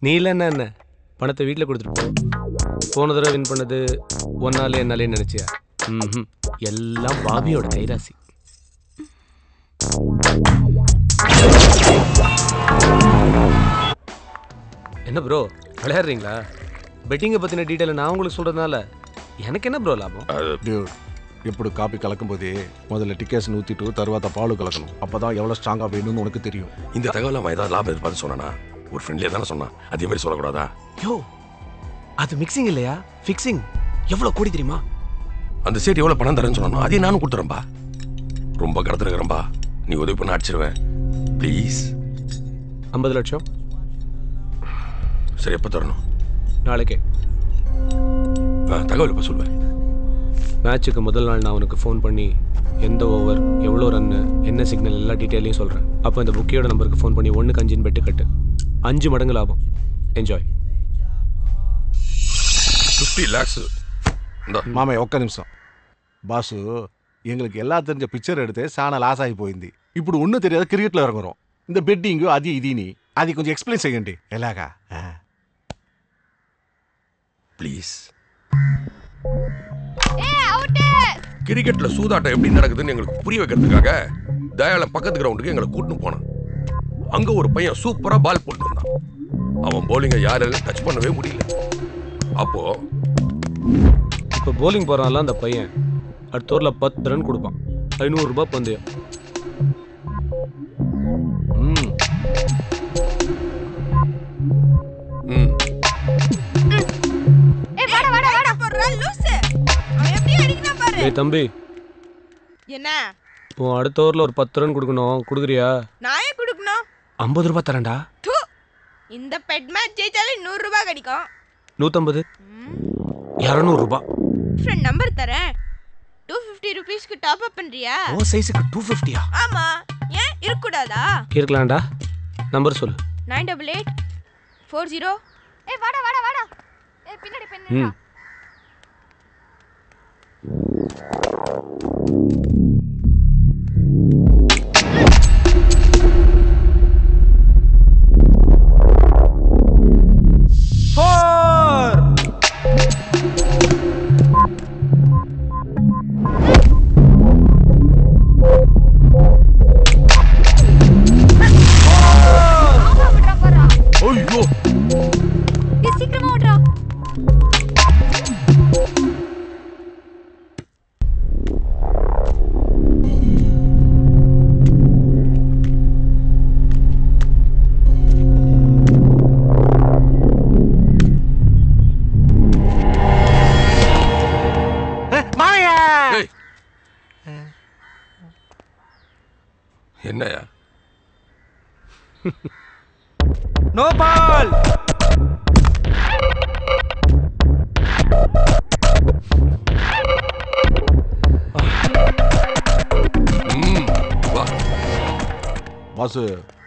நீ இல்லைன்னா என்ன, பணத்தை வீட்டில் கொடுத்துட்டு போன தடவை வின் பண்ணது ஒன்னாலே என்னாலே நினைச்சியா? எல்லாம் பாபியோட கைராசி. என்ன ப்ரோ, விளையாடுறீங்களா? பெட்டிங்கை பற்றின டீட்டெயிலை நான் உங்களுக்கு சொல்கிறதுனால எனக்கு என்ன ப்ரோ லாபம்? டியூட் ఇప్పుడు కాపీ కలకంపోతే முதல்ல டிக்கெட்ஸ் ஊற்றிட்டு தருவாத பால் கலக்கணும் அப்பதான் எவ்வளோ ஸ்ட்ராங்காக வேணும்னு உனக்கு தெரியும். இந்த தகவல் அவன் ஏதாவது லாபம் எதிர்பார்த்து சொன்னானா? ஒரு ஃப்ரெண்ட்லியாக தானே சொன்னான், அதே மாதிரி சொல்லக்கூடாதா? யோ அது மிக்சிங் இல்லையா, ஃபிக்ஸிங். எவ்வளோ கோடி தெரியுமா? அந்த சேட் எவ்வளோ பணம் தரேன்னு சொன்னானோ அதே நானும் கொடுத்துறேன்பா. ரொம்ப கடத்துறேன்பா, நீ உதவி பண்ண அடிச்சிருவேன் ப்ளீஸ். 50 லட்சம். சரி, எப்போ தரணும்? நாளைக்கே. தகவல் இப்போ சொல்லுவேன். மேட்சுக்கு முதல் நாள் நான் உனக்கு ஃபோன் பண்ணி எந்த ஓவர், எவ்வளோ ரன்னு, என்ன சிக்னல் எல்லா டீட்டெயிலையும் சொல்கிறேன். அப்போ இந்த புக்கியோட நம்பருக்கு ஃபோன் பண்ணி 1க்கு 5 பெட்டு கட்டு. 5 மடங்கு லாபம். என்ஜாய். 50 lakhs. మామయ్య ఒక్క నిమిషం. బాసు எங்களுக்கு எல்லாம் தெரிஞ்ச பிக்சர் எடுத்து சாண లాస్ అయిపోయింది. ఇప్పుడు ஒன்றும் தெரியாத கிரிக்கெட்டில் இறங்குறோம். இந்த பெட்டிங்கு அது இதினி అది కొంచెం ఎక్స్ప్లెయిన్ చేయండి ఎలాగా ப்ளீஸ். கிரிக்கெட்ல சூதாட்டம் எப்படி நடக்குதுன்னு எங்களுக்கு புரிய வைக்கிறதுக்காக தயாளன் பக்கத்து கிரவுண்டுக்கு எங்களை கூட்டின்னு போனான். அங்க ஒரு பையன் சூப்பரா பால் போட்டு வந்தான். அவன் போலிங்கை யாராலும் டச் பண்ணவே முடியல. அப்போ இப்போ போலிங் போறான்ல அந்த பையன் அடுத்த ஓவரில் 10 ரன் கொடுப்பான். 500 ரூபாய் பந்தயம். ஏய் தம்பி, என்ன இப்போ அடுத்த ஓவரில் ஒரு 10 ரன் கொடுக்கணும். கொடுக்குறியா? நான் ஏன் கொடுக்கணும்? 50 ரூபாய் தரேன்டா. இந்த பெட் மேட்ச் ஜெயிச்சாலே 100 ரூபாய் கிடைக்கும். 150, 200 ரூபாய். ஃப்ரெண்ட் நம்பர் தரேன். 250 ரூபீஸ்க்கு டாப் அப் பண்றியா? ஓ சைஸுக்கு 250யா? ஆமா, ஏன் இருக்கக்கூடாதா? இருக்கலாம்டா. நம்பர் சொல்லு. 988 40. ஏய் வாடா வாடா வாடா. ஏய் பின்னாடி பின்னாடி. ஐயோ, சீக்கிரமா ஓடுறா. என்னையா? No ball. బాసు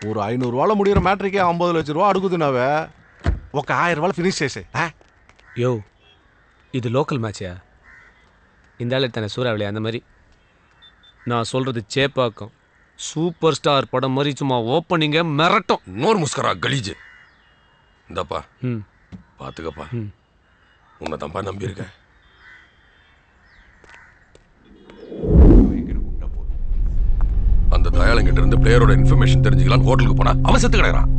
ஒரு 500 ரூபால முடிகிற மேட்ரிக்கே 50 லட்சம் ரூபா அடுக்குதுனாவே ఒక 1000 ரூபால ஃபினிஷ் చేసే. யோ இது லோக்கல் மேட்சா? இந்த ஆள் தானே சூறாவளி அந்த மாதிரி. நான் சொல்றது சேப்பாக்கம் சூப்பர் ஸ்டார் படம் மாதிரி சும்மா ஓப்பனிங்க மிரட்டும். நோர் முஸ்கரா கலீஜ். இந்தப்பா பார்த்துக்கப்பா, உன்னை தம்பா நம்பியிருக்கேன். அந்த தயாளங்கிட்ட இருந்து பிளேயரோட இன்ஃபர்மேஷன் தெரிஞ்சுக்கலாம் ஹோட்டலுக்கு போனா அவன் செத்து கிடக்குறான்.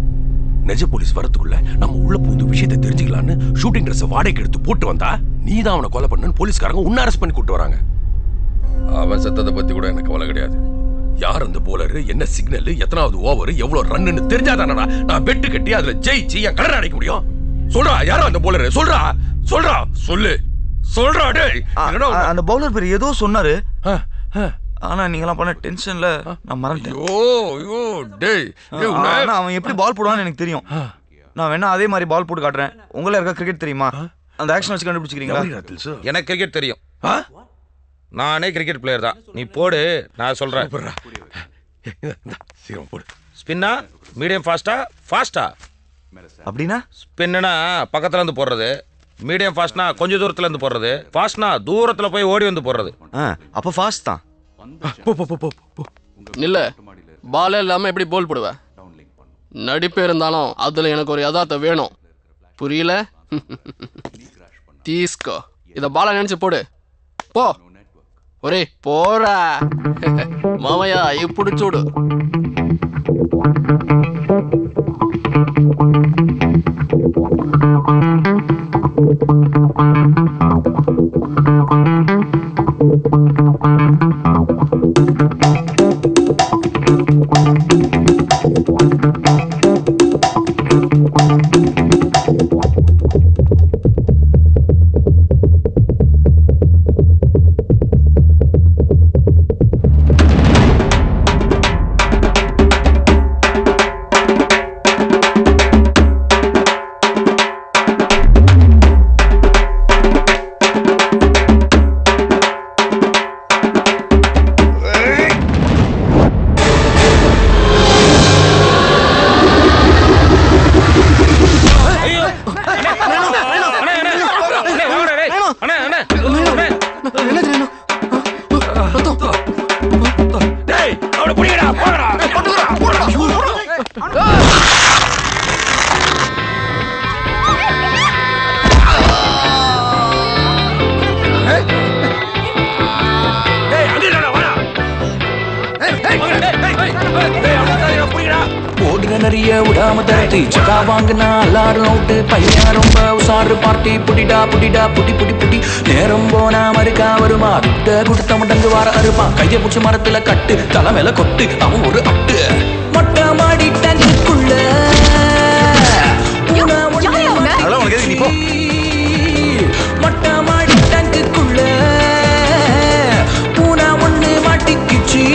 நெஜ போலீஸ் வரதுக்குள்ள நம்ம உள்ள புது விஷயத்தை தெரிஞ்சுக்கலான்னு ஷூட்டிங் ட்ரெஸ் வாடகைக்கு எடுத்து போட்டு வந்தா நீ தான் அவனை கொலை பண்ணு போலீஸ்காரங்க உன்னை அரெஸ்ட் பண்ணி கூட்டு வராங்க. அவன் செத்ததை பத்தி கூட எனக்கு கவலை கிடையாது. யார் அந்த போலரு, என்ன சிக்னல், எத்தனாவது ஓவர், எவ்வளவு ரன்னு தெரிஞ்சாதானடா நான் பெட்டு கட்டி அதுல ஜெயிச்சு என் கடனை அடைக்க முடியும். சொல்றா, யாரும் அந்த போலரு? சொல்றா சொல்றா சொல்லு சொல்றா. டேய், அந்த பவுலர் பேர் ஏதோ சொன்னாரு, ஆனா நீங்களாம் பண்ண டென்ஷன்ல நான் மறந்துட்டேன். ஐயோ டேய், அவன் எப்படி பால் போடுவான்னு எனக்கு தெரியும். நான் வேணா அதே மாதிரி பால் போட்டு காட்டுறேன். உங்கள இருக்க கிரிக்கெட் தெரியுமா? அந்த ஆக்ஷன் வச்சு கண்டுபிடிச்சிக்கிறீங்களா? எனக்கு கிரிக்கெட் தெரியும். நானே கிரிக்கெட் பிளேயர் தான். நீ போடு, நான் சொல்றேன். ஸ்பின்னா, மீடியம் ஃபாஸ்டா, ஃபாஸ்டா? அப்படின்னா ஸ்பின்னா பக்கத்துல இருந்து போடுறது, மீடியம் ஃபாஸ்ட்னா கொஞ்சம் தூரத்துல இருந்து போடுறது, ஃபாஸ்ட்னா தூரத்துல போய் ஓடி வந்து போடுறது. அப்ப ஃபாஸ்ட் தான். இல்ல பாலே இல்லாம எப்படி போல் போடுவ? நடிப்பு இருந்தாலும் அதுல எனக்கு ஒரு யதார்த்தம் வேணும். புரியல? தீஸ்கோ, இத பால நினைச்சு போடு. போ ஒரே போறா. மாமையா இப்படி சூடு. நிறைய விடாம தரட்டி சக்கா வாங்கினா எல்லாரும் அவுட்டு பையன் ரொம்ப உசாரு பார்ட்டி புடிடா புடிடா புடி புடி புடி நேரம் போனா மறுக்கா வருமா விட்ட குடுத்த மடங்கு வார அருப்பா கையை பிடிச்ச மரத்துல கட்டு தலை மேல கொட்டு அவன் ஒரு அட்டு மொட்டை மாடி டங்குக்குள்ள மொட்டை மாடி டங்குக்குள்ள பூனா ஒண்ணு மாட்டிக்குச்சு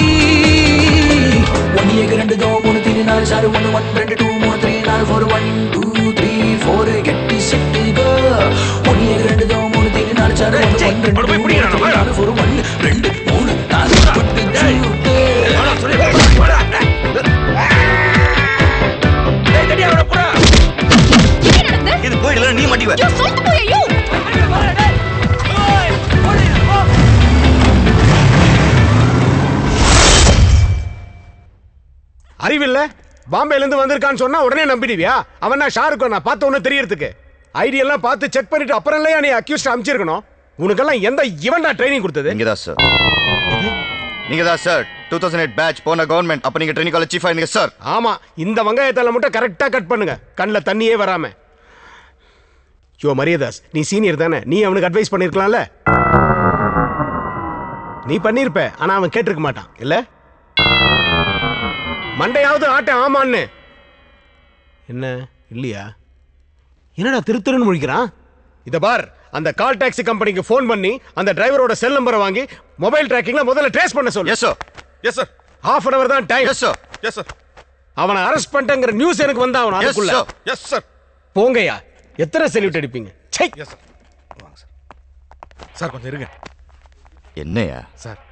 1 ஏக 2 தோ 3 3 4 சாரு 1 1 2 2 3 3 4 4 1 2 3 4 கெட்டி செட்டு கோ 1 ஏக 2 தோ 3 3 4 சாரு 1 1 2 3 4 4 1 2 3 4 பட்டு ஜூட்டு வாடா சொல்லி வாடா டேய் டேய் அவன புறா இது போய்டல நீ மாட்டிவ யோ சொல்லிட்டு போய் ஐயோ அறிவில்ல பாம்பேல இருந்து வந்திருக்கான்னு சொன்னா உடனே நம்பிடுவியா? அவன் நான் ஷாருக் நான் பார்த்த உடனே தெரியறதுக்கு ஐடியெல்லாம் பார்த்து செக் பண்ணிட்டு அப்புறம் இல்லையா நீ அக்யூஸ்ட் அனுப்பிச்சிருக்கணும். உனக்கெல்லாம் எந்த இவன்டா ட்ரைனிங் கொடுத்தது? நீங்க தான் சார். நீங்க தான் சார் 2008 பேட்ச் போன கவர்மெண்ட். அப்ப நீங்க ட்ரைனிங் காலேஜ் சீஃபா இருந்தீங்க சார். ஆமா, இந்த வெங்காயத்தால மட்டும் கரெக்டா கட் பண்ணுங்க, கண்ணில் தண்ணியே வராம. யோ மரியதாஸ், நீ சீனியர் தானே, நீ அவனுக்கு அட்வைஸ் பண்ணிருக்கலாம்ல. நீ பண்ணிருப்ப, ஆனா அவன் கேட்டிருக்க மாட்டான் இல்ல. மண்டையாவது ஆட்ட ஆமான்னு என்ன இல்லையா? என்னடா திருத்துருன்னு முழிக்கிறான்? இத பார், அந்த கால் டாக்ஸி கம்பெனிக்கு ஃபோன் பண்ணி அந்த டிரைவரோட செல் நம்பரை வாங்கி மொபைல் டிராக்கிங்ல முதல்ல ட்ரேஸ் பண்ண சொல்லு. Yes sir. Yes sir. half an hour தான் time. Yes sir. Yes sir. அவனை அரெஸ்ட் பண்ணிட்டேங்கற நியூஸ் எனக்கு வந்தா அவன் அதுக்குள்ள. Yes sir. போங்கயா, எத்தனை செல்யூட் அடிப்பீங்க? சை. Yes sir. வாங்க சார். சார் கொஞ்சம் இருங்க. என்னையா சார்,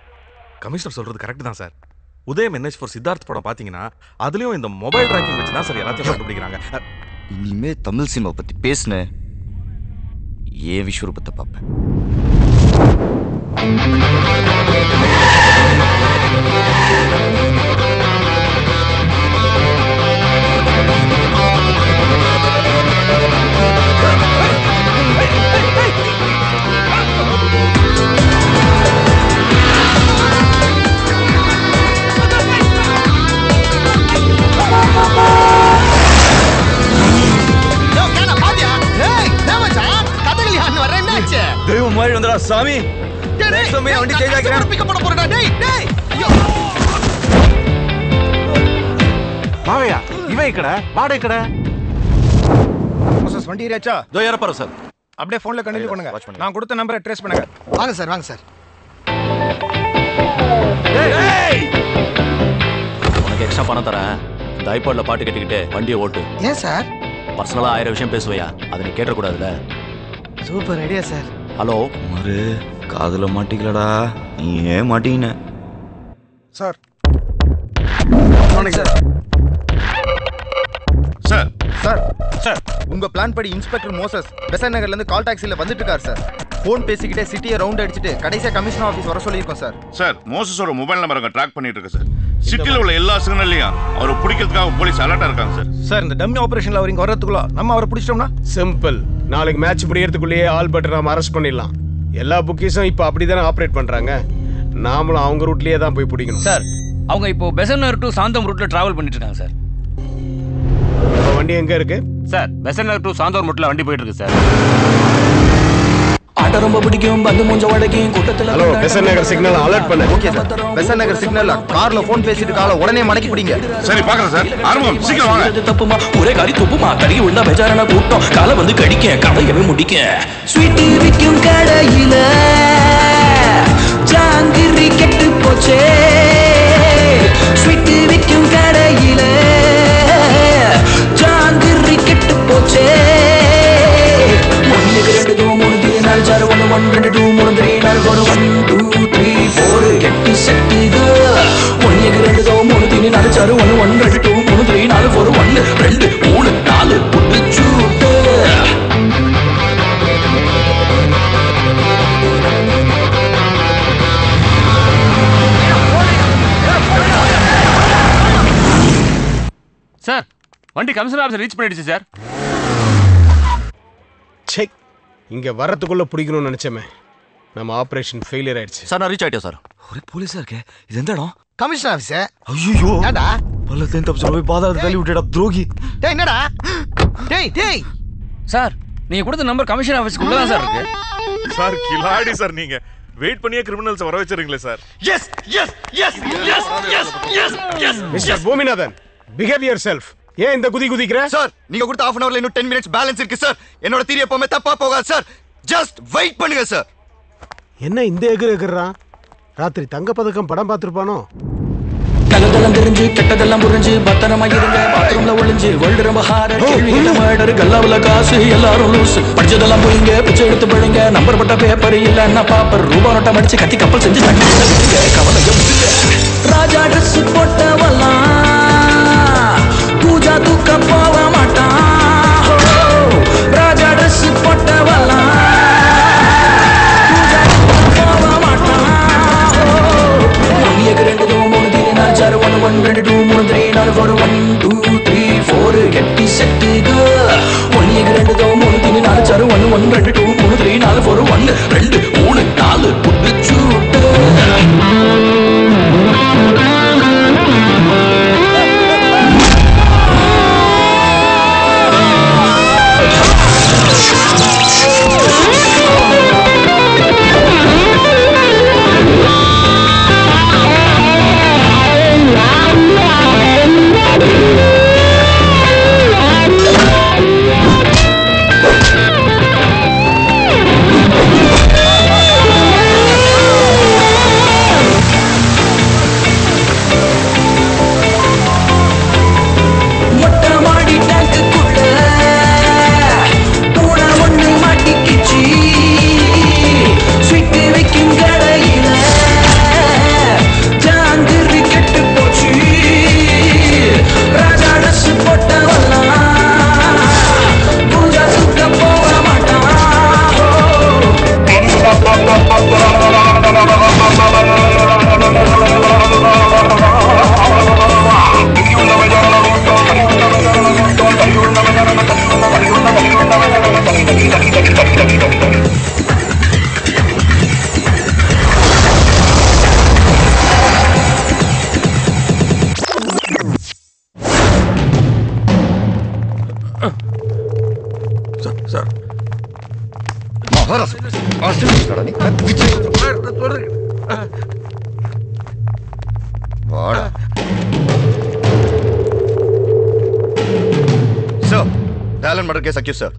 கமிஷனர் சொல்றது கரெக்ட் தான் sir. Udhayam NH four Siddharth படம் பாத்தீங்கன்னா அதுலயும் இந்த மொபைல் ட்ராக்கிங் வச்சு தான் சார் எல்லாத்தையும் கண்டுபிடிக்கிறாங்க. இனிமே தமிழ் சினிமா பத்தி பேசுன ஏன் விஸ்வரூபத்தை பார்ப்பேன். தெய்வம் மாதிரி வந்தடா சாமி. வண்டி சேஞ்ச் ஆகிறேன். பிக்கப் பண்ண போறடா. டேய் டேய் மாவையா, இவன் கடை வாடகை கடை. வண்டி ஏறியாச்சா? இதோ ஏறப்பாரு சார். அப்படியே போன்ல கண்டினியூ பண்ணுங்க. நான் கொடுத்த நம்பரை ட்ரேஸ் பண்ணுங்க. வாங்க சார், வாங்க சார். உனக்கு எக்ஸ்ட்ரா பணம் தரேன். இந்த ஐபாட்ல பாட்டு கேட்டுக்கிட்டு வண்டியை ஓட்டு. ஏன் சார்? பர்சனலா 1000 விஷயம் பேசுவையா, அதை நீ கேட்டக்கூடாதுல்ல. Super idea sir. Hello Kumar, காதுல மாட்டிக்கலடா, நீ ஏன் மாட்டீங்கன்னு. Sir sir. Sir sir sir உங்க பிளான் படி இன்ஸ்பெக்டர் மோசஸ் பெசன் நகர்ல இருந்து கால் டாக்ஸில வந்துட்டு இருக்காரு சார். போன் பேசிக்கிட்டே சிட்டியை ரவுண்ட் அடிச்சிட்டு கடைசியா கமிஷனர் ஆபீஸ் வர சொல்லியிருக்கோம் சார். சார், மோசஸோட மொபைல் நம்பரை ட்ராக் பண்ணிட்டு இருக்கு சார். சிட்டில உள்ள எல்லா சிக்னல்லையும் அவரை பிடிக்கிறதுக்காக போலீஸ் அலர்ட்டா இருக்காங்க சார். சார், இந்த டம்மி ஆபரேஷன்ல அவர் இங்க வரதுக்குள்ள நம்ம அவரை பிடிச்சிட்டோம்னா சிம்பிள். நாளைக்கு மேட்ச் முடியறதுக்குள்ளேயே ஆல் பட் நாம அரெஸ்ட் பண்ணிடலாம். எல்லா புக்கீஸும் இப்போ அப்படிதானே ஆப்ரேட் பண்றாங்க. நாமளும் அவங்க ரூட்லயே தான் போய் பிடிக்கணும் சார். அவங்க இப்போ பெசன் நகர் டு சாந்தோம் ரூட்ல டிராவல் பண்ணிட்டு இருக்காங்க சார். வண்டி எங்க இருக்கு சார்? பெசன் நகர் டு சாந்தோம் ரூட்ல வண்டி போயிட்டு இருக்கு சார். பாட்ட ரொம்ப பிடிக்கும் பந்து மூஞ்ச உடைக்கும் கூட்டத்துல hello Besant Nagar signal alert பண்ணு. Okay sir. பெசன்ட் நகர் சிக்னல்ல கார்ல போன் பேசிட்டு காலை உடனே மடக்கி பிடிங்க. சரி பாக்குறேன் சார். ஆரம்பம் சீக்கிரம் வாங்க. தப்புமா ஒரே காரி துப்புமா கடிக்கு விழுந்தா பெஜாரான கூட்டம் காலை வந்து கடிக்க கதையவே முடிக்க ஸ்வீட் விற்கும் கடையில ஜாங்கிரி கெட்டு போச்சே ஸ்வீட் விற்கும் கடையில ஜாங்கிரி கெட்டு போச்சே 1 2 3 4 5 6 1 1 2 3 4 4 1 2 3 4 கெட்டு செட்டுக 1 2 3 4 5 6 1 1 2 3 4 4 1 2 3 4 புட்டு சூட்டு சார் வண்டி கமிஷனர் ஆஃபீஸர் ரீச் பண்ணிடுச்சு சார். செக் இங்க வரதுக்குள்ள பிடிக்கணும்னு நினைச்சமே நம்ம ஆபரேஷன் ஃபெயிலியர் ஆயிடுச்சு. சார் நான் ரீச் ஆயிட்டேன் சார். ஒரே போலீஸா இருக்கே. இது எந்த இடம்? Commissioner office. ஐயோ ஏண்டா பல்லத்தையும் தப்பிச்சு போய் பாதாளத்தை தள்ளி விட்டுடா துரோகி. டேய் என்னடா டேய் சார் நீங்க கொடுத்த நம்பர் கமிஷனர் ஆஃபீஸ்க்குள்ள தான் சார் இருக்கு. சார் கிலாடி சார் நீங்க. வெயிட் பண்ணியே கிரிமினல்ஸ் வர வச்சிருக்கீங்களே sir. Yes yes yes yes yes yes yes mister Boominathan behave yourself. ஏன் இந்த குதிக்கிற? சார் நீங்க கொடுத்த half an hourல இன்னும் 10 minutes பேலன்ஸ் இருக்கு சார். என்னோட தியரி எப்பவுமே தப்பா போகாது சார். ஜஸ்ட் வெயிட் பண்ணுங்க சார். என்ன இந்த எகுறான்? ராத்திரி தங்க பதக்கம் படம் பார்த்திருப்பானோ? நல்லதெல்லாம் தெரிஞ்சு கெட்டதெல்லாம் புரிஞ்சு பத்திரமா இருங்க பாத்ரூம்ல ஒளிஞ்சு வேர்ல்டு ரொம்ப ஹாரர் கேள்விகள மர்டர் கல்லாவுல காசு எல்லாரும் லூஸ் படிச்சதெல்லாம் போயிங்க பிச்சை எடுத்து படுங்க நம்பர் பட்ட பேப்பர் இல்லன்னா பாப்பர் ரூபா நோட்டை மடிச்சு கத்தி கப்பல் செஞ்சு கவலை ராஜா ட்ரெஸ் போட்டவெல்லாம் பூஜா தூக்க போக மாட்டான் ராஜா ட்ரெஸ் போட்டவெல்லாம் பூஜா போக மாட்டான் 1 2 3 4 4 1 2 3 4 கெட்டி செட்டுக 1 2 3 4 6 1 1 2 3 4 4 1 2 3 4 புட்டு சூட்டு மர்டர் கேஸ் அக்யூஸ் சார்.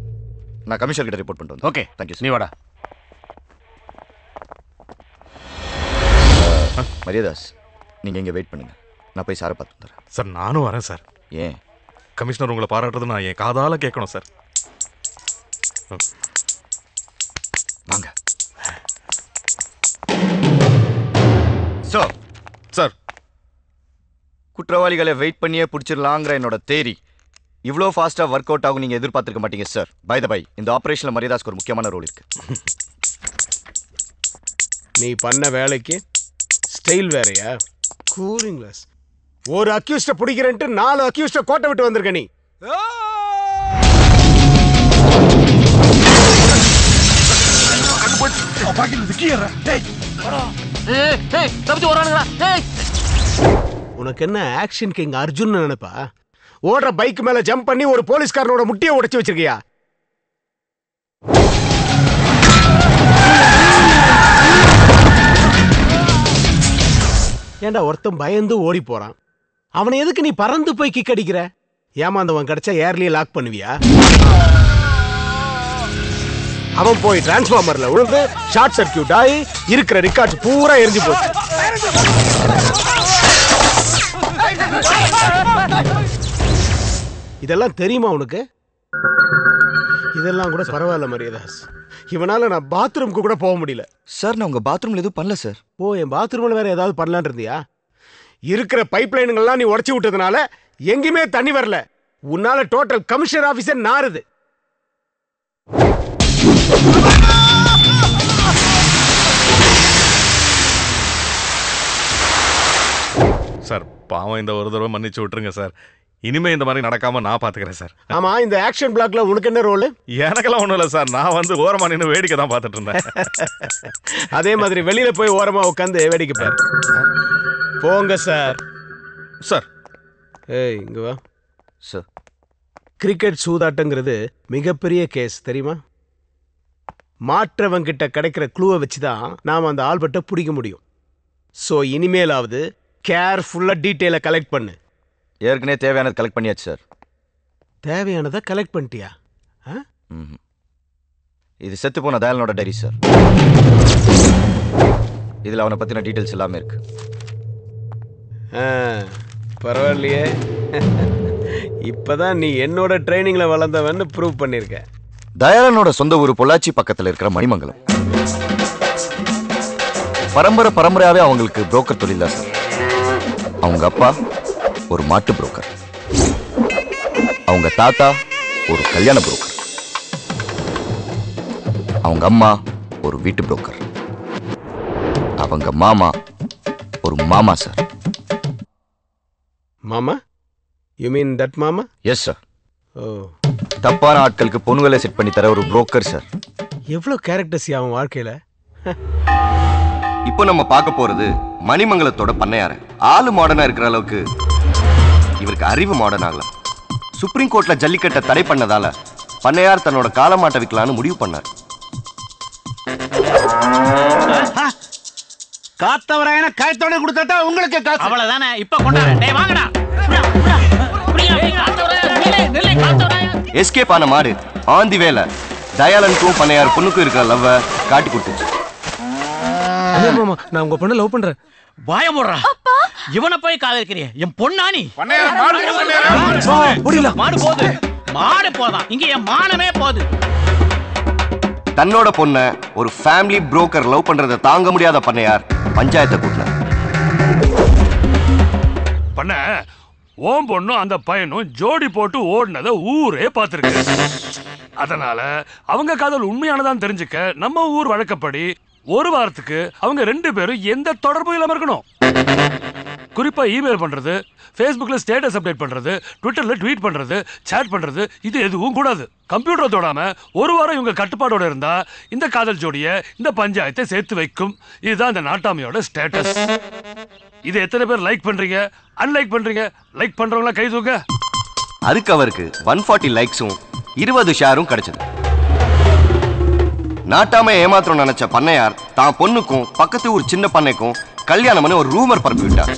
நான் கமிஷனர் கிட்ட ரிப்போர்ட் பண்ணிட்டு வந்தேன். Okay thank you. நீ வாடா. மரியாதாஸ் நீங்க இங்க வெயிட் பண்ணுங்க. நான் போய் சாரை பார்த்து வந்துடுறேன். சார் நானும் வரேன் சார். ஏன்? கமிஷனர் உங்களை பாராட்டுறது நான் என் காதால கேட்கணும் சார். வாங்க சார். சார் குற்றவாளிகளை வெயிட் பண்ணியே பிடிச்சிடலாங்கிற என்னோட தேரி இவ்வளோ ஃபாஸ்ட்டாக ஒர்க் அவுட் ஆகும் நீங்கள் எதிர்பார்த்துருக்க மாட்டீங்க சார். பை த பை இந்த ஆப்ரேஷனில் மரியாதாஸ்க்கு ஒரு முக்கியமான ரோல் இருக்கு. நீ பண்ண வேலைக்கு ஸ்டைல் வேறையா? Cooling glass. ஒரு அக்யூஸ்ட பிடிக்கிறேன்ட்டு 4 அக்யூஸ்ட கோட்டை விட்டு வந்திருக்க நீ. உனக்கு என்ன ஆக்ஷன் கிங் அர்ஜுன் நினைப்பா? ஓடுற பைக் மேல ஜம்ப் பண்ணி ஒரு போலீஸ்காரனோட முட்டியை உடைச்சு வச்சிருக்கியா? ஏண்டா ஒருத்தன் பயந்து ஓடி போறான், அவனை எதுக்கு நீ பறந்து போய் கிக் அடிக்கிற? ஏமாந்தவன் கிடைச்சா ஏர்லயே லாக் பண்ணுவியா? அவன் போய் டிரான்ஸ்ஃபார்மர்ல விழுந்து ஷார்ட் சர்க்கியூட் ஆகி இருக்கிற ரெக்கார்ட்ஸ் பூரா எரிஞ்சு போச்சு. இதெல்லாம் தெரியுமா உனக்கு? இதெல்லாம் கூட பரவாயில்ல மரியதாஸ், இவனால நான் பாத்ரூம்க்கு கூட போக முடியல. சார் நான் உங்க பாத்ரூம்ல எதுவும் பண்ணல சார். ஓ, என் பாத்ரூம்ல வேற ஏதாவது பண்ணலான் இருந்தியா? இருக்கிற பைப் லைனுங்கள்லாம் நீ உடச்சி விட்டதுனால எங்கேயுமே தண்ணி வரல. உன்னால டோட்டல் கமிஷனர் ஆபீஸர் நாறுது. சார் பாவம், இந்த ஒரு தடவை மன்னிச்சு விட்டுருங்க சார். இனிமே இந்த மாதிரி நடக்காம நான் பாத்துக்கிறேன் சார். ஆமா, இந்த ஆக்ஷன் பிளாக்ல உனக்கு என்ன ரோல்? எனக்கெல்லாம் ஒண்ணும் இல்லை சார், நான் வந்து ஓரமா நின்று வேடிக்கை தான் பார்த்துட்டு இருந்தேன். அதே மாதிரி வெளியில போய் ஓரமா உட்காந்து வேடிக்கை பாரு. போங்க சார். சார் ஏய் இங்க வா சார். கிரிக்கெட் சூதாட்டங்கிறது மிகப்பெரிய கேஸ் தெரியுமா? மாற்றவங்கிட்ட கிடைக்கிற க்ளூவை வச்சு தான் நாம் அந்த ஆல்பர்ட்டை பிடிக்க முடியும். ஸோ இனிமேலாவது கேர்ஃபுல்லாக டீட்டெயிலை கலெக்ட் பண்ணு. ஏற்கனவே தேவையானது கலெக்ட் பண்ணியாச்சு சார். தேவையானதை கலெக்ட் பண்ணிட்டியா? இது செத்து போன தயாலனோட டைரி சார். இதில் அவனை பற்றின டீட்டெயில்ஸ் எல்லாமே இருக்கு. பரவாயில்லையே, இப்பதான் நீ என்னோட ட்ரைனிங்ல வளர்ந்தவன்னு ப்ரூவ் பண்ணிருக்க. தயாளனோட சொந்த ஊர் பொள்ளாச்சி பக்கத்தில் இருக்கிற மணிமங்கலம். பரம்பரையாவே அவங்களுக்கு புரோக்கர் தொழில் தான் சார். அவங்க அப்பா ஒரு மாட்டு புரோக்கர், அவங்க தாத்தா ஒரு கல்யாண புரோக்கர், அவங்க அம்மா ஒரு வீட்டு புரோக்கர், அவங்க மாமா ஒரு மாமா சார். மாமா? யூ மீன் தட் மாமா? Yes sir. தப்பான ஆட்களுக்கு பொண்ணுகளை செட் பண்ணி தர ஒரு புரோக்கர் சார். எவ்வளவு கேரக்டர்ஸ் அவன் வாழ்க்கையில. இப்போ நம்ம பார்க்க போறது மணிமங்கலத்தோட பண்ணையார. ஆளு மாடர்னா இருக்கிற அளவுக்கு இவருக்கு அறிவு மாடர்ன் ஆகல. சுப்ரீம் கோர்ட்ல ஜல்லிக்கட்டை தடை பண்ணதால பண்ணையார் தன்னோட காலமாட்டை விற்கலான்னு முடிவு பண்ணார். காத்தவராயன கயத்தோட கொடுத்தா உங்களுக்கு காசு. அவ்வளவுதானே. இப்ப கொண்டாரு. டேய் வாங்கடா. எஸ்கேப் ஆன மாடு ஆந்தி வேலை தயாளனுக்கும் பண்ணையார் பொண்ணுக்கும் இருக்கிற லவ்வ காட்டி கொடுத்துச்சு. மாமா, நான் உங்க பொண்ணை லவ் பண்றேன். வாய மூடுறா. இவனை போய் காதலிக்கிறிய? என் பொண்ணானி மாடு போது, மாடு போதான், இங்க என் மானமே போது. தன்னோட பொண்ண ஒரு ஃபேமிலி புரோக்கர் லவ் பண்றதை தாங்க முடியாத பண்ணையார் பஞ்சாயத்தை கூட்டினார். பண்ண ஓம் பொண்ணும் அந்த பையனும் ஜோடி போட்டு ஓடினதை ஊரே பார்த்துருக்கு. அதனால அவங்க காதல் உண்மையானதான் தெரிஞ்சுக்க நம்ம ஊர் வழக்கப்படி ஒரு வாரத்துக்கு அவங்க 2 பேரும் எந்த தொடர்பும் இல்லாம இருக்கணும். குறிப்பா இமெயில் பண்றது, ஃபேஸ்புக்ல ஸ்டேட்டஸ் அப்டேட் பண்றது, ட்விட்டர்ல ட்வீட் பண்றது, சேட் பண்றது, இது எதுவும் கூடாது. கம்ப்யூட்டரை தொடாம ஒரு வாரம் இவங்க கட்டுப்பாடோட இருந்தா இந்த காதல் ஜோடிய இந்த பஞ்சாயத்தை சேர்த்து வைக்கும். இதுதான் இந்த நாட்டாமையோட ஸ்டேட்டஸ். இது எத்தனை பேர் லைக் பண்றீங்க, அன்லைக் பண்றீங்க? லைக் பண்றவங்களா கை தூக்க. அதுக்கு அவருக்கு 140 லைக்ஸும் 20 ஷேரும் கிடைச்சது. நாட்டாம ஏமாத்திரம் நினைச்ச பண்ணையார் தான் பொண்ணுக்கும் பக்கத்து ஊர் சின்ன பண்ணைக்கும் கல்யாணம் ஒரு ரூமர் பரப்பி விட்டார்.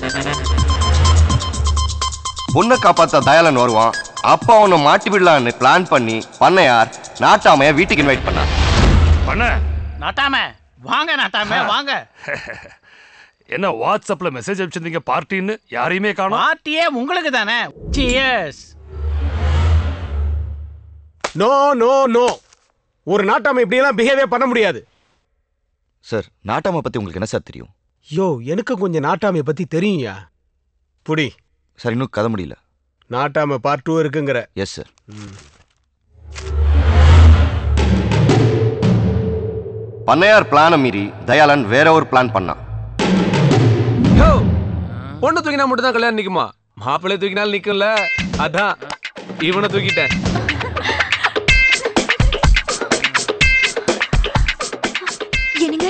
பொண்ணை காப்பாத்த தயாளன் வருவான், அப்பா அவனை மாட்டி விடலான்னு பிளான் பண்ணி பண்ணையார் நாட்டாமைய வீட்டுக்கு இன்வைட் பண்ணார். பண்ண நாட்டாம வாங்க, நாட்டாம வாங்க. என்ன வாட்ஸ்அப்ல மெசேஜ் அனுப்பிச்சிருந்தீங்க பார்ட்டின்னு? யாரையுமே காணோம். பார்ட்டியே உங்களுக்கு தானே. சியர்ஸ். நோ நோ நோ, ஒரு நாட்டாம இப்படியெல்லாம் பிஹேவியர் பண்ண முடியாது. சார், நாட்டாமை பத்தி உங்களுக்கு என்ன சார் தெரியும்? யோ, எனக்கு கொஞ்சம் நாட்டாமையை பத்தி தெரியும்யா. புடி சார், இன்னும் கதை முடியல. நாட்டாம பார்ட் 2 இருக்குங்கிற? Yes sir. பண்ணையார் பிளான மீறி தயாளன் வேற ஒரு பிளான் பண்ணான். பொண்ணு தூக்கினா மட்டும் தான் கல்யாணம் நிக்குமா? மாப்பிள்ளை தூக்கினாலும் நிக்கும்ல. அதான் இவனை தூக்கிட்டேன். என்னங்க,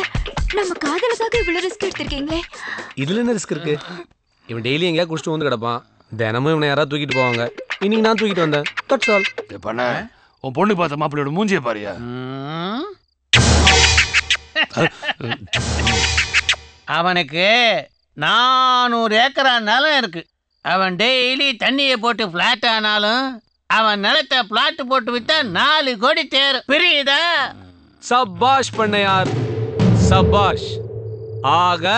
நம்ம காதலுக்காக இவ்வளவு ரிஸ்க் எடுத்திருக்கீங்களே. இதுல என்ன ரிஸ்க் இருக்கு? இவன் டெய்லி எங்கேயா குடிச்சிட்டு வந்து கிடப்பான். தினமும் இவனை யாராவது தூக்கிட்டு போவாங்க. இன்னைக்கு நான் தூக்கிட்டு வந்தேன். That's all. பண்ண உன் பொண்ணு பார்த்த மாப்பிள்ளையோட மூஞ்சிய பாரியா. அவனுக்கு 400 ஏக்கரா நிலம் இருக்கு. அவன் டெய்லி தண்ணியை போட்டு பிளாட் ஆனாலும் அவன் நிலத்தை பிளாட் போட்டு வித்தா 4 கோடி தேரும். புரியுதா? சபாஷ் பண்ணையார், சபாஷ். ஆக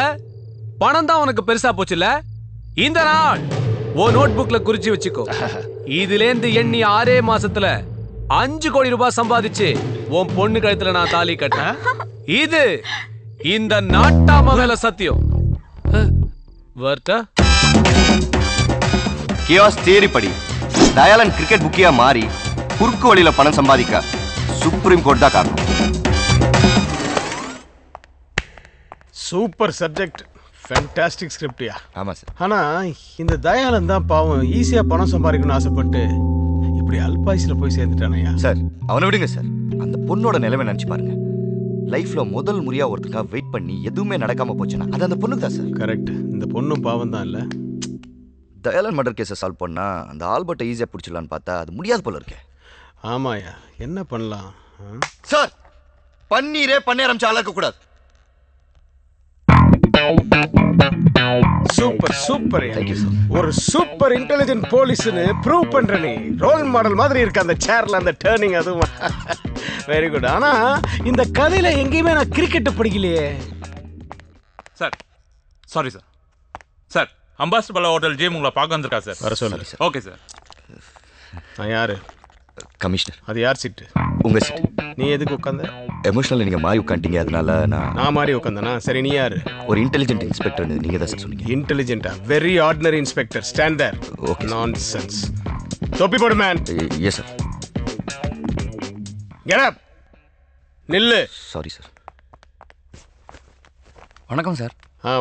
பணம் தான் உனக்கு பெருசா போச்சுல. இந்த நாள் ஓ நோட் புக்ல குறிச்சு வச்சுக்கோ. இதுலேந்து எண்ணி 6 மாசத்துல 5 கோடி ரூபாய் சம்பாதிச்சு உன் பொண்ணு கழுத்துல நான் தாலி கட்டேன். இது இந்த நாட்டாம மேல சத்தியம். வர்த்தா கியாஸ் தியரி படி தயாளன் கிரிக்கெட் புக்கியா மாறி குறுக்கு வழியில பணம் சம்பாதிக்க சுப்ரீம் கோர்ட் தான் காரணம். சூப்பர் சப்ஜெக்ட், ஃபேண்டாஸ்டிக் ஸ்கிரிப்டியா. ஆமா சார். ஆனா இந்த தயாளன் தான் பாவம் ஈஸியா பணம் சம்பாதிக்கணும்னு ஆசைப்பட்டு இப்படி அல்பாயுஸ்ல போய் சேர்ந்துட்டானயா. சார் அவனை விடுங்க சார். அந்த பொண்ணோட நிலைமை நினைச்சு பாருங்க. லைஃப்ல முதல் முறையா ஒருத்தருக்காக வெயிட் பண்ணி எதுவுமே நடக்காம போச்சுன்னா அது அந்த பொண்ணுக்கு தான் சார். கரெக்ட். இந்த பொண்ணும் பாவம் தான் இல்ல. தயாளன் மர்டர் கேஸை சால்வ் பண்ணா அந்த ஆல்பர்ட்டை ஈஸியா பிடிச்சிடலான்னு பார்த்தா அது முடியாது போல இருக்கே. ஆமாயா, என்ன பண்ணலாம் சார்? பன்னீரே பண்ண ஆரம்பிச்சு ஆளாக்க கூடாது. Super super. ஒரு சூப்பர் இன்டெலிஜென்ட் போலீஸ்னு ப்ரூவ் பண்ற நீ. ரோல் மாடல் மாதிரி இருக்கு அந்த சேர்ல அந்த டர்னிங். அதுவும் வெரி குட். ஆனா இந்த கதையில எங்கேயுமே நான் கிரிக்கெட் படிக்கலையே. Sir sorry sir. Sir ambassador பல்லா ஹோட்டல் ஜிம் உங்களை பார்க்க வந்திருக்கா சார். வர சொல்லு. Okay sir. நான் யாரு? கமிஷனர். அது யார் சீட்டு? உங்க சீட். நீ எதுக்கு உட்காந்த? எமோஷனல் நீங்க மாறி உட்காந்துட்டீங்க, அதனால நான் மாறி உட்காந்தனா? சரி, நீ யாரு? ஒரு இன்டெலிஜென்ட் இன்ஸ்பெக்டர் நீங்க தான் சார் சொன்னீங்க. இன்டெலிஜென்ட்டா? Very ordinary inspector. Stand there. Okay. Nonsense. தொப்பி போடு man. Yes sir. Get up. நில்லு. Sorry sir. வணக்கம் சார்.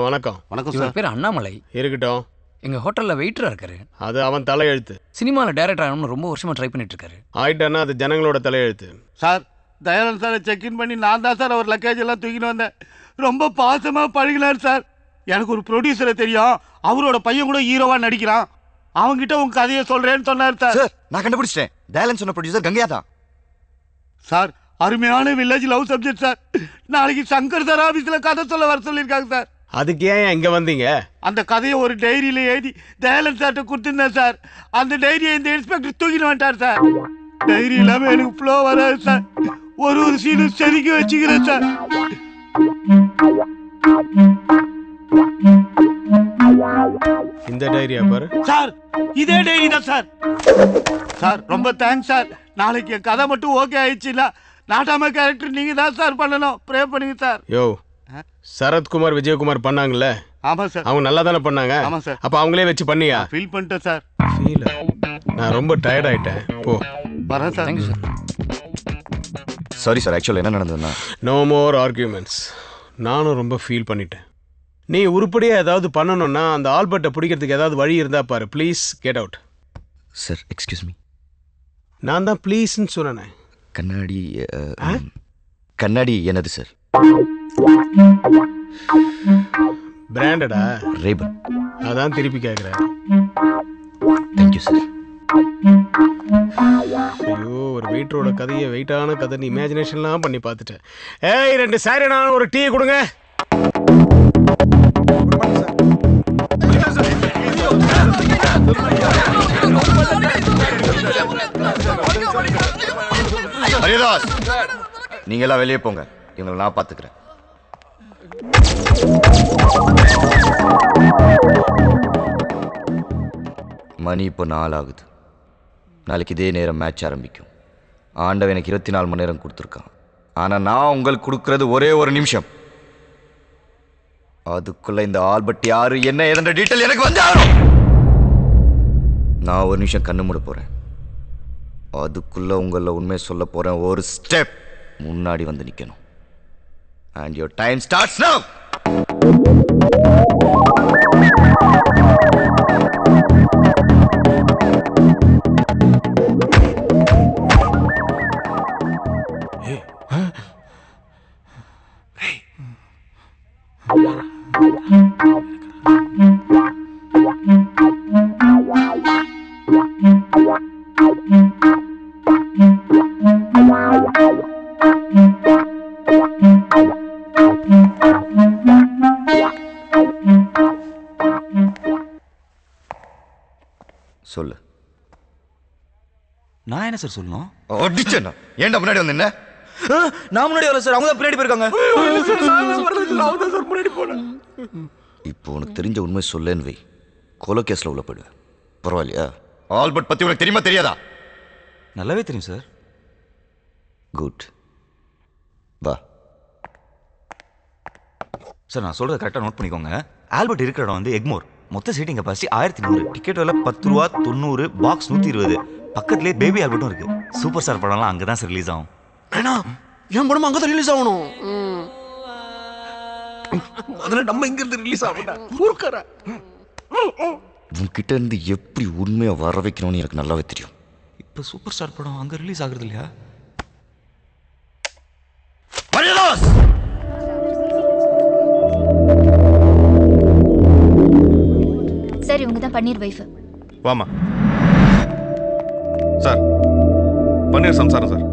வணக்கம். வணக்கம் சார். பேர் அண்ணாமலை. இருக்கட்டும். எங்க ஹோட்டல்ல வெயிட்டரா இருக்காரு. அது அவன் தலையெழுத்து. சினிமால டைரக்டர் ஆகணும்னு ரொம்ப வருஷமா ட்ரை பண்ணிட்டு இருக்காரு. ஆயிட்டானா அது ஜனங்களோட தலையெழுத்து. சார் தயானந்த் சாரை செக்இன் பண்ணி நான் தான் சார் அவர் லக்கேஜ் எல்லாம் தூக்கின்னு வந்தேன். ரொம்ப பாசமா பழகினார் சார். எனக்கு ஒரு ப்ரொடியூசரை தெரியும், அவரோட பையன் கூட ஹீரோவா நடிக்கிறான். அவங்கிட்ட உங்க கதையை சொல்றேன்னு சொன்னார் சார். நான் கண்டுபிடிச்சிட்டேன். தயாளன் சொன்ன ப்ரொடியூசர் கங்கையா தான் சார். அருமையான வில்லேஜ் லவ் சப்ஜெக்ட் சார். நாளைக்கு சங்கர் சார் ஆபீஸ்ல கதை சொல்ல வர சொல்லியிருக்காங்க சார். அதுக்கு ஏன் இங்க வந்தீங்க? அந்த கதையை ஒரு டைரியில எழுதி தயாளன் சார்ட்ட கொடுத்துருந்தேன் சார். அந்த டைரியை இந்த இன்ஸ்பெக்டர் தூக்கிட்டு வந்துட்டார் சார். டைரி இல்லாம எனக்கு ஃப்ளோ வராது சார். ஒரு சீனும் செதுக்கி வச்சுக்கிறேன் சார். இந்த டைரியா பாரு சார். இதே டைரி தான் சார். சார் ரொம்ப தேங்க்ஸ் சார். நாளைக்கு என் கதை மட்டும் ஓகே ஆயிடுச்சுன்னா நாட்டாம கேரக்டர் நீங்க தான் சார் பண்ணணும். ப்ரே பண்ணுங்க சார். யோ, சரத்குமார் விஜயகுமார் பண்ணாங்கல்ல? ஆமா சார். அவங்க நல்லா தானே பண்ணாங்க? ஆமா சார். அப்ப அவங்களே வச்சு பண்ணியா? ஃபீல் பண்ணிட்டேன் சார். ஃபீல்? நான் ரொம்ப டயர்ட் ஆயிட்டேன். போ. வரேன் sir. Thank you sir. Sorry sir. ஆக்சுவலா என்ன நடந்ததுன்னா நோ மோர் ஆர்கியூமெண்ட்ஸ். நானும் ரொம்ப ஃபீல் பண்ணிட்டேன். நீ உருப்படியா ஏதாவது பண்ணணும்னா அந்த ஆல்பர்ட்டை பிடிக்கிறதுக்கு ஏதாவது வழி இருந்தா பாரு. Please get out. Sir excuse me. நான் தான் ப்ளீஸ்ன்னு சொன்னேன். கண்ணாடி கண்ணாடி என்னது சார்? பிராண்டடா? ரேபன். அதான் திருப்பி கேட்குறேன். Thank you sir. ஐயோ, ஒரு வெயிட்டரோட கதையை வெயிட்டான கதை நீ இமேஜினேஷன்லாம் பண்ணி பார்த்துட்டேன். ஏய், 2 சாரி நான் ஒரு டீ கொடுங்க. ஹரிதாஸ், நீங்க எல்லாம் வெளியே போங்க. இவங்களை நான் பார்த்துக்கிறேன். மணி இப்போ 4 ஆகுது. நாளைக்கு இதே நேரம் மேட்ச் ஆரம்பிக்கும். ஆண்டவன் எனக்கு 24 மணி நேரம் கொடுத்துருக்கான். ஆனால் நான் உங்களுக்கு கொடுக்கறது ஒரே ஒரு நிமிஷம். அதுக்குள்ள இந்த ஆல்பர்ட் யாரு என்ன ஏதென்ற டீட்டெயில் எனக்கு வந்து ஆகணும். நான் ஒரு நிமிஷம் கண்ணு மூட போறேன். அதுக்குள்ள உங்கள உண்மை சொல்ல போறேன். ஒரு ஸ்டெப் முன்னாடி வந்து நிக்கணும். And your time starts now. நான் என்ன சார் சொல்லணும்? அடிச்சேன். ஏன்டா முன்னாடி வந்து என்ன? நான் முன்னாடி வரல சார், அவங்க தான் பின்னாடி போயிருக்காங்க. இப்போ உனக்கு தெரிஞ்ச உண்மை சொல்லேன்னு வை, கொலை கேஸ்ல உள்ள போயிடுவேன். பரவாயில்லையா? ஆல்பர்ட் பத்தி உனக்கு தெரியுமா தெரியாதா? நல்லாவே தெரியும் சார். குட், வா சார். நான் சொல்றதை கரெக்டாக நோட் பண்ணிக்கோங்க. ஆல்பர்ட் இருக்கிற இடம் வந்து எக்மோர். மொத்த சீட்டிங் கெப்பாசிட்டி 1100. டிக்கெட் விலை 10 ரூபா, 90, பாக்ஸ் 120. பக்கத்துலேயே பேபி ஆல்பர்ட்டும் இருக்கு. சூப்பர் ஸ்டார் படம்லாம் அங்கே தான் சார் ரிலீஸ் ஆகும். ஏன்னா என் படம் அங்கே தான் ரிலீஸ் ஆகணும். அதில் நம்ம இங்கிருந்து ரிலீஸ் ஆகணும். உன்கிட்ட இருந்து எப்படி உண்மையை வர வைக்கணும்னு எனக்கு நல்லாவே தெரியும். இப்போ சூப்பர் ஸ்டார் படம் அங்கே ரிலீஸ் ஆகுறது இல்லையா? சார், இவங்க தான் பன்னீர் வைஃப். வாமா சார். பன்னீர் சம்சாரம் சார்.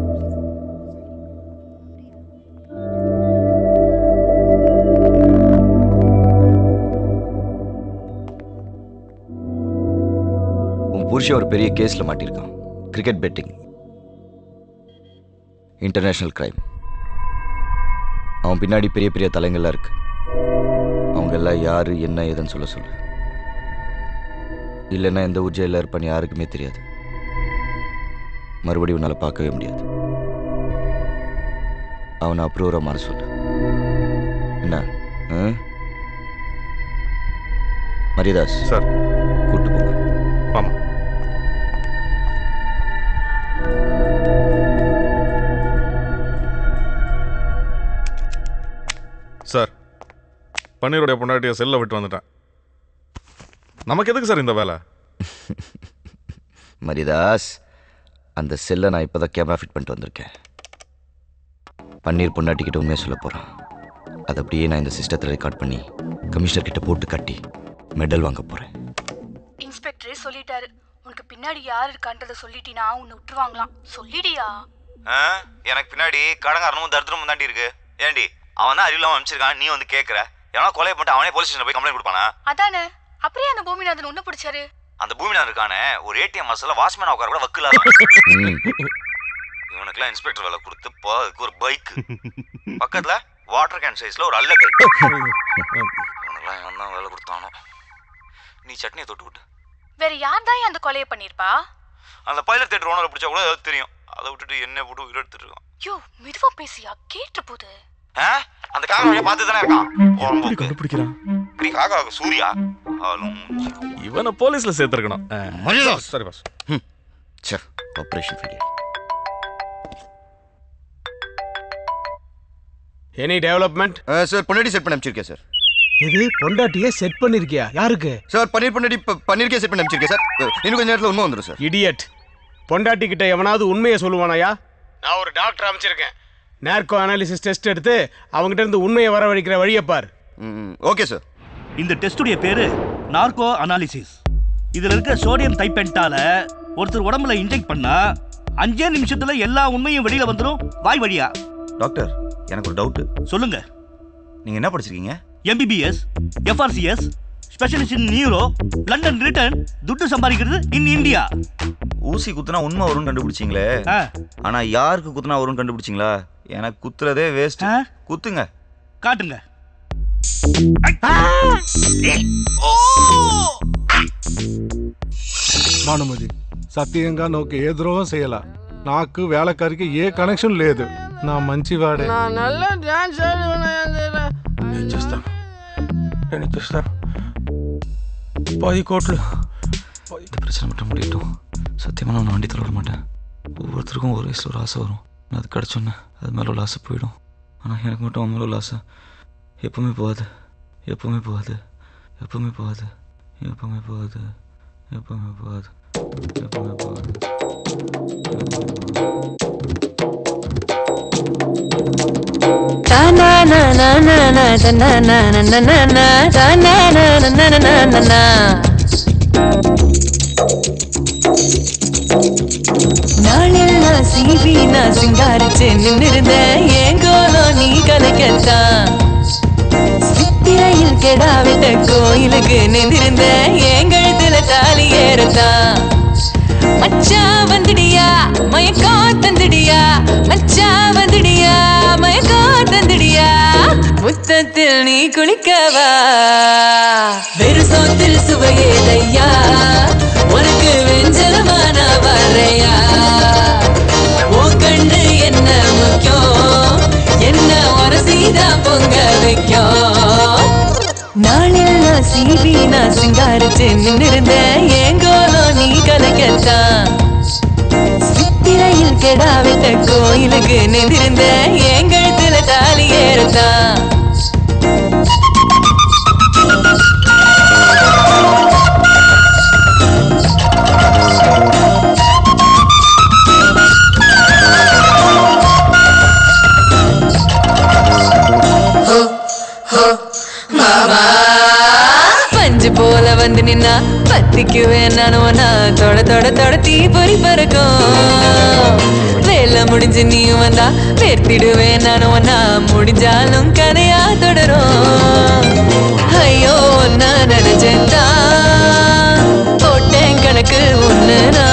உன் புருஷன் ஒரு பெரிய கேஸ்ல மாட்டிருக்கான். Cricket betting, international crime. அவன் பின்னாடி பெரிய பெரிய தலைங்கள்லாம் இருக்கு. அவங்க எல்லாம் யாரு என்ன ஏதுன்னு சொல்ல சொல்லு. இல்லைன்னா எந்த ஊர் ஜெயிலில் இருப்பான்னு யாருக்குமே தெரியாது. மறுபடியும் உன்னால் பார்க்கவே முடியாது. அவனை அப்ரூவராக மாற சொல்லு. என்ன மரியதாஸ் சார், கூட்டு போங்க. ஆமாம் சார். பன்னீருடைய பொண்டாட்டியை செல்ல விட்டு வந்துட்டேன். நமக்கு எதுக்கு சார் இந்த வேலை? மரியதாஸ், அந்த செல்லை நான் இப்போ தான் கேமரா ஃபிட் பண்ணிட்டு வந்திருக்கேன். பன்னீர் பொண்டாட்டிக்கிட்ட உண்மையாக சொல்ல போகிறான். அதை அப்படியே நான் இந்த சிஸ்டத்தில் ரெக்கார்ட் பண்ணி கமிஷனர் கிட்ட போட்டு கட்டி மெடல் வாங்க போகிறேன். இன்ஸ்பெக்டரே சொல்லிட்டாரு, உனக்கு பின்னாடி யார் இருக்கான்றத சொல்லிட்டினா உன்னை விட்டுருவாங்களாம். சொல்லிடியா? எனக்கு பின்னாடி கடங்காரனும் தரித்திரமும் தாண்டி இருக்கு. ஏண்டி அவன் தான் அறிவில்லாம அனுப்பிச்சிருக்கான், நீ வந்து கேட்குற? ஏன்னா கொலை பண்ணிட்டு அவனே போலீஸ் ஸ்டேஷன் போய் கம்ப்ளைண்ட் கொடுப்பானா? அதானே. அப்படியே அந்த பூமிநாதன் உன்ன பிடிச்சாரு. அந்த பூமிநாதன் இருக்கானே, ஒரு ஏடிஎம் மசாலா வாட்ச்மேன் உட்கார கூட வக்கில்லாத. இவனுக்குலாம் இன்ஸ்பெக்டர் வேலை கொடுத்து அதுக்கு ஒரு பைக் பக்கத்துல வாட்டர் கேன் சைஸ்ல ஒரு அல்ல கை. இவனுக்குலாம் இவன் தான் வேலை கொடுத்தானோ. நீ சட்னியை தொட்டு விட்டு. வேற யார் தான் அந்த கொலையை பண்ணிருப்பா? அந்த பைலட் தேட்டர் ஓனரை பிடிச்சா கூட ஏதாவது தெரியும். அதை விட்டுட்டு என்ன போட்டு உயிர் எடுத்துட்டு இருக்கான். யோ, மெதுவா பேசியா, கேட்டு போகுது. அந்த காக்கா பார்த்து தானே இருக்கான். கண்டுபிடிக்கிறான். காக்கா சூர்யா. இவனை போலீஸ்ல சேர்த்திருக்கணும். சரி boss. Sir, operation failure. Any development? Sir, பொண்டாட்டி செட் பண்ணி அனுப்பிச்சிருக்கேன் சார். எது, பொண்டாட்டியே செட் பண்ணிருக்கியா? யாருக்கு சார்? பன்னீர் பொண்டாட்டி பன்னீருக்கே செட் பண்ணி அனுப்பிச்சிருக்கேன் சார். இன்னும் கொஞ்சம் நேரத்தில் உண்மை வந்துடும் சார். இடியட், பொண்டாட்டி கிட்ட எவனாவது உண்மையை சொல்லுவானாயா? நான் ஒரு டாக்டர் அமைச்சிருக்கேன். நார்கோ அனாலிசிஸ் டெஸ்ட் எடுத்து அவங்ககிட்ட இருந்து உண்மையை வரவழைக்கிற வழியை பார். Okay sir. இந்த டெஸ்டுடைய பேரு நார்கோ அனாலிசிஸ். இதுல இருக்க சோடியம் தைப்பென்டால ஒருத்தர் உடம்புல இன்ஜெக்ட் பண்ணா 5 நிமிஷத்துல எல்லா உண்மையும் வெளியில வந்துடும் வாய் வழியா. டாக்டர், எனக்கு ஒரு டவுட். சொல்லுங்க. நீங்க என்ன படிச்சிருக்கீங்க? MBBS, FRCS, specialist in neuro, London return, துட்டு சம்பாதிக்கிறது இன் இந்தியா. ஊசி குத்துனா உண்மை வரும்னு கண்டுபிடிச்சிங்களே, ஆனா யாருக்கு குத்துனா வரும்னு கண்டுபிடிச்சிங்களா? எனக்கு குத்துறதே வேஸ்ட். குத்துங்க, காட்டுங்க. భానుమతి సత్యంగా నాకు ఏ ద్రోహం చేయాల. నాకు వేళకారికి ఏ కనెక్షన్ లేదు. నా మంచివాడే. నేను చేస్తాను 10 கோట్లు. இந்த பிரச்சனை மட்டும் முடியட்டும். சத்தியமாக நான் வண்டி தள்ள விட மாட்டேன். ஒவ்வொருத்தருக்கும் ஒரு வயசில் ஒரு ஆசை வரும். நான் அது கிடச்சோன்னே அது மேலே உள்ள ஆசை போயிடும். ஆனால் எனக்கு மட்டும் அவன் மேலே உள்ள ஆசை எப்பவுமே போகாது. எப்பவுமே போகாது. எப்பவுமே போகாது. எப்பவுமே போகாது. எப்பவுமே போகாது. எப்பவுமே போகாது. நாளெல்லாம் சீவி நான் சிங்காரிச்சு நின்னிருந்த ஏங்கோலோ நீ கலைக்கத்தான். சித்திரையில் கெடாவிட்ட கோயிலுக்கு நின்றிருந்த எங்கழுத்துல தாலி ஏறத்தான். மச்சா வந்துடியா வந்துடியா மச்சா வந்துடியா மயக்கம் தந்துடியா முத்தத்தில் நீ குளிக்கவா வெறு சோத்தில் சுவையேதையா உனக்கு வெஞ்சலமான வரையா ஓ கண்ணு என்ன முக்கியம் என்ன உரசிதான் பொங்க வைக்கும் நாளெல்லாம் சீவி நான் சிங்காரிச்சு நின்னிருந்த ஏங்கோலோ நீ கலக்கத்தான் சித்திரையில் கெடாவிட்ட கோயிலுக்கு நின்றிருந்த எங்கழுத்துல தாலி ஏறத்தான் பஞ்சு போல வந்து நின்னா பத்திக்குவேன் நானுவனா தொட தொட தொட தீ பொறி பறக்கும் வேலை முடிஞ்சு நீயும் வந்தா வேர்த்திடுவேன் நானுவனா முடிஞ்சாலும் கதையா தொடரும் ஐயோ நான் நினைச்சேன்டா போட்டேன் கணக்கு ஒண்ணுனா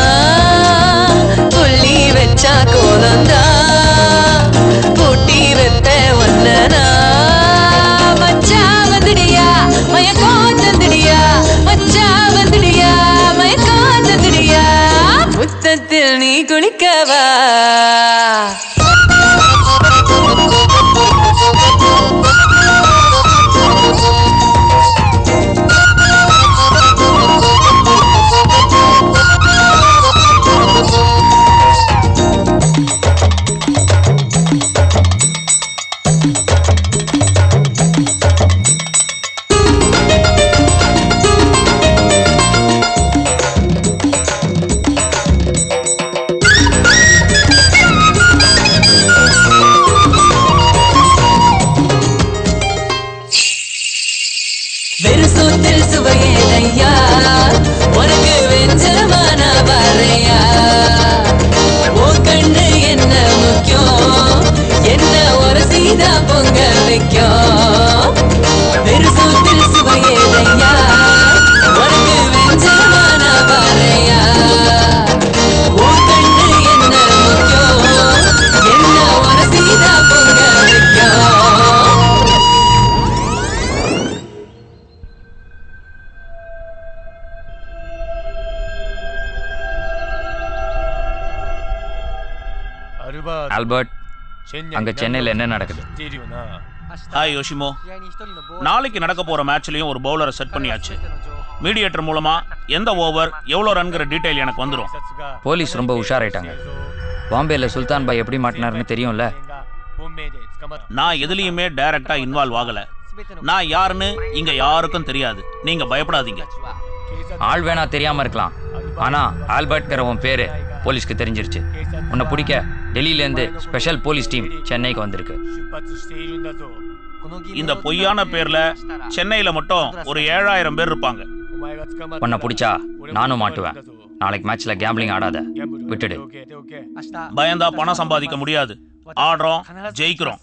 புள்ளி வச்சா கோலந்தா பூட்டி வைப்ப ஒன்னனா மச்சா வந்துடியா மயக்கம் தந்துடியா மச்சா வந்துடியா மயக்கம் தந்துடியா முத்தத்தில் நீ குளிக்கவா வெறுசோத்தில் சுவையேதையா உனக்கு வெஞ்சலமான வரையா ஓ கண்ணு என்ன முக்கியம் என்ன உரசிதா பொங்க வைக்கும் வெறுசோத்தில் சுவையேதையா உனக்கு வெஞ்சலமான வரையா ஓ கண்ணு என்ன முக்கியம் என்ன உரசிதா பொங்க வைக்கும் ஆல்பர்ட் அங்க சென்னையில் என்ன நடக்குது? ஹாய் யோஷிமோ, நாளைக்கு நடக்க போற மேட்ச்லயும் ஒரு பவுலரை செட் பண்ணியாச்சு. மீடியேட்டர் மூலமா எந்த ஓவர் எவ்வளோ ரன்கிற டீடைல் எனக்கு வந்துடும். போலீஸ் ரொம்ப உஷாராயிட்டாங்க. பாம்பேல சுல்தான் பாய் எப்படி மாட்டினாருன்னு தெரியும்ல. நான் எதுலயுமே டைரக்டா இன்வால்வ் ஆகல. நான் யாருன்னு இங்க யாருக்கும் தெரியாது. நீங்க பயப்படாதீங்க. ஆள் வேணா தெரியாம இருக்கலாம், ஆனா ஆல்பர்ட்ங்கிற உன் பேரு போலீஸ்க்கு தெரிஞ்சிருச்சு. உன்னை பிடிக்க டெல்லியிலேருந்து ஸ்பெஷல் போலீஸ் டீம் சென்னைக்கு வந்திருக்கு. இந்த பொய்யான பேர்ல சென்னையில மட்டும் ஒரு 7000 பேர் இருப்பாங்க. உன்னை பிடிச்சா நானும் மாட்டுவேன். நாளைக்கு மேட்ச்ல கேம்பிளிங் ஆடாத, விட்டுடு. பயந்தா பணம் சம்பாதிக்க முடியாது. ஆடுறோம், ஜெயிக்கிறோம்.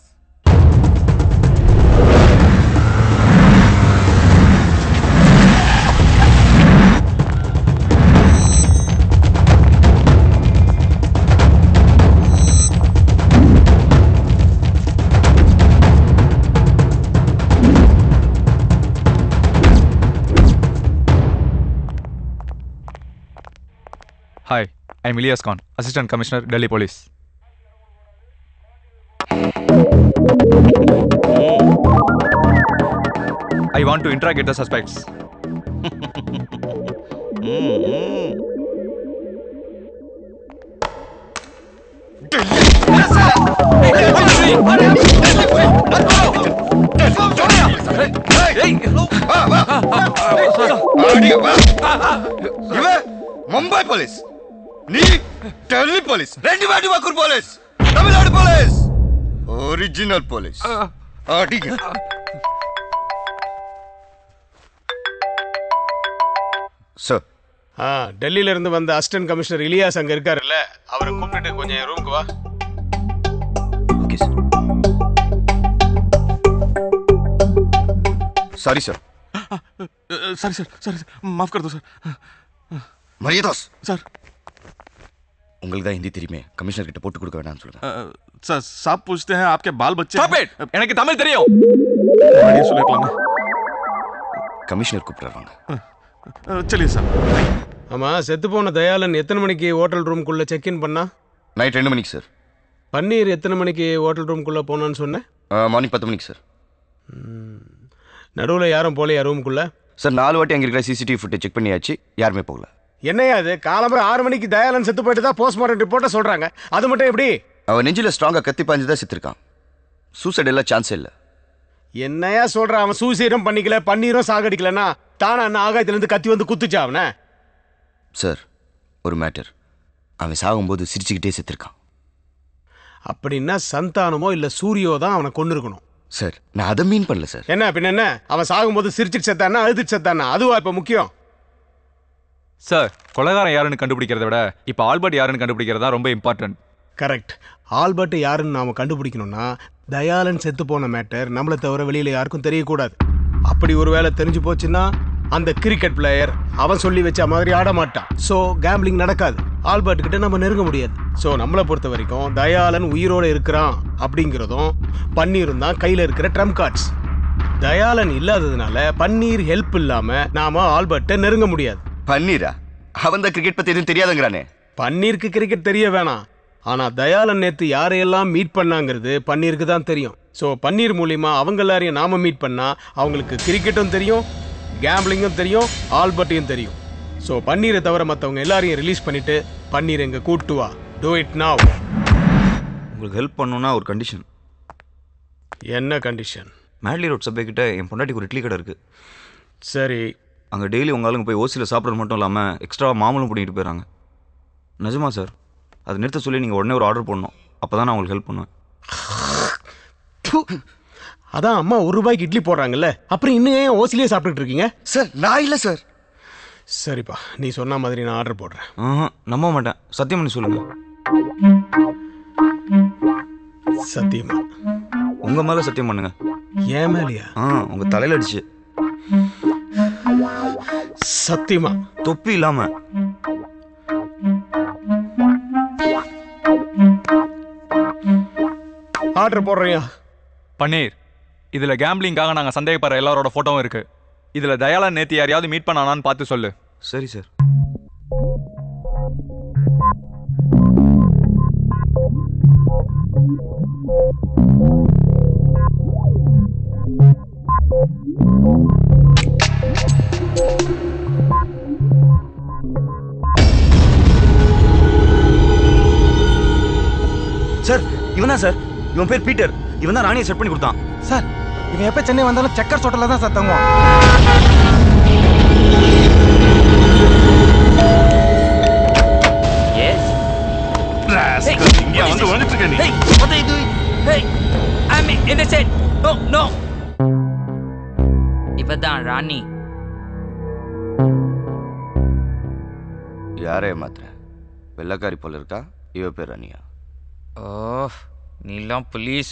Hi, I'm Ilyas Khan, Assistant Commissioner, Delhi Police. I want to interrogate the suspects. Mumbai police, நீ டெல்லி போலீஸ், ரெண்டு வாட்டி வக்கூர் police, Tamil Nadu police, original police. அடிங்க. சார், டெல்லியில இருந்து வந்த அசிஸ்டன்ட் கமிஷனர் இலியாஸ் அங்க இருக்காருல்ல, அவரை கூப்பிட்டு கொஞ்சம் என் ரூமுக்கு வா. Okay sir. Sorry sir. Sorry sir, sorry, माफ कर दो सर. मरियदास सर, உங்களுக்கு தான் ஹிந்தி தெரியுமே, கமிஷனர் கிட்ட போட்டு கொடுக்க வேணாம்னு சொல்லுங்க. सर साहब पूछते हैं आपके बाल बच्चे Stop it! எனக்கு தமிழ் தெரியும். बढ़िया சொல்லிடலாமே. கமிஷனர் கூப்பிடுறாங்க. चलिए சார். ஆமா, செத்து போன தயாளன் எத்தனை மணிக்கு ஹோட்டல் ரூம்குள்ள செக் இன் பண்ணா? நைட் 2 மணிக்கு சார். பன்னீர் எத்தனை மணிக்கு ஹோட்டல் ரூம்குள்ள போனான்னு சொன்னேன்? மார்னிங் 10 மணிக்கு சார். நடுவில் யாரும் போகலையா ரூம்குள்ள? சார் 4 வாட்டி அங்கே இருக்கிற சிசிடிவி ஃபுட்டேஜ் செக் பண்ணியாச்சு, யாருமே போகல. என்னையா அது, காலம்பர 6 மணிக்கு தயாளன் செத்து போயிட்டு தான் போஸ்ட்மார்ட்டம் ரிப்போர்ட்டை சொல்றாங்க. அது மட்டும் எப்படி? அவன் நெஞ்சில் ஸ்ட்ராங்காக கத்தி பாஞ்சு தான் செத்துருக்கான். சூசைட் எல்லாம் சான்ஸே இல்லை. என்னையா சொல்றான்? அவன் சூசைடும் பண்ணிக்கல, பன்னீரும் சாகடிக்கலன்னா தானே அண்ணன் ஆகாயத்திலேருந்து கத்தி வந்து குத்துச்சா அவனை? சார் ஒரு மேட்டர், அவன் சாகும்போது சிரிச்சுக்கிட்டே செத்துருக்கான். அப்படின்னா சந்தானமோ இல்லை சூரியோ தான் அவனை கொண்டு இருக்கணும். சார் நான் அதை மீன் பண்ணல சார். என்ன பின்ன என்ன, அவன் சாகும்போது சிரிச்சுட்டு செத்தானா அழுதுட்டு செத்தானா, அதுவா இப்போ முக்கியம்? சார் கொலைகாரன் யாருன்னு கண்டுபிடிக்கிறத விட இப்போ ஆல்பர்ட் யாருன்னு கண்டுபிடிக்கிறது தான் ரொம்ப இம்பார்ட்டன்ட். கரெக்ட். ஆல்பர்ட் யாருன்னு நாம கண்டுபிடிக்கணும்னா தயாளன் செத்து போன மேட்டர் நம்மளை தவிர வெளியில யாருக்கும் தெரியக்கூடாது. அப்படி ஒரு வேளை தெரிஞ்சு போச்சுன்னா அந்த கிரிக்கெட் பிளேயர் அவன் சொல்லி வச்ச மாதிரி ஆட மாட்டான். ஸோ கேம்பிளிங் நடக்காது. ஆல்பர்ட் கிட்ட நம்ம நெருங்க முடியாது. ஸோ நம்மளை பொறுத்த வரைக்கும் தயாளன் உயிரோடு இருக்கிறான் அப்படிங்கிறதும் பன்னீரும் தான் கையில் இருக்கிற ட்ரம்ப் கார்ட்ஸ். தயாளன் இல்லாததுனால பன்னீர் ஹெல்ப் இல்லாம நாம ஆல்பர்ட்டை நெருங்க முடியாது. பன்னீரா? அவன் தான் கிரிக்கெட் பத்தி எதுவும் தெரியாதுங்கிறானே. பன்னீருக்கு கிரிக்கெட் தெரிய வேணாம், ஆனா தயாளன் நேத்து யாரையெல்லாம் மீட் பண்ணாங்கிறது பன்னீருக்கு தான் தெரியும். ஸோ பன்னீர் மூலியமா அவங்க எல்லாரையும் நாம மீட் பண்ணா அவங்களுக்கு கிரிக்கெட்டும் தெரியும், கேம்பிளிங்கும் தெரியும், ஆல்பர்ட்டையும் தெரியும். ஸோ பன்னீரை தவிர மற்றவங்க எல்லாரையும் ரிலீஸ் பண்ணிட்டு பன்னீர் எங்க கூட்டு வா. Do it now. உங்களுக்கு ஹெல்ப் பண்ணணும்னா ஒரு கண்டிஷன். என்ன கண்டிஷன்? மேட்லி ரோட் சபை கிட்ட என் பொண்டாட்டிக்கு ஒரு இட்லி கடை இருக்கு. சரி. அங்கே டெய்லி உங்க ஆளுங்க போய் ஓசியில் சாப்பிட்றது மட்டும் இல்லாமல் எக்ஸ்ட்ரா மாமலும் பண்ணிட்டு போயிடறாங்க. நிஜமா சார்? அதை நிறுத்த சொல்லி நீங்கள் உடனே ஒரு ஆர்டர் பண்ணணும். அப்போ தான் நான் உங்களுக்கு ஹெல்ப் பண்ணுவேன். அதான் அம்மா ₹1 இட்லி போடுறாங்கல்ல, அப்புறம் இன்னும் ஏன் ஓசிலே சாப்பிட்டுட்டு இருக்கீங்க? சார் நான் இல்லை சார். சரிப்பா, நீ சொன்ன மாதிரி நான் ஆர்டர் போடுறேன். நம்ப மாட்டேன், சத்தியம் பண்ணி சொல்லுங்க. சத்தியமா? உங்க மேல சத்தியம் பண்ணுங்க. ஏன் மேலையா? உங்க தலையில அடிச்சு. சத்தியமா? தொப்பி இல்லாம. ஆர்டர் போடுறியா? பன்னீர், இதுல கேம்பிளிங்காக நாங்க சந்தேகப்படுற எல்லாரோட போட்டோவும் இருக்கு. இதுல தயாளன் நேத்து யாரையாவது மீட் பண்ணானான்னு பார்த்து சொல்லு. சரி சார். சார் இவன் தான் சார். இவன் பேர் பீட்டர். இவன் தான் ராணியை செட் பண்ணி கொடுத்தான். சார் இவன் எப்போ சென்னை வந்தாலும் செக்கர்ஸ் ஹோட்டலில் தான் சார் தங்குவான். இவதான் ராணி. யாரே மாத்திர வெள்ளக்காரி போல இருக்கா. இவ பேர் ராணியா? ஓ, நீலாம் போலீஸ்.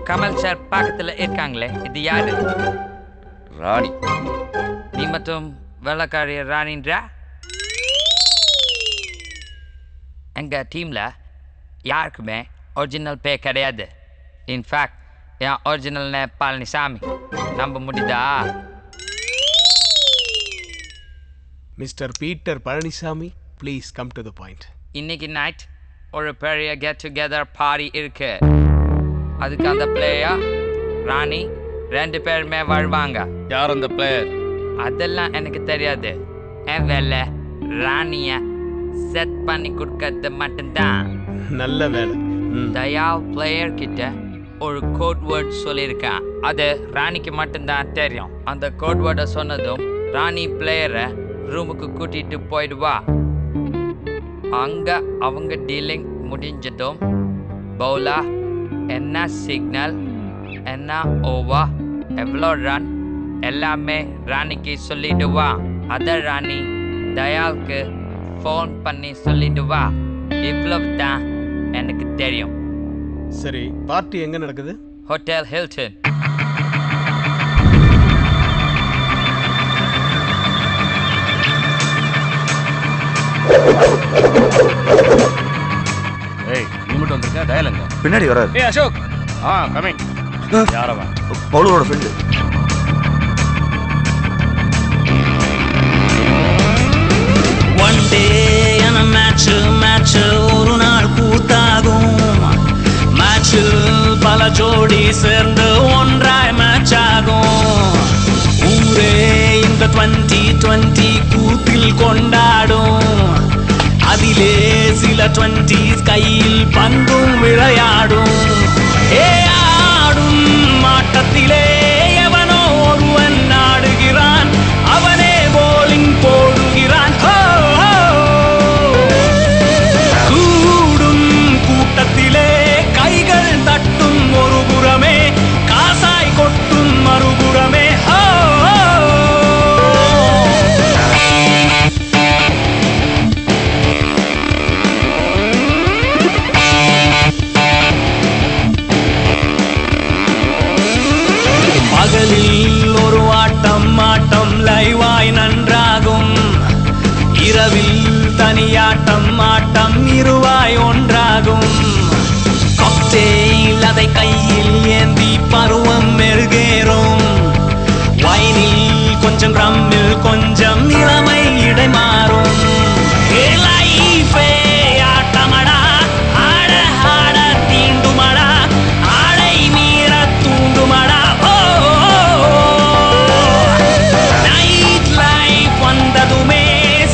கமல் சார் பக்கத்துல இருக்காங்களே, இது யாரு? ராணி. நீ மட்டும் வெள்ளக்காரிய ராணின்றா? எங்க டீம்ல யாருக்குமே ஒரிஜினல் பேர் கிடையாது. இன்ஃபேக்ட் என் ஒரிஜினல் நேம் பழனிசாமி. நம்ப முடியுதா? Mister Peter Palaniswami, please come to the point. இன்னைக்கு நைட் ஒரு பெரிய கெட் டுகெதர் பார்ட்டி இருக்கு. அதுக்கு அந்த பிளேயர் ராணி 2 பேருமே வருவாங்க. யார் அந்த பிளேயர்? அதெல்லாம் எனக்கு தெரியாது. என் வேலை ராணிய செட் பண்ணி கொடுக்கறது மட்டும்தான். நல்ல வேலை. தயால் பிளேயர் கிட்ட ஒரு கோட் வேர்ட் சொல்லியிருக்கான். அது ராணிக்கு மட்டும்தான் தெரியும். அந்த கோட் வேர்டை சொன்னதும் ராணி பிளேயரை ரூமுக்கு கூட்டிட்டு போயிடுவா. அங்க அவங்க டீலிங் முடிஞ்சதும் பவுலா என்ன சிக்னல், என்ன ஓவர், எவ்வளோ ரன் எல்லாமே ராணிக்கு சொல்லிடுவா. அத ராணி தயாலுக்கு ஃபோன் பண்ணி சொல்லிடுவா. இவ்வளவு தான் எனக்கு தெரியும். சரி, பார்ட்டி எங்க நடக்குது? Hotel Hilton. ஏய் நீ மட்டும் வந்திருக்க தயாலங்க பின்னாடி வராரு. ஏய் அசோக் கமிங் யாரவன் பவுலரோட ஃப்ரெண்டு. ஒன் டே என மேட்ச் ஒரு நாள் கூத்தாகும். மேட்சில் பல ஜோடி சேர்ந்து ஒன்றாய் மேட்ச் ஆகும். ஊரே இந்த 2020 கூத்தில் கொண்டாடும். அதிலே சில 20s கையில் பந்தும் விளையாடும். ஆடும் மாட்டத்திலே எவனோ ஒருவன் ஆடுகிறான். அவனே போலிங் போடுகிறான். கூடும் கூட்டத்திலே கைகள் தட்டும் ஒரு புறமே, காசாய் கொட்டும் மறுபுறமே. பகலில் ஒரு ஆட்டம் லைவாய் நன்றாகும். இரவில் தனியாட்டம் இருவாய் ஒன்றாகும். காக்டெயில் அதை கையில் ஏந்தி பருவம் மெருகேறும். வைனில் கொஞ்சம் ரம்மில் கொஞ்சம் இளமை இடைமாறும். லைஃபே ஆட்டமடா, ஆட ஆட தீண்டுமடா, ஆடை மீற தூண்டுமடா. நைட் லைஃப் வந்ததுமே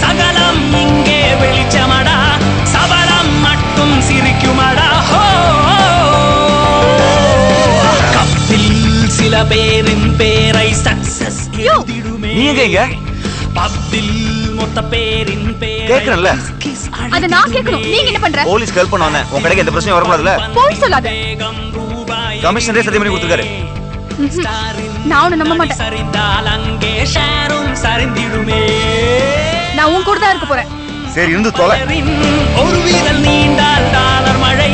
சகலம் இங்கே வெளிச்சமடா, சபலம் மட்டும் சிரிக்குமடா. கப்பில் சில பேரின் பேரை சக்சஸ் எழுதிடுமே. நீங்க பப்பில் மொத்த பேரின் பேரை கேக்குறல்ல? அத நான் கேட்கணும். நீங்க என்ன பண்ற? போலீஸ் ஹெல்ப் பண்ண வந்தேன். உங்க கடைக்கு எந்த பிரச்சனையும் வரக்கூடாதுல? போய் சொல்லாத. கமிஷனரே சத்தியம் பண்ணி கொடுத்துருக்காரு. நான் உன்னை நம்ப மாட்டேன். சரிந்தால் அங்கே ஷேரும் சரிந்திடுமே. நான் உன் கூட தான் இருக்க போறேன். சரி இருந்து தொலை. ஒரு வீரல் நீண்டால் டாலர் மழை,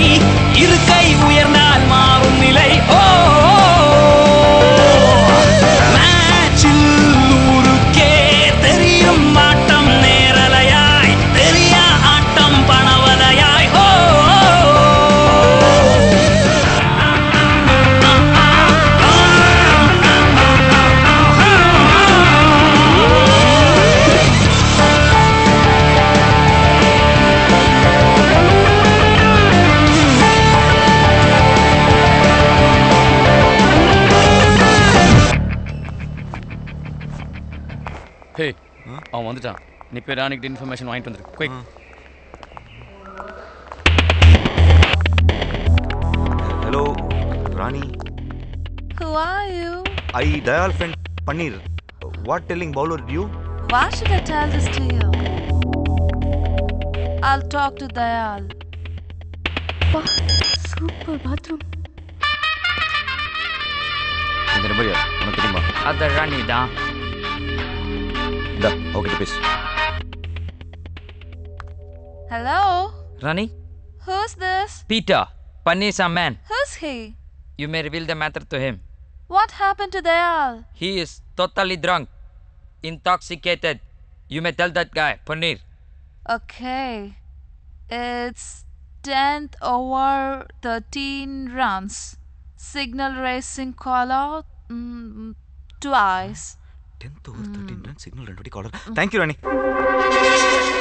இரு கை உயர்ந்தால் மாறும் நிலை. மேட்சில் ஊருக்கே தெரியும் ஆட்டம் நேரலையாய், பெரிய ஆட்டம் பணவலையாய். ஹே அவன் வந்துட்டான். நீ போய் ராணிக்கிட்ட இன்ஃபர்மேஷன் வாங்கிட்டு வந்துரு. Quick. Hello Rani. Who are you? I Dayal friend Paneer. What telling bowler you? Why should I tell this to you? I'll talk to Dayal. Super bathroom. இந்த நம்பர் யார்? உனக்கு தெரியுமா? அது ராணி தான். Da, okay, please. Hello? Rani? Who's this? Peter, Paneer's man. Who's he? You may reveal the matter to him. What happened to Dayal? He is totally drunk, intoxicated. You may tell that guy, Paneer. Okay. It's 10th over 13 runs. Signal racing call out twice. 10th over 13 runs, signal 2 வாட்டி collar. Thank you ராணி.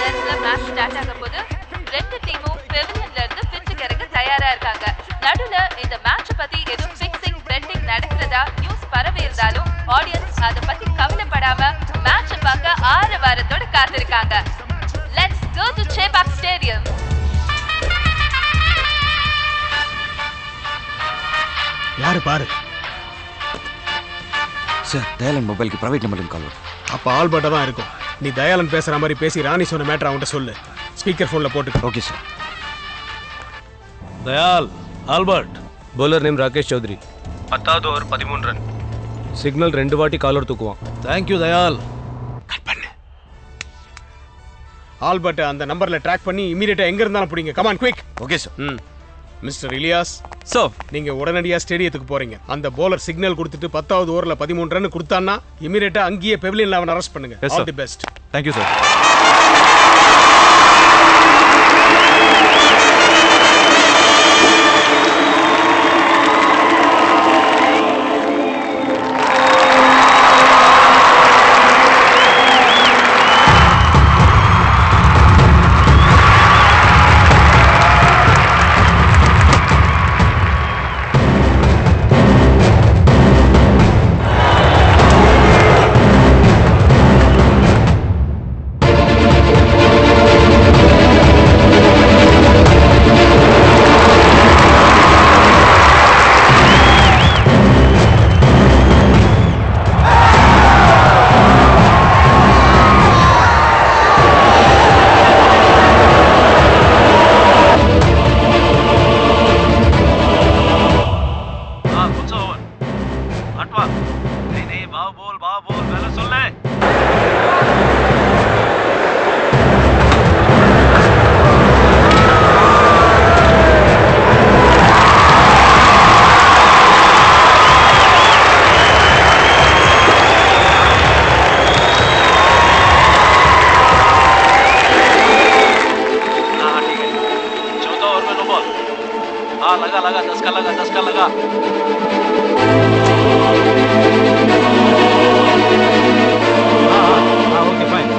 நெட்ல match start ஆக போது ரெண்டு டீமும் பெவிலியன்ல இருந்து பிட்சுக்கு இறங்க தயாரா இருக்காங்க. நடுவுல இந்த மேட்ச் பத்தி எதுவும் ஃபிக்சிங் பெட்டிங் நடக்கிறதா நியூஸ் பரவி இருந்தாலும் ஆடியன்ஸ் அத பத்தி கவலைப்படாம மேட்சை பார்க்க ஆரவாரத்தோட காத்திருக்காங்க. Let's go to Chepauk Stadium. யாரு பாரு. சார் தயாளன் மொபைலுக்கு பிரைவேட் நம்பருக்கு கால் வரும். அப்ப ஆல்பர்ட்டா தான் இருக்கும். நீ தயாளன் பேசுற மாதிரி பேசி ராணி சொன்ன மேட்டர் அவன்கிட்ட சொல்லு. ஸ்பீக்கர் போன்ல போட்டு. Okay sir. Dayal Albert. Bowler name Rakesh Chaudhary. 10வது ஓவர் 13 ரன். சிக்னல் 2 வாட்டி காலர் தூக்குவான். தேங்க்யூ தயால். ஆல்பர்ட் அந்த நம்பர்ல ட்ராக் பண்ணி இமிடியேட்டா எங்க இருந்தாலும் பிடிங்க. Come on quick. Okay sir. Mister Ilyas sir, நீங்க உடனடியா ஸ்டேடியத்துக்கு போறீங்க. அந்த bowler சிக்னல் கொடுத்துட்டு 10வது ஓவர்ல 13 ரன் கொடுத்தான்னா இமிடியேட்டா அங்கேயே பெவிலியன்ல அவனை அரெஸ்ட் பண்ணுங்க. All the best. Thank you sir. लगा 10 का लगा हाँ okay fine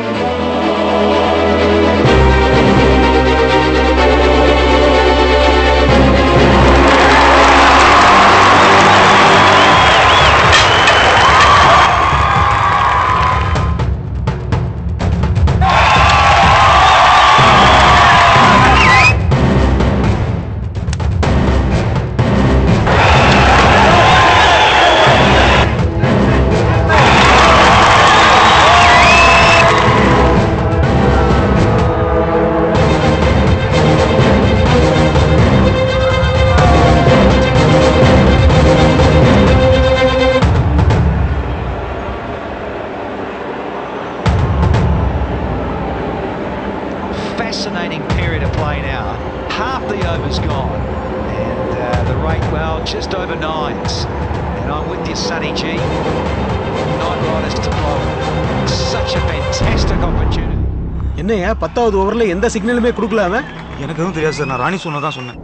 Fascinating period of play now. Half the over's gone, and the rate, well, just over 9s. And I'm with you, Sonny G. 9 riders to blow. Such a fantastic opportunity. என்னையா 10வது ஓவர்ல எந்த சிக்னலுமே கொடுக்கலாம? எனக்கு எதுவும் தெரியாது sir, நான் ராணி சொன்னதான் சொன்னேன்.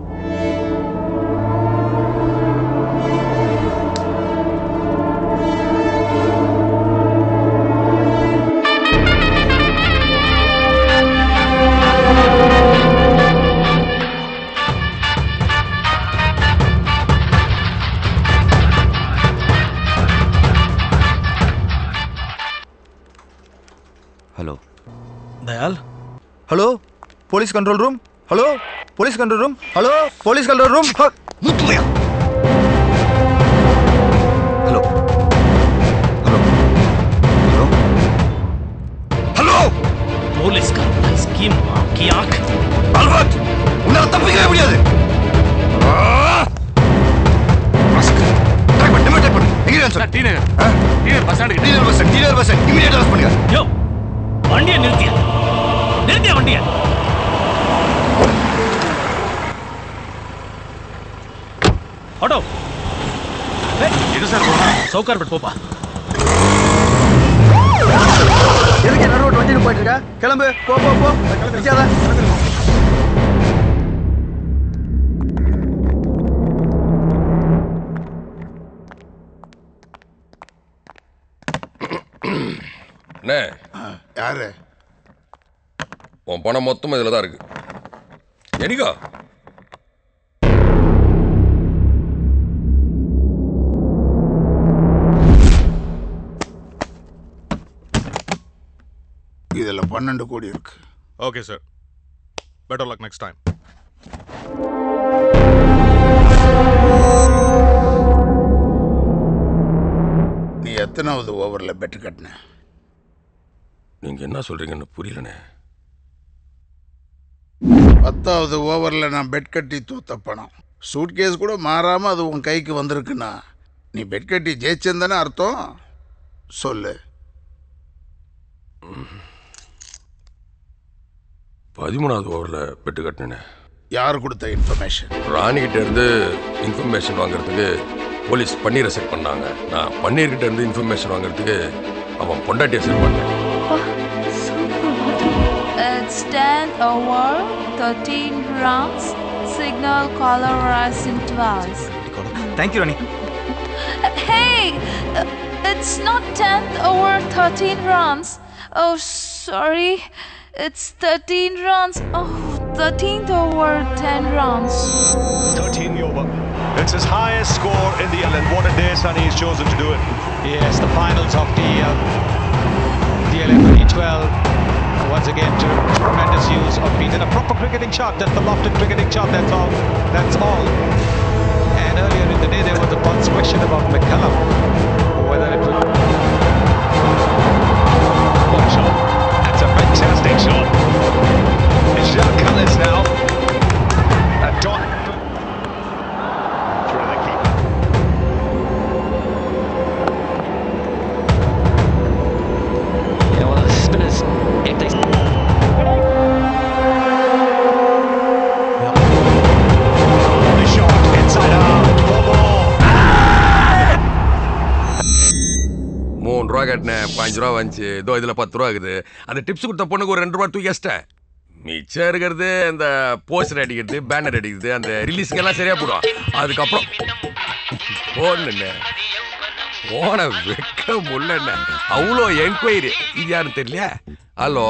Hello Dayal hello police control room hello police control room hello police control room Muthaiah hello hello hello hello police का ஸ்கீம் की आंख அல்வத் உன்னால தப்பிக்கவே முடியாது வண்டியை நிறுத்தியா வண்டியை ஆட்டோ எது சார் சவுக்கார் பட் போப்பா எதுக்கு நடுவோட்டு வண்டிட்டு போயிட்டு இருக்க கிளம்பு போ போ போ நிக்காத அண்ணே யாரு உன் பணம் மொத்தம் இதில் தான் இருக்கு எனக்கா இதில் 12 கோடி இருக்கு. Okay sir, better luck next time. நீ எத்தனாவது ஓவரில் பெட் கட்டின? நீங்கள் என்ன சொல்கிறீங்கன்னு புரியலண்ணே. 10வது ஓவரில் நான் பெட் கட்டி தோத்த பணம். சூட் கேஸ் கூட மாறாமல் அது உன் கைக்கு வந்திருக்குன்னா நீ பெட் கட்டி ஜெயிச்சேன்னு அர்த்தம். சொல்லு. 13வது ஓவரில் பெட்டு கட்டினேன். யார் கொடுத்த இன்ஃபர்மேஷன்? ராணிகிட்ட இருந்து இன்ஃபர்மேஷன் வாங்குறதுக்கு போலீஸ் பன்னீரை செட் பண்ணாங்க. நான் பன்னீர்கிட்ட இருந்து இன்ஃபர்மேஷன் வாங்குறதுக்கு அவன் பொண்டாட்டியை செட் பண்ணேன். It's 10 over 13 rounds. Signal caller rising twice. Thank you, Rani. Hey, it's not 10th over 13 rounds. Oh, sorry. It's 13 rounds. Oh, 13th over 10 rounds. 13 over. It's his highest score in the L, and what a day Sonny has chosen to do it. Yes, the finals of the DLM 2012. Once again, tremendous use of feet and a proper cricketing shot. That's the lofted cricketing shot. That's all. That's all. And earlier in the day, there was a pulse question about McCullum, whether it would. What a shot! That's a fantastic shot. It's Jacques Kallis now. And Don. Through the keeper. You know, the spinners, if they. The shot inside out. 4 ball. 3 ரூபா கட்டினேன், 5 ரூபா வந்துச்சு. இதோ இதில் 10 ரூபா இருக்குது. அந்த tips கொடுத்த பொண்ணுக்கு ஒரு 2 ரூபா தூக்கி வச்சிட்டேன். மிச்சம் இருக்கிறது அந்த போஸ்டர் அடிக்கிறது, பேனர் அடிக்கிறது, அந்த ரிலீஸ்க்கெல்லாம் சரியா போடும். அதுக்கப்புறம் போன போன வெக்க முல்ல அவ்வளோ என்கொயரி. இது யாருன்னு தெரியல. ஹலோ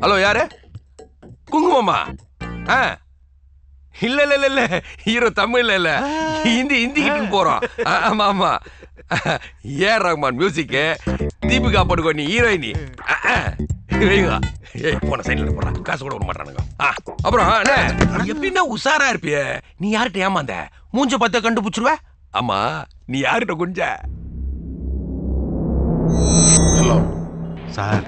ஹலோ, யாரு? குங்குமம்மா? இல்ல இல்ல இல்ல, ஹீரோ தமிழ்ல இல்ல, ஹிந்திக்கிட்டு போறோம். ஆமா ஆமா, ஏஆர் ரஹ்மான் மியூசிக்கு, தீபிகா படுகோனி ஹீரோயினி. போன சைட்ல போறான், காசு கூட விட மாட்டானுங்க. அப்புறம் எப்படின்னா உஷாரா இருப்பிய. நீ யார்கிட்ட ஏமாந்த? மூஞ்ச பார்த்த கண்டுபிடிச்சிருவ. ஆமா, நீ யார்கிட்ட குஞ்ச? ஹலோ சார்,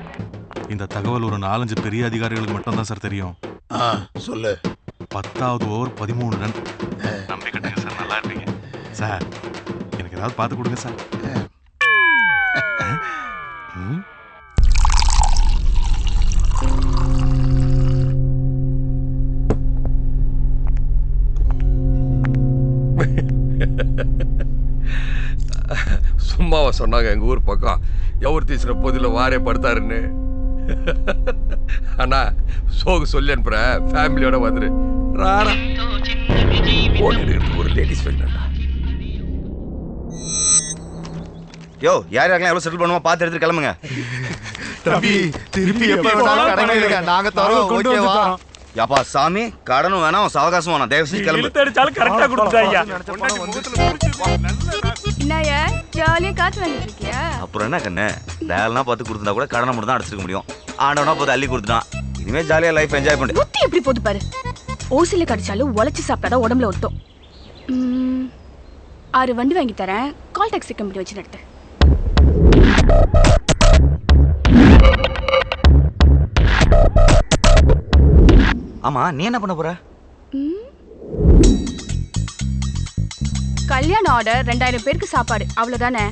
இந்த தகவல் ஒரு 4-5 பெரிய அதிகாரிகளுக்கு மட்டும்தான் சார் தெரியும். சொல்லு. 10வது ஓவர் 13 ரன். நம்பி கட்டுங்க சார், நல்லா இருப்பீங்க சார். எனக்கு ஏதாவது பார்த்து கொடுங்க சார். சும்மாவா சொன்னாங்க எங்க ஊர் பக்கம் எவர் தீசுற பொதில வாரே படுத்தாருன்னு. ஆனா சோகு சொல்லி அனுப்புற, ஃபேமிலியோட வந்துரு. ராரா போன் எடுக்கிறது ஒரு லேடிஸ் வேணும்டா. யோ, யார் யாரெல்லாம் எவ்வளவு செட்டில் பண்ணுவோம் பார்த்து எடுத்து கிளம்புங்க. தம்பி திருப்பி எப்ப வேணாலும் கடனை எடுங்க, நாங்க தரோம். ஓகேவா? யாப்பா சாமி, கடனும் வேணாம், சாவகாசம் வேணாம், தயவு செஞ்சு கிளம்பு. கரெக்டா கொடுத்தாயா? என்னையா ஜாலியா காத்து வாங்கிட்டு இருக்கியா? அப்புறம் என்ன கண்ணு, வேலைனா பார்த்து கொடுத்துட்டா கூட கடனை மட்டும் தான் அடைச்சிருக்க முடியும். ஆண்டவனா பார்த்து அள்ளி கொடுத்துட்டான். இனிமே ஜாலியா லைஃப் என்ஜாய் பண்ணு. புத்தி எப்படி போது பாரு. ஓசில கடிச்சாலும் உழைச்சி சாப்பிட்டாதான் உடம்புல ஒட்டும். 6 வண்டி வாங்கி தரேன், கால் டாக்ஸி கம்பெனி வச்சு நடத்து. ஆமா, நீ என்ன பண்ண போற? கல்யாண ஆர்டர் 2000 பேருக்கு சாப்பாடு, அவ்வளவுதானே.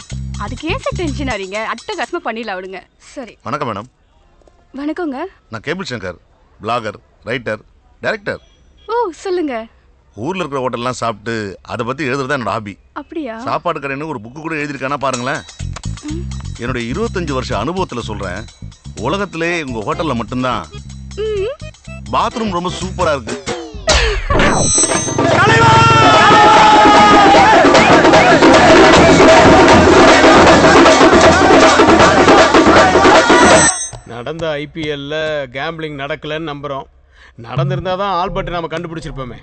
அதுக்கு ஏன் சார் டென்ஷன் ஆறீங்க? அட்டகாசமா பண்ணிடலாம் விடுங்க. சரி. வணக்கம் மேடம். வணக்கங்க. நான் cable Shankar, blogger, writer, director. ஓ, சொல்லுங்க. ஊர்ல இருக்கிற ஹோட்டல்லாம் சாப்பிட்டு அதை பத்தி எழுதுறது என்னோட ஹாபி. அப்படியா? சாப்பாடு கடைன்னு ஒரு புக்கு கூட எழுதிருக்கானா பாருங்களேன். என்னுடைய 25 வருஷ அனுபவத்துல சொல்றேன், உலகத்திலே உங்க ஹோட்டல்ல மட்டும்தான் பாத்ரூம் ரொம்ப சூப்பரா இருக்கு. நடந்த ஐபிஎல்ல கேம்பிளிங் நடக்கலன்னு நம்புறோம். நடந்திருந்தாதான் ஆல்பர்ட் நாம கண்டுபிடிச்சிருப்போமே.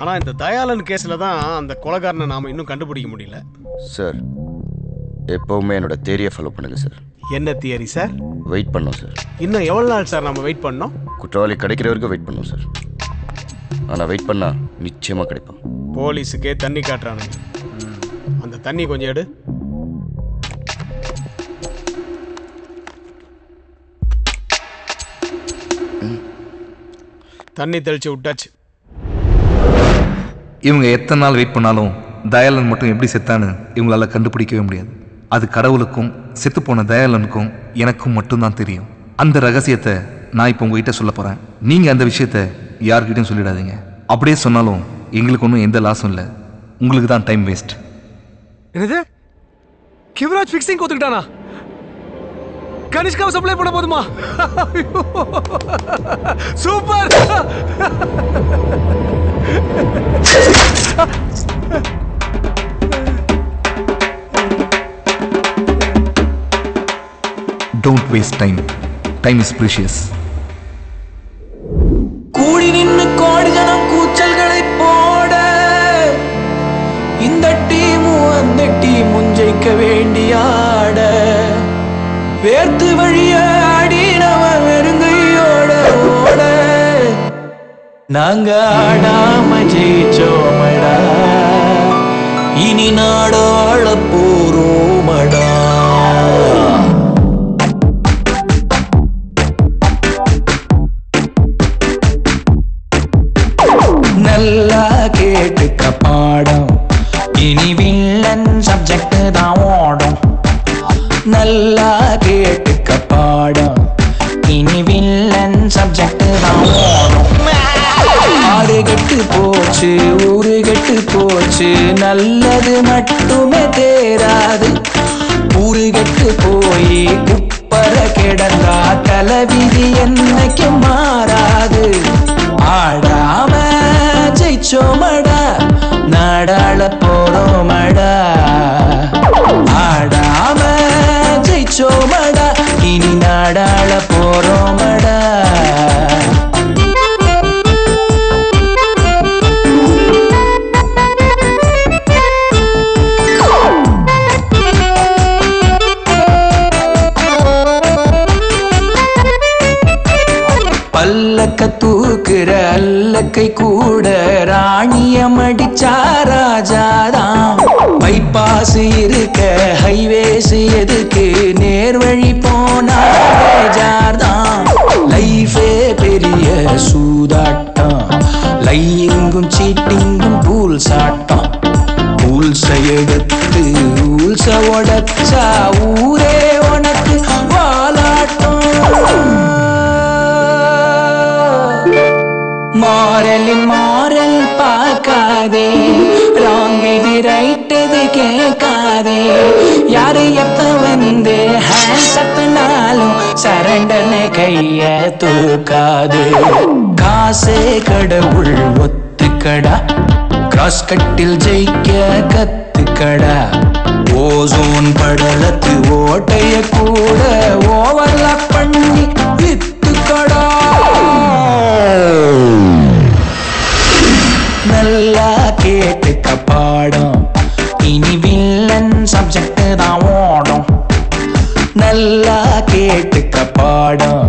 ஆனா இந்த தயாளன் கேஸ்ல தான் அந்த கொலைகாரனை நாம இன்னும் கண்டுபிடிக்க முடியல. சார், எப்பவுமே என்னோட தியரியை ஃபாலோ பண்ணுங்க சார். என்ன தியரி சார்? வெயிட் பண்ணோம் சார். இன்னும் எவ்வளவு நாள் சார் நம்ம வெயிட் பண்ணோம்? குற்றவாளி கிடைக்கிற வரைக்கும் வெயிட் பண்ணோம் சார். ஆனா வெயிட் பண்ணா நிச்சயமா கிடைப்பான். போலீஸுக்கே தண்ணி காட்டுறானுங்க. அந்த தண்ணி கொஞ்சம் எடு. தண்ணி தெளிச்சு விட்டாச்சு. இவங்க எத்தனை நாள் வெயிட் பண்ணாலும் தயாளன் மட்டும் எப்படி செத்தான்னு இவங்களால கண்டுபிடிக்கவே முடியாது. அது கடவுளுக்கும் செத்துப்போன தயாளனுக்கும் எனக்கும் மட்டும்தான் தெரியும். அந்த ரகசியத்தை நான் இப்போ உங்ககிட்ட சொல்ல போறேன். நீங்க அந்த விஷயத்த யார்கிட்டையும் சொல்லிடாதீங்க. அப்படியே சொன்னாலும் எங்களுக்கு ஒன்றும் எந்த லாஸும் இல்லை, உங்களுக்கு தான் டைம் வேஸ்ட். என்னது? கிவராஜ் ஃபிக்ஸிங் கோத்துக்கிட்டானா? கனிஷ்காவை சப்ளை பண்ண போதுமா? Super! Don't waste time. Time is precious. கூடி நின்னு கோடி ஜனம் கூச்சல்களை போட, இந்த டீமும் அந்த டீமும் ஜெயிக்க வேண்டியாட, வேர்த்து வழிய ஆடினவ வெறுங்கையோட ஓட, நாங்க ஆடாம ஜெயிச்சோமடா, இனி நாடாள போறோமடா. நல்லா கேட்டுக்க பாடம், இனி வில்லன் சப்ஜெக்ட் தான் ஓடும். நல்லா கேட்டுக்க பாடம், இனி வில்லன் சப்ஜெக்ட் தான் ஓடும். ஆறு கெட்டு போச்சு, ஊரு கெட்டு போச்சு, நல்லது மட்டுமே தேராது. ஊரு கெட்டு போய் குப்பர கிடந்தா தலைவிதி என்னைக்கு மாறாது. பல்லக்க தூக்குற அல்லக்கை கூட ராணிய மடிச்சா ராஜாதான். பைபாஸ் இருக்க ஹைவேஸ் எதுக்கு நேர்வழி போனா ஜார்தான். லைஃபே பெரிய சூதாட்டம், லையிங்கும் சீட்டிங்கும் பூல் சாட்டம். பூல்ஸ எடுத்து ரூல்ஸ உடைச்சா ஊரே உனக்கு வாலாட்டம். மாறலின் மாறல் பார்க்காதே, ராங் இது ரைட் இது கேட்காதே. யாரு எப்ப வந்து ஹேண்ட்ஸ் அப்னாலும் சரண்டர்னு கைய தூக்காது. காசே கடவுள் ஒத்துக்கடா, கிராஸ் கட்டில் ஜெயிக்க கத்துக்கடா. ஓசோன் படலத்து ஓட்டைய கூட ஓவர்லாப் பண்ணி வித்துக்கடா. நல்லா கேட்டுக்க பாடம், இனி வில்லன் சப்ஜெக்ட் தான் ஓடும். நல்லா கேட்டுக்க பாடம்,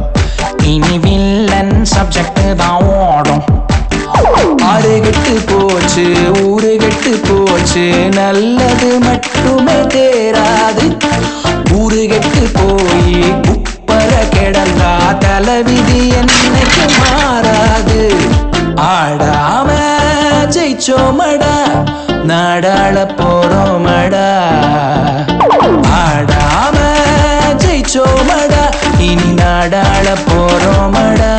இனி வில்லன் சப்ஜெக்ட் தான் ஓடும். ஆறு கெட்டு போச்சு ஊரு கெட்டு போச்சு, நல்லது மட்டுமே தேராது. ஊரு கெட்டு போய் குப்பர கிடந்தா தலைவிதி என்னைக்கு மாறாது. ஆடாம ஜெயிச்சோமடா, நாடாள போறோமடா. ஆடாம ஜெயிச்சோமடா, இனி நாடாள போறோமடா.